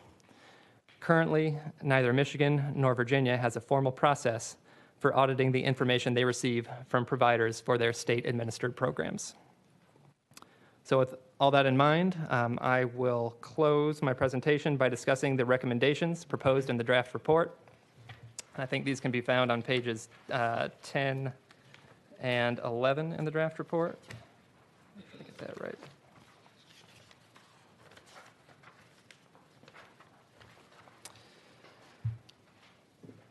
[SPEAKER 4] Currently, neither Michigan nor Virginia has a formal process for auditing the information they receive from providers for their state-administered programs. So with all that in mind, I will close my presentation by discussing the recommendations proposed in the draft report. I think these can be found on pages 10 and 11 in the draft report. Let me get that right.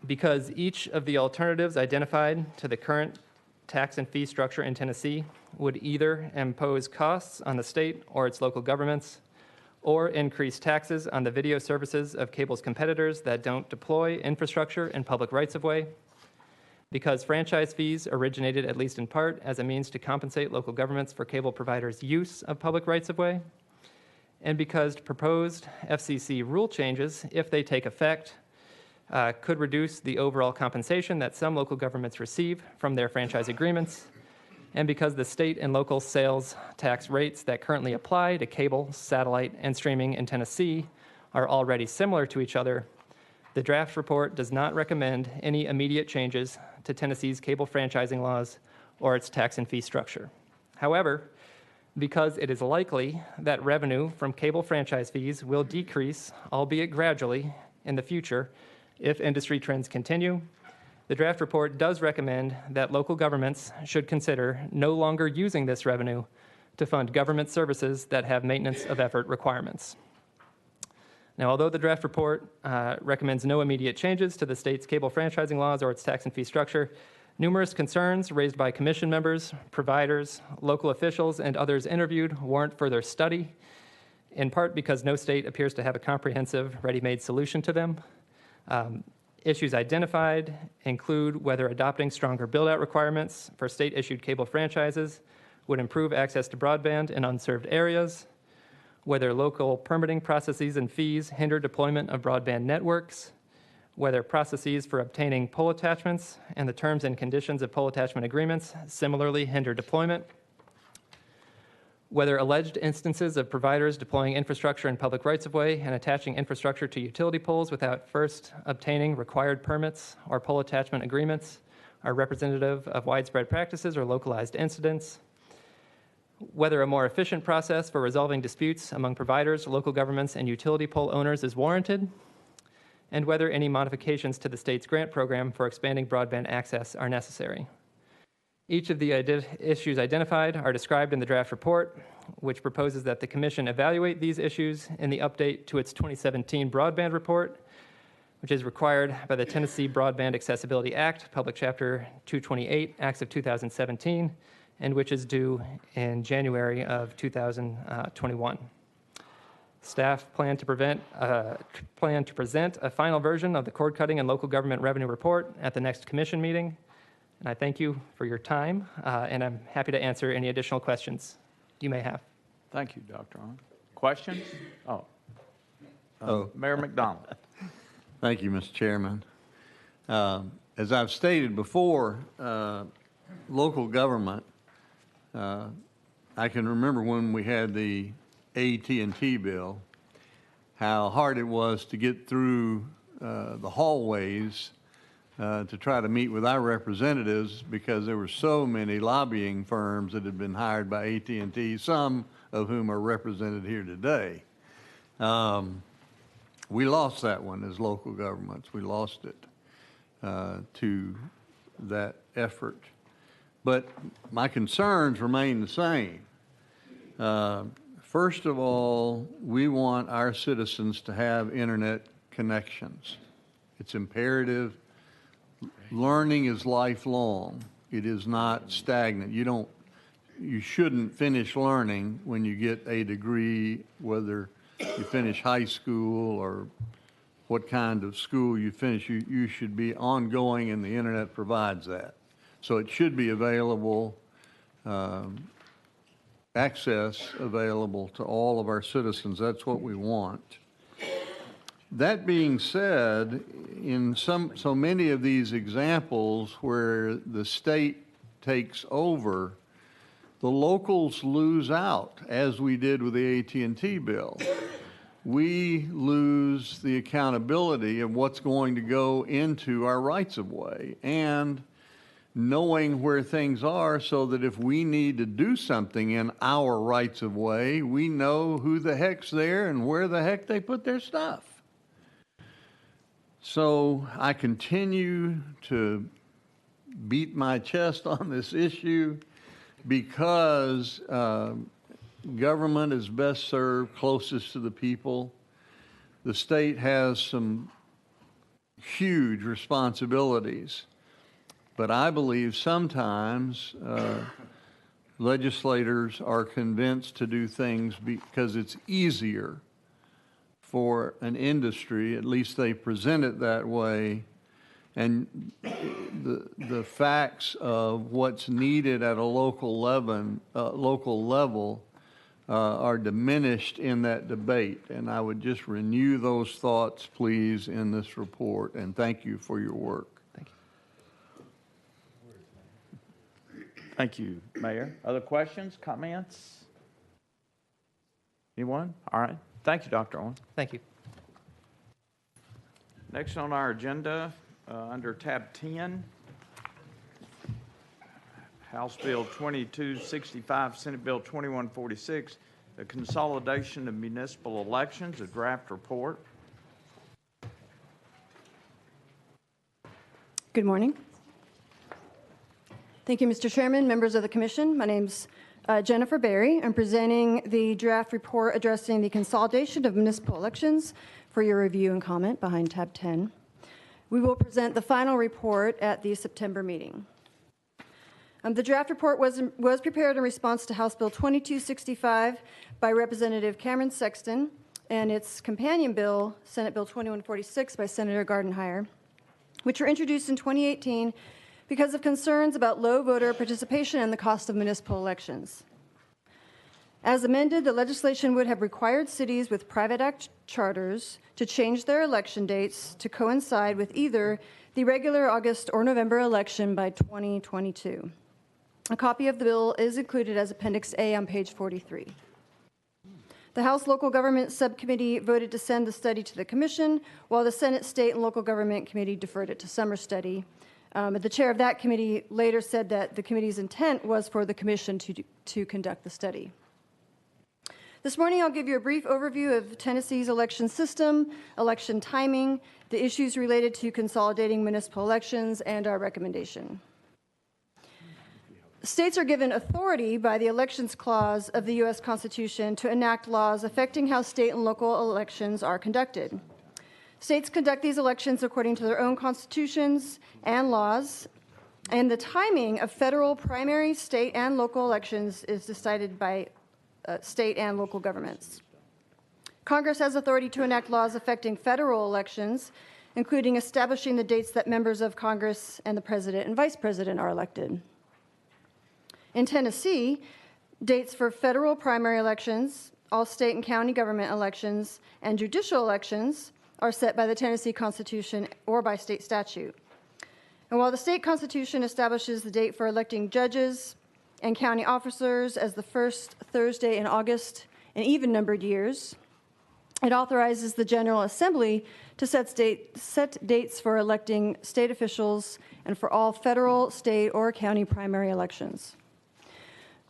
[SPEAKER 4] Because each of the alternatives identified to the current tax and fee structure in Tennessee would either impose costs on the state or its local governments, or increase taxes on the video services of cable's competitors that don't deploy infrastructure in public rights-of-way. Because franchise fees originated, at least in part, as a means to compensate local governments for cable providers' use of public rights-of-way. And because proposed FCC rule changes, if they take effect, could reduce the overall compensation that some local governments receive from their franchise agreements. And because the state and local sales tax rates that currently apply to cable, satellite, and streaming in Tennessee are already similar to each other, the draft report does not recommend any immediate changes to Tennessee's cable franchising laws or its tax and fee structure. However, because it is likely that revenue from cable franchise fees will decrease, albeit gradually, in the future if industry trends continue, the draft report does recommend that local governments should consider no longer using this revenue to fund government services that have maintenance of effort requirements. Now, although the draft report recommends no immediate changes to the state's cable franchising laws or its tax and fee structure, numerous concerns raised by commission members, providers, local officials, and others interviewed warrant further study, in part because no state appears to have a comprehensive, ready-made solution to them. Issues identified include whether adopting stronger build-out requirements for state-issued cable franchises would improve access to broadband in unserved areas, whether local permitting processes and fees hinder deployment of broadband networks, whether processes for obtaining poll attachments and the terms and conditions of poll attachment agreements similarly hinder deployment, whether alleged instances of providers deploying infrastructure in public rights-of-way and attaching infrastructure to utility poles without first obtaining required permits or pole attachment agreements are representative of widespread practices or localized incidents, whether a more efficient process for resolving disputes among providers, local governments, and utility pole owners is warranted, and whether any modifications to the state's grant program for expanding broadband access are necessary. Each of the issues identified are described in the draft report, which proposes that the Commission evaluate these issues in the update to its 2017 broadband report, which is required by the Tennessee Broadband Accessibility Act, Public Chapter 228, Acts of 2017, and which is due in January of 2021. Staff plan to present a final version of the cord-cutting and local government revenue report at the next Commission meeting. And I thank you for your time, and I'm happy to answer any additional questions you may have.
[SPEAKER 1] Thank you, Dr. Arnold. Questions? Mayor McDonald.
[SPEAKER 8] Thank you, Mr. Chairman. As I've stated before, local government, I can remember when we had the AT&T bill, how hard it was to get through the hallways to try to meet with our representatives because there were so many lobbying firms that had been hired by AT&T, some of whom are represented here today. We lost that one as local governments. We lost it to that effort. But my concerns remain the same. First of all, we want our citizens to have internet connections. It's imperative. Learning is lifelong. It is not stagnant. You shouldn't finish learning when you get a degree, whether you finish high school or what kind of school you finish. You should be ongoing, and the internet provides that. So it should be available, access available to all of our citizens. That's what we want. That being said, in so many of these examples where the state takes over, the locals lose out, as we did with the AT&T bill. We lose the accountability of what's going to go into our rights-of-way and knowing where things are so that if we need to do something in our rights-of-way, we know who the heck's there and where the heck they put their stuff. So I continue to beat my chest on this issue because government is best served closest to the people. The state has some huge responsibilities, but I believe sometimes legislators are convinced to do things because it's easier for an industry, at least they present it that way, and the facts of what's needed at a local level are diminished in that debate. And I would just renew those thoughts, please, in this report, and thank you for your work.
[SPEAKER 4] Thank you.
[SPEAKER 1] Thank you, Mayor. Other questions, comments? Anyone? All right. Thank you, Dr. Owen.
[SPEAKER 4] Thank you.
[SPEAKER 1] Next on our agenda, under tab 10, House Bill 2265, Senate Bill 2146, the Consolidation of Municipal Elections, a draft report.
[SPEAKER 9] Good morning. Thank you, Mr. Chairman, members of the Commission. My name's Jennifer Berry. I'm presenting the draft report addressing the consolidation of municipal elections for your review and comment behind tab 10. We will present the final report at the September meeting. The draft report was prepared in response to House Bill 2265 by Representative Cameron Sexton and its companion bill, Senate Bill 2146 by Senator Gardenhire, which were introduced in 2018 because of concerns about low voter participation and the cost of municipal elections. As amended, the legislation would have required cities with private act charters to change their election dates to coincide with either the regular August or November election by 2022. A copy of the bill is included as Appendix A on page 43. The House Local Government Subcommittee voted to send the study to the Commission, while the Senate State and Local Government Committee deferred it to summer study. The chair of that committee later said that the committee's intent was for the Commission to conduct the study. This morning, I'll give you a brief overview of Tennessee's election system, election timing, the issues related to consolidating municipal elections, and our recommendation. States are given authority by the Elections Clause of the U.S. Constitution to enact laws affecting how state and local elections are conducted. States conduct these elections according to their own constitutions and laws, and the timing of federal, primary, state, and local elections is decided by state and local governments. Congress has authority to enact laws affecting federal elections, including establishing the dates that members of Congress and the president and vice president are elected. In Tennessee, dates for federal primary elections, all state and county government elections, and judicial elections are set by the Tennessee Constitution or by state statute. And while the state constitution establishes the date for electing judges and county officers as the first Thursday in August in even-numbered years, it authorizes the General Assembly to set dates for electing state officials and for all federal, state, or county primary elections.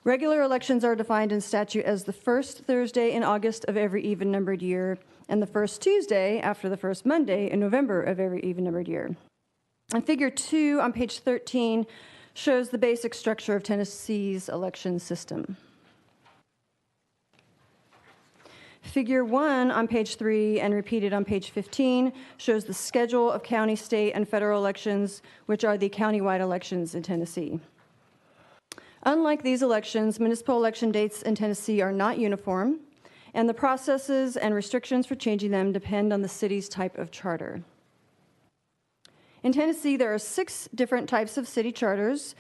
[SPEAKER 9] Regular elections are defined in statute as the first Thursday in August of every even-numbered year and the first Tuesday after the first Monday in November of every even-numbered year. And Figure 2 on page 13 shows the basic structure of Tennessee's election system. Figure 1 on page 3 and repeated on page 15 shows the schedule of county, state, and federal elections, which are the countywide elections in Tennessee. Unlike these elections, municipal election dates in Tennessee are not uniform, and the processes and restrictions for changing them depend on the city's type of charter. In Tennessee, there are 6 different types of city charters.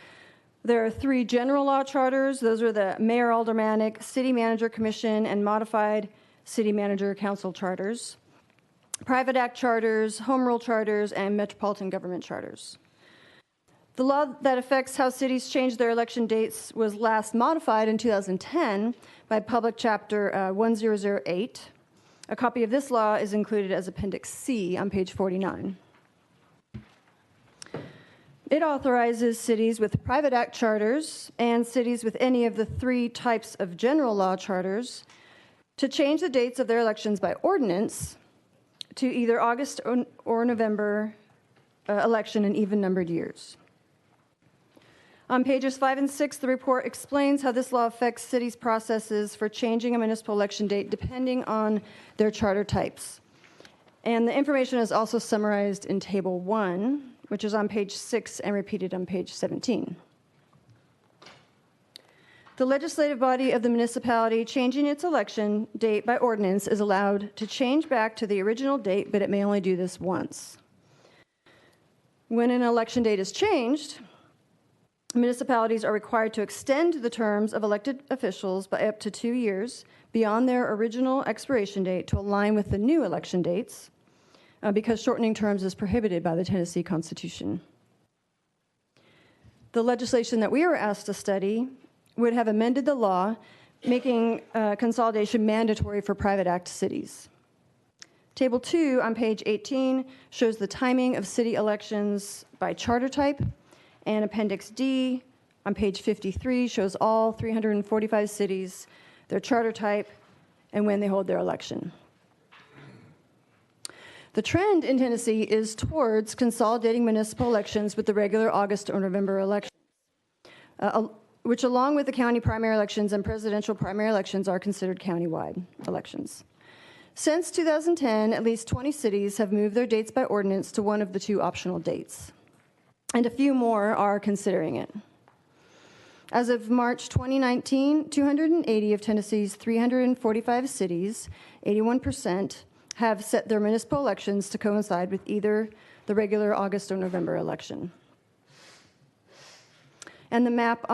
[SPEAKER 9] There are 3 general law charters. Those are the mayor aldermanic, city manager commission, and modified city manager council charters, private act charters, home rule charters, and metropolitan government charters. The law that affects how cities change their election dates was last modified in 2010 by Public Chapter 1008. A copy of this law is included as Appendix C on page 49. It authorizes cities with private act charters and cities with any of the 3 types of general law charters to change the dates of their elections by ordinance to either August or November election in even-numbered years. On pages 5 and 6, the report explains how this law affects cities' processes for changing a municipal election date depending on their charter types. And the information is also summarized in Table 1, which is on page 6 and repeated on page 17. The legislative body of the municipality changing its election date by ordinance is allowed to change back to the original date, but it may only do this once. When an election date is changed, municipalities are required to extend the terms of elected officials by up to 2 years beyond their original expiration date to align with the new election dates, because shortening terms is prohibited by the Tennessee Constitution. The legislation that we were asked to study would have amended the law, making consolidation mandatory for private act cities. Table 2 on page 18 shows the timing of city elections by charter type, and Appendix D on page 53 shows all 345 cities, their charter type, and when they hold their election. The trend in Tennessee is towards consolidating municipal elections with the regular August or November elections, which along with the county primary elections and presidential primary elections are considered countywide elections. Since 2010, at least 20 cities have moved their dates by ordinance to one of the 2 optional dates, and a few more are considering it. As of March 2019, 280 of Tennessee's 345 cities, 81%, have set their municipal elections to coincide with either the regular August or November election. And the map,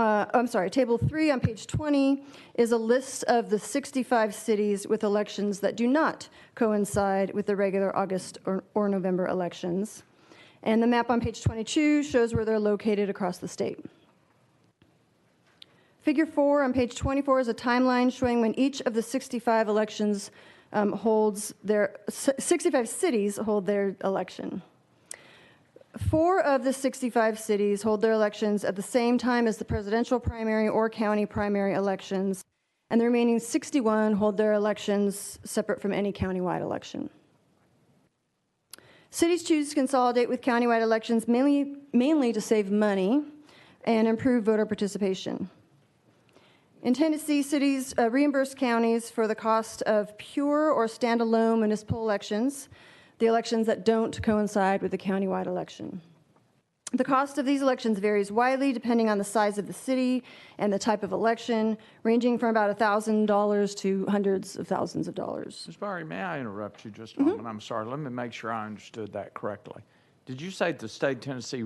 [SPEAKER 9] Table 3 on page 20 is a list of the 65 cities with elections that do not coincide with the regular August or November elections. And the map on page 22 shows where they're located across the state. Figure 4 on page 24 is a timeline showing when each of the 65 elections 65 cities hold their election. 4 of the 65 cities hold their elections at the same time as the presidential primary or county primary elections, and the remaining 61 hold their elections separate from any countywide election. Cities choose to consolidate with countywide elections mainly to save money and improve voter participation. In Tennessee, cities reimburse counties for the cost of pure or standalone municipal elections, the elections that don't coincide with the countywide election. The cost of these elections varies widely depending on the size of the city and the type of election, ranging from about $1,000 to hundreds of thousands of dollars.
[SPEAKER 1] Ms. Barry, may I interrupt you just a moment? I'm sorry. Let me make sure I understood that correctly. Did you say the state of Tennessee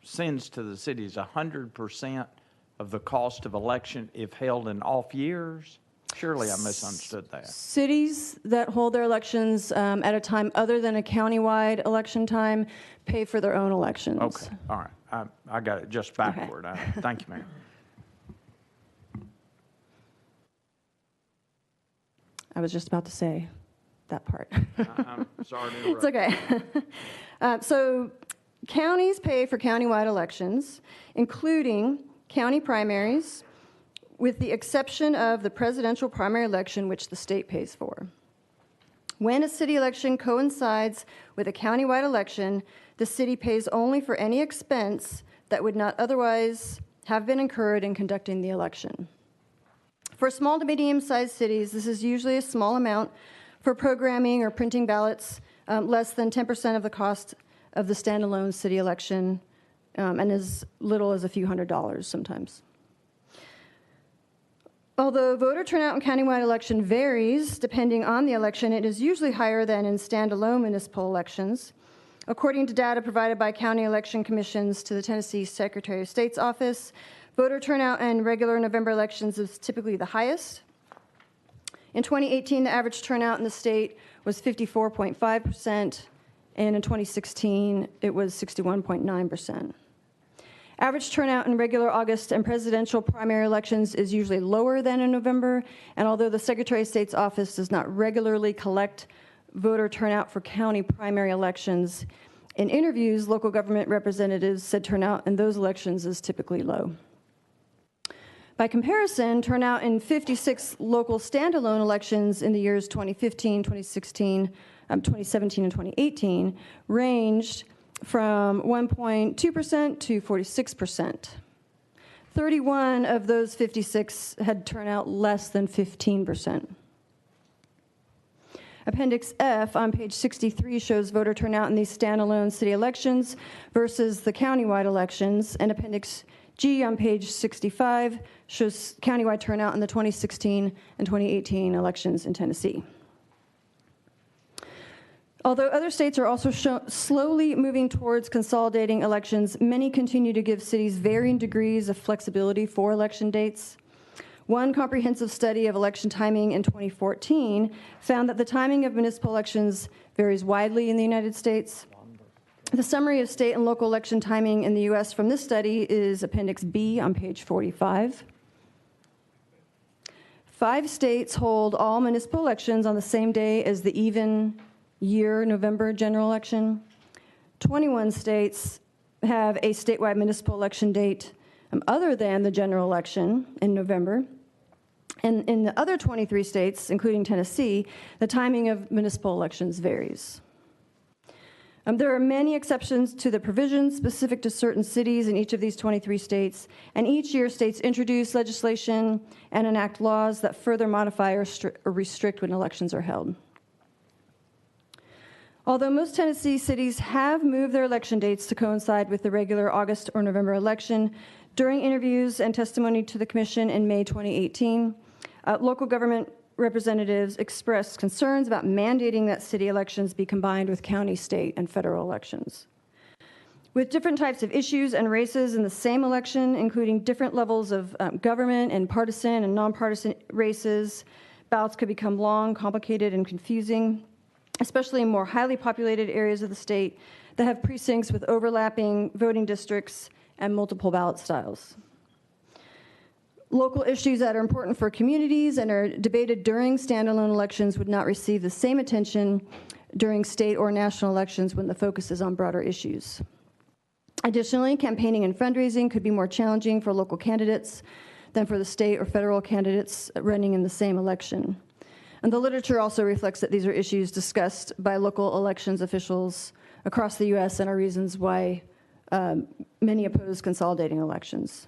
[SPEAKER 1] sends to the cities 100% of the cost of election if held in off years? Surely I misunderstood that.
[SPEAKER 9] Cities that hold their elections at a time other than a countywide election time pay for their own elections.
[SPEAKER 1] Okay, all right. I got it just backward. Thank you, Mayor.
[SPEAKER 9] I was just about to say that part.
[SPEAKER 1] I'm sorry to interrupt.
[SPEAKER 9] It's okay. So counties pay for countywide elections, including county primaries, with the exception of the presidential primary election, which the state pays for. When a city election coincides with a countywide election, the city pays only for any expense that would not otherwise have been incurred in conducting the election. For small to medium-sized cities, this is usually a small amount. For programming or printing ballots, less than 10% of the cost of the standalone city election, and as little as a few $100s sometimes. Although voter turnout in countywide election varies depending on the election, it is usually higher than in standalone municipal elections. According to data provided by county election commissions to the Tennessee Secretary of State's office, voter turnout in regular November elections is typically the highest. In 2018, the average turnout in the state was 54.5%, and in 2016, it was 61.9%. Average turnout in regular August and presidential primary elections is usually lower than in November, and although the Secretary of State's office does not regularly collect voter turnout for county primary elections, in interviews, local government representatives said turnout in those elections is typically low. By comparison, turnout in 56 local standalone elections in the years 2015, 2016, 2017, and 2018 ranged from 1.2% to 46%. 31 of those 56 had turnout less than 15%. Appendix F on page 63 shows voter turnout in these standalone city elections versus the countywide elections, and Appendix G on page 65 shows countywide turnout in the 2016 and 2018 elections in Tennessee. Although other states are also slowly moving towards consolidating elections, many continue to give cities varying degrees of flexibility for election dates. One comprehensive study of election timing in 2014 found that the timing of municipal elections varies widely in the United States. The summary of state and local election timing in the U.S. from this study is Appendix B on page 45. 5 states hold all municipal elections on the same day as the even year November general election. 21 states have a statewide municipal election date other than the general election in November. And in the other 23 states, including Tennessee, the timing of municipal elections varies. There are many exceptions to the provisions specific to certain cities in each of these 23 states, and each year states introduce legislation and enact laws that further modify or restrict when elections are held. Although most Tennessee cities have moved their election dates to coincide with the regular August or November election, during interviews and testimony to the Commission in May 2018, local government representatives expressed concerns about mandating that city elections be combined with county, state, and federal elections. With different types of issues and races in the same election, including different levels of government and partisan and nonpartisan races, ballots could become long, complicated, and confusing, especially in more highly populated areas of the state that have precincts with overlapping voting districts and multiple ballot styles. Local issues that are important for communities and are debated during standalone elections would not receive the same attention during state or national elections when the focus is on broader issues. Additionally, campaigning and fundraising could be more challenging for local candidates than for the state or federal candidates running in the same election. And the literature also reflects that these are issues discussed by local elections officials across the U.S. and are reasons why many oppose consolidating elections.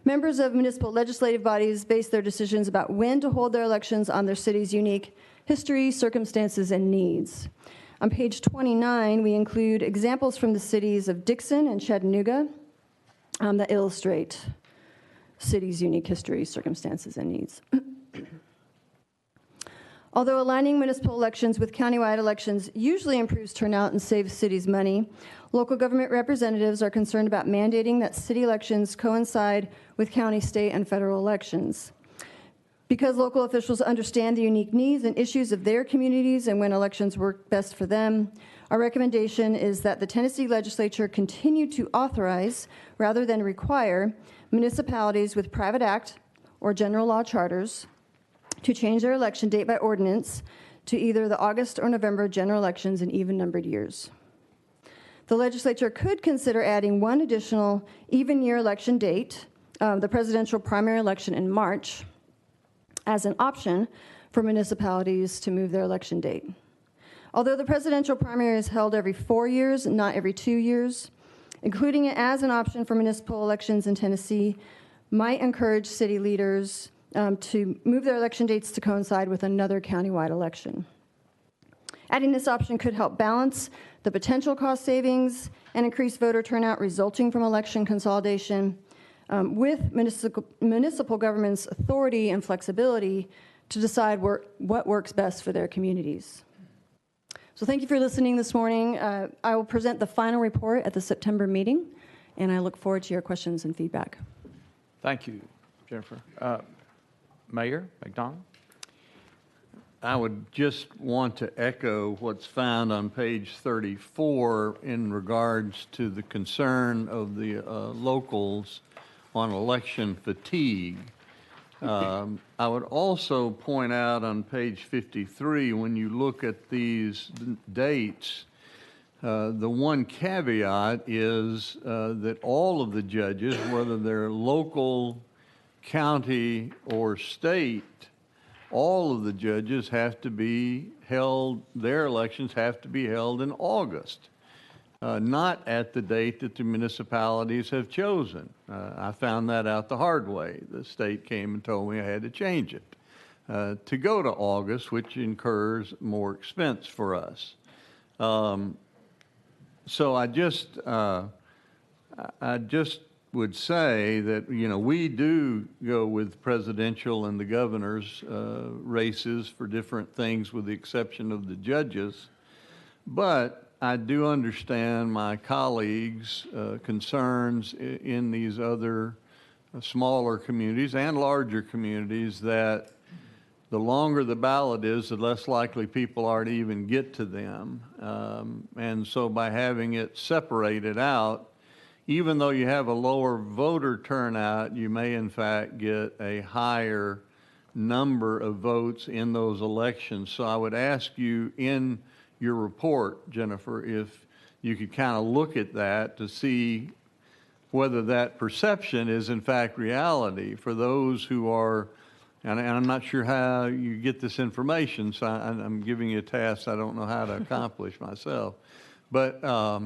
[SPEAKER 9] Members of municipal legislative bodies base their decisions about when to hold their elections on their city's unique history, circumstances, and needs. On page 29, we include examples from the cities of Dixon and Chattanooga that illustrate cities' unique history, circumstances, and needs. Although aligning municipal elections with countywide elections usually improves turnout and saves cities money, local government representatives are concerned about mandating that city elections coincide with county, state, and federal elections. Because local officials understand the unique needs and issues of their communities and when elections work best for them, our recommendation is that the Tennessee legislature continue to authorize, rather than require, municipalities with private act or general law charters to change their election date by ordinance to either the August or November general elections in even-numbered years. The legislature could consider adding one additional even-year election date, the presidential primary election in March, as an option for municipalities to move their election date. Although the presidential primary is held every 4 years, not every 2 years, including it as an option for municipal elections in Tennessee might encourage city leaders to move their election dates to coincide with another countywide election. Adding this option could help balance the potential cost savings and increase voter turnout resulting from election consolidation with municipal government's authority and flexibility to decide what works best for their communities. So thank you for listening this morning. I will present the final report at the September meeting, and I look forward to your questions and feedback.
[SPEAKER 1] Thank you, Jennifer. Mayor McDonald?
[SPEAKER 8] I would just want to echo what's found on page 34 in regards to the concern of the locals on election fatigue. I would also point out on page 53, when you look at these dates, the one caveat is that all of the judges, whether they're local, county, or state, all of the judges have to be held, their elections have to be held in August. Not at the date that the municipalities have chosen. I found that out the hard way. The state came and told me I had to change it to go to August, which incurs more expense for us. So I just would say that, you know, we do go with presidential and the governor's races for different things with the exception of the judges, but I do understand my colleagues' concerns in these other smaller communities and larger communities that the longer the ballot is, the less likely people are to even get to them. And so by having it separated out, even though you have a lower voter turnout, you may in fact get a higher number of votes in those elections. So I would ask you in your report, Jennifer, if you could kind of look at that to see whether that perception is in fact reality for those who are, and I'm not sure how you get this information, so I'm giving you a task I don't know how to accomplish myself, but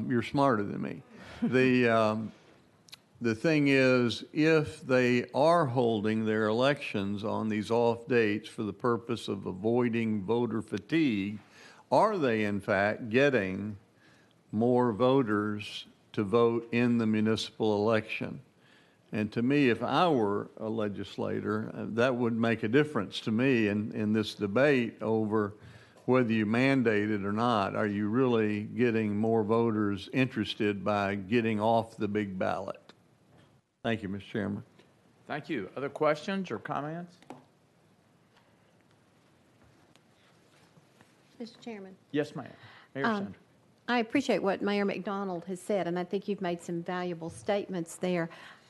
[SPEAKER 8] you're smarter than me. The thing is, if they are holding their elections on these off dates for the purpose of avoiding voter fatigue, are they in fact getting more voters to vote in the municipal election? And to me, if I were a legislator, that would make a difference to me in this debate over whether you mandate it or not, are you really getting more voters interested by getting off the big ballot? Thank you, Mr. Chairman.
[SPEAKER 1] Thank you. Other questions or comments?
[SPEAKER 15] Mr. Chairman.
[SPEAKER 1] Yes, ma'am. Mayor Sanders.
[SPEAKER 15] I appreciate what Mayor McDonald has said, and I think you've made some valuable statements there.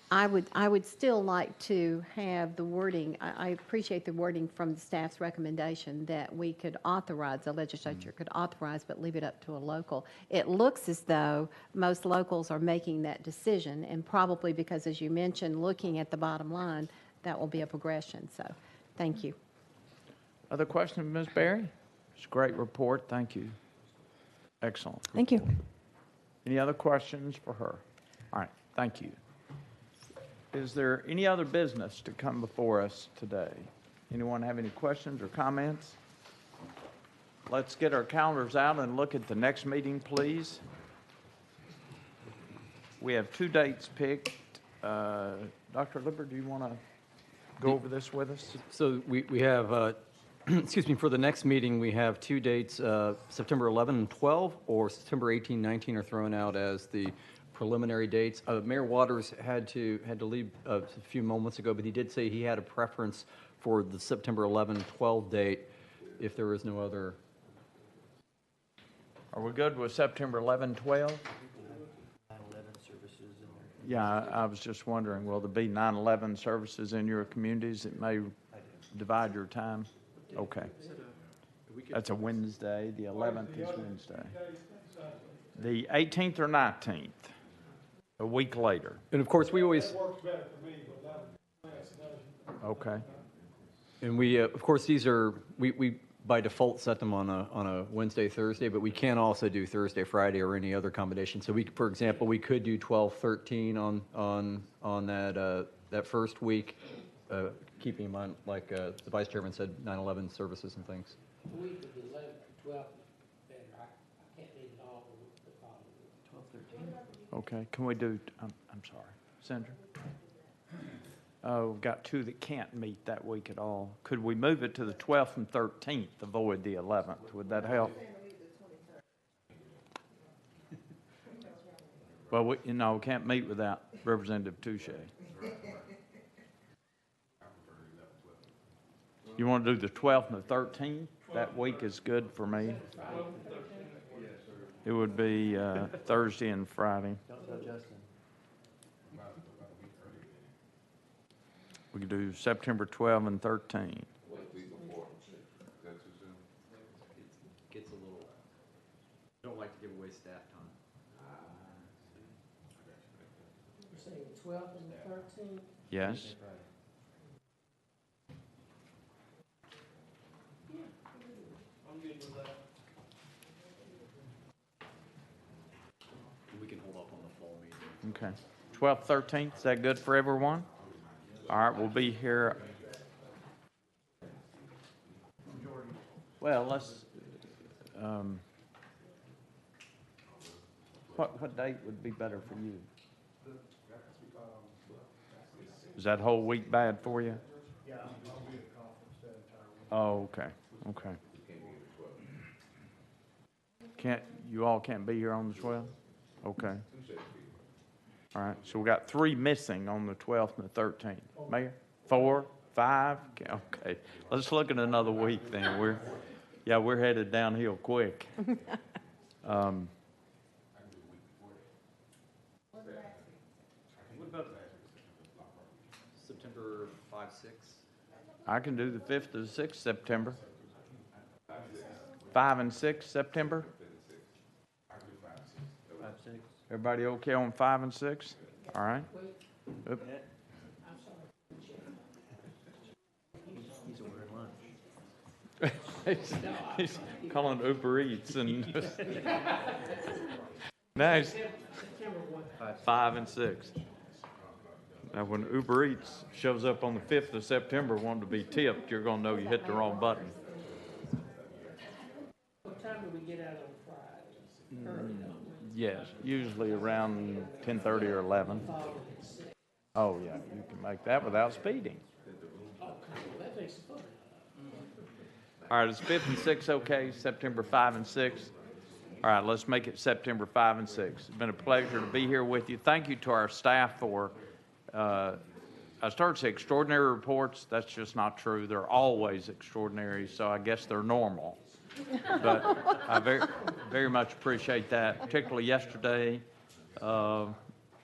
[SPEAKER 15] I would still like to have the wording, I appreciate the wording from the staff's recommendation that we could authorize, the legislature could authorize, but leave it up to a local. It looks as though most locals are making that decision, and probably because, as you mentioned, looking at the bottom line, that will be a progression. So, thank you.
[SPEAKER 1] Other questions, Ms. Berry? It's a great report. Thank you. Excellent.
[SPEAKER 9] Thank you.
[SPEAKER 1] Any other questions for her? All right. Thank you. Is there any other business to come before us today? Anyone have any questions or comments? Let's get our calendars out and look at the next meeting, please. We have 2 dates picked. Dr. Lippert, do you want to go over this with us?
[SPEAKER 16] So we have, excuse me, for the next meeting, we have 2 dates, September 11 and 12, or September 18, 19 are thrown out as the preliminary dates. Mayor Waters had to leave a few moments ago, but he did say he had a preference for the September 11, 12 date if there was no other.
[SPEAKER 1] Are we good with September 11, 12?
[SPEAKER 6] 9/11 services in there.
[SPEAKER 1] Yeah, I was just wondering, will there be 9/11 services in your communities? It may divide your time. Okay. That's a Wednesday. The 11th is Wednesday. The 18th or 19th? A week later.
[SPEAKER 16] And of course, we always.
[SPEAKER 1] Okay.
[SPEAKER 16] And we, of course, these are, we by default set them on a Wednesday, Thursday, but we can also do Thursday, Friday, or any other combination. So we, for example, we could do 12, 13 on that first week, keeping in mind, like the Vice Chairman said, 9/11 services and things.
[SPEAKER 7] The week of the 11th, 12th, better. I can't leave it all the following week.
[SPEAKER 6] 12, 13.
[SPEAKER 1] Okay. Can we do, I'm sorry, Sandra? We've got 2 that can't meet that week at all. Could we move it to the 12th and 13th, avoid the 11th? Would that help? Well, we can't meet without Representative Touche. You want to do the 12th and the 13th? That week is good for me. It would be Thursday and Friday. We could do September 12 and 13.
[SPEAKER 16] Gets a little, don't like to give away staff time.
[SPEAKER 7] You're saying the 12th and the 13th?
[SPEAKER 1] Yes.
[SPEAKER 7] I'm good with that.
[SPEAKER 16] We can hold off on the fall meeting.
[SPEAKER 1] Okay. 12th, 13th, is that good for everyone? All right, we'll be here. Well, let's, what date would be better for you? Is that whole week bad for you?
[SPEAKER 18] Yeah, I'll be at a conference that entire week.
[SPEAKER 1] Oh, okay, okay. You all can't be here on the 12th? Okay. All right, so we got 3 missing on the 12th and the 13th. Mayor? 4, 5? Okay, let's look at another week then. We're headed downhill quick.
[SPEAKER 16] What about September 5, 6?
[SPEAKER 1] I can do the 5th to the 6th September. 5 and 6 September?
[SPEAKER 6] 5, 6.
[SPEAKER 1] Everybody okay on 5 and 6? All right. Oop.
[SPEAKER 6] He's ordering lunch.
[SPEAKER 1] He's calling Uber Eats and nice. 5 and 6. Now, when Uber Eats shows up on the 5th of September wanting to be tipped, you're going to know you hit the wrong button.
[SPEAKER 7] What time do we get out on Friday? Early, don't we?
[SPEAKER 1] Yes, usually around 10:30 or 11. Oh, yeah, you can make that without speeding.
[SPEAKER 7] Okay, well, that makes it fun.
[SPEAKER 1] All right, is 5th and 6th okay? September 5 and 6? All right, let's make it September 5 and 6. It's been a pleasure to be here with you. Thank you to our staff for, I started to say extraordinary reports. That's just not true. They're always extraordinary, so I guess they're normal. But I very much appreciate that, particularly yesterday.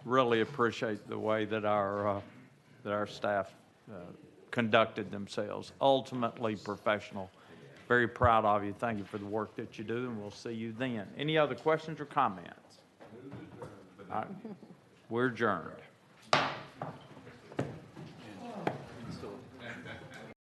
[SPEAKER 1] Really appreciate the way that our staff conducted themselves. Ultimately professional. Very proud of you. Thank you for the work that you do, and we'll see you then. Any other questions or comments? All right. We're adjourned.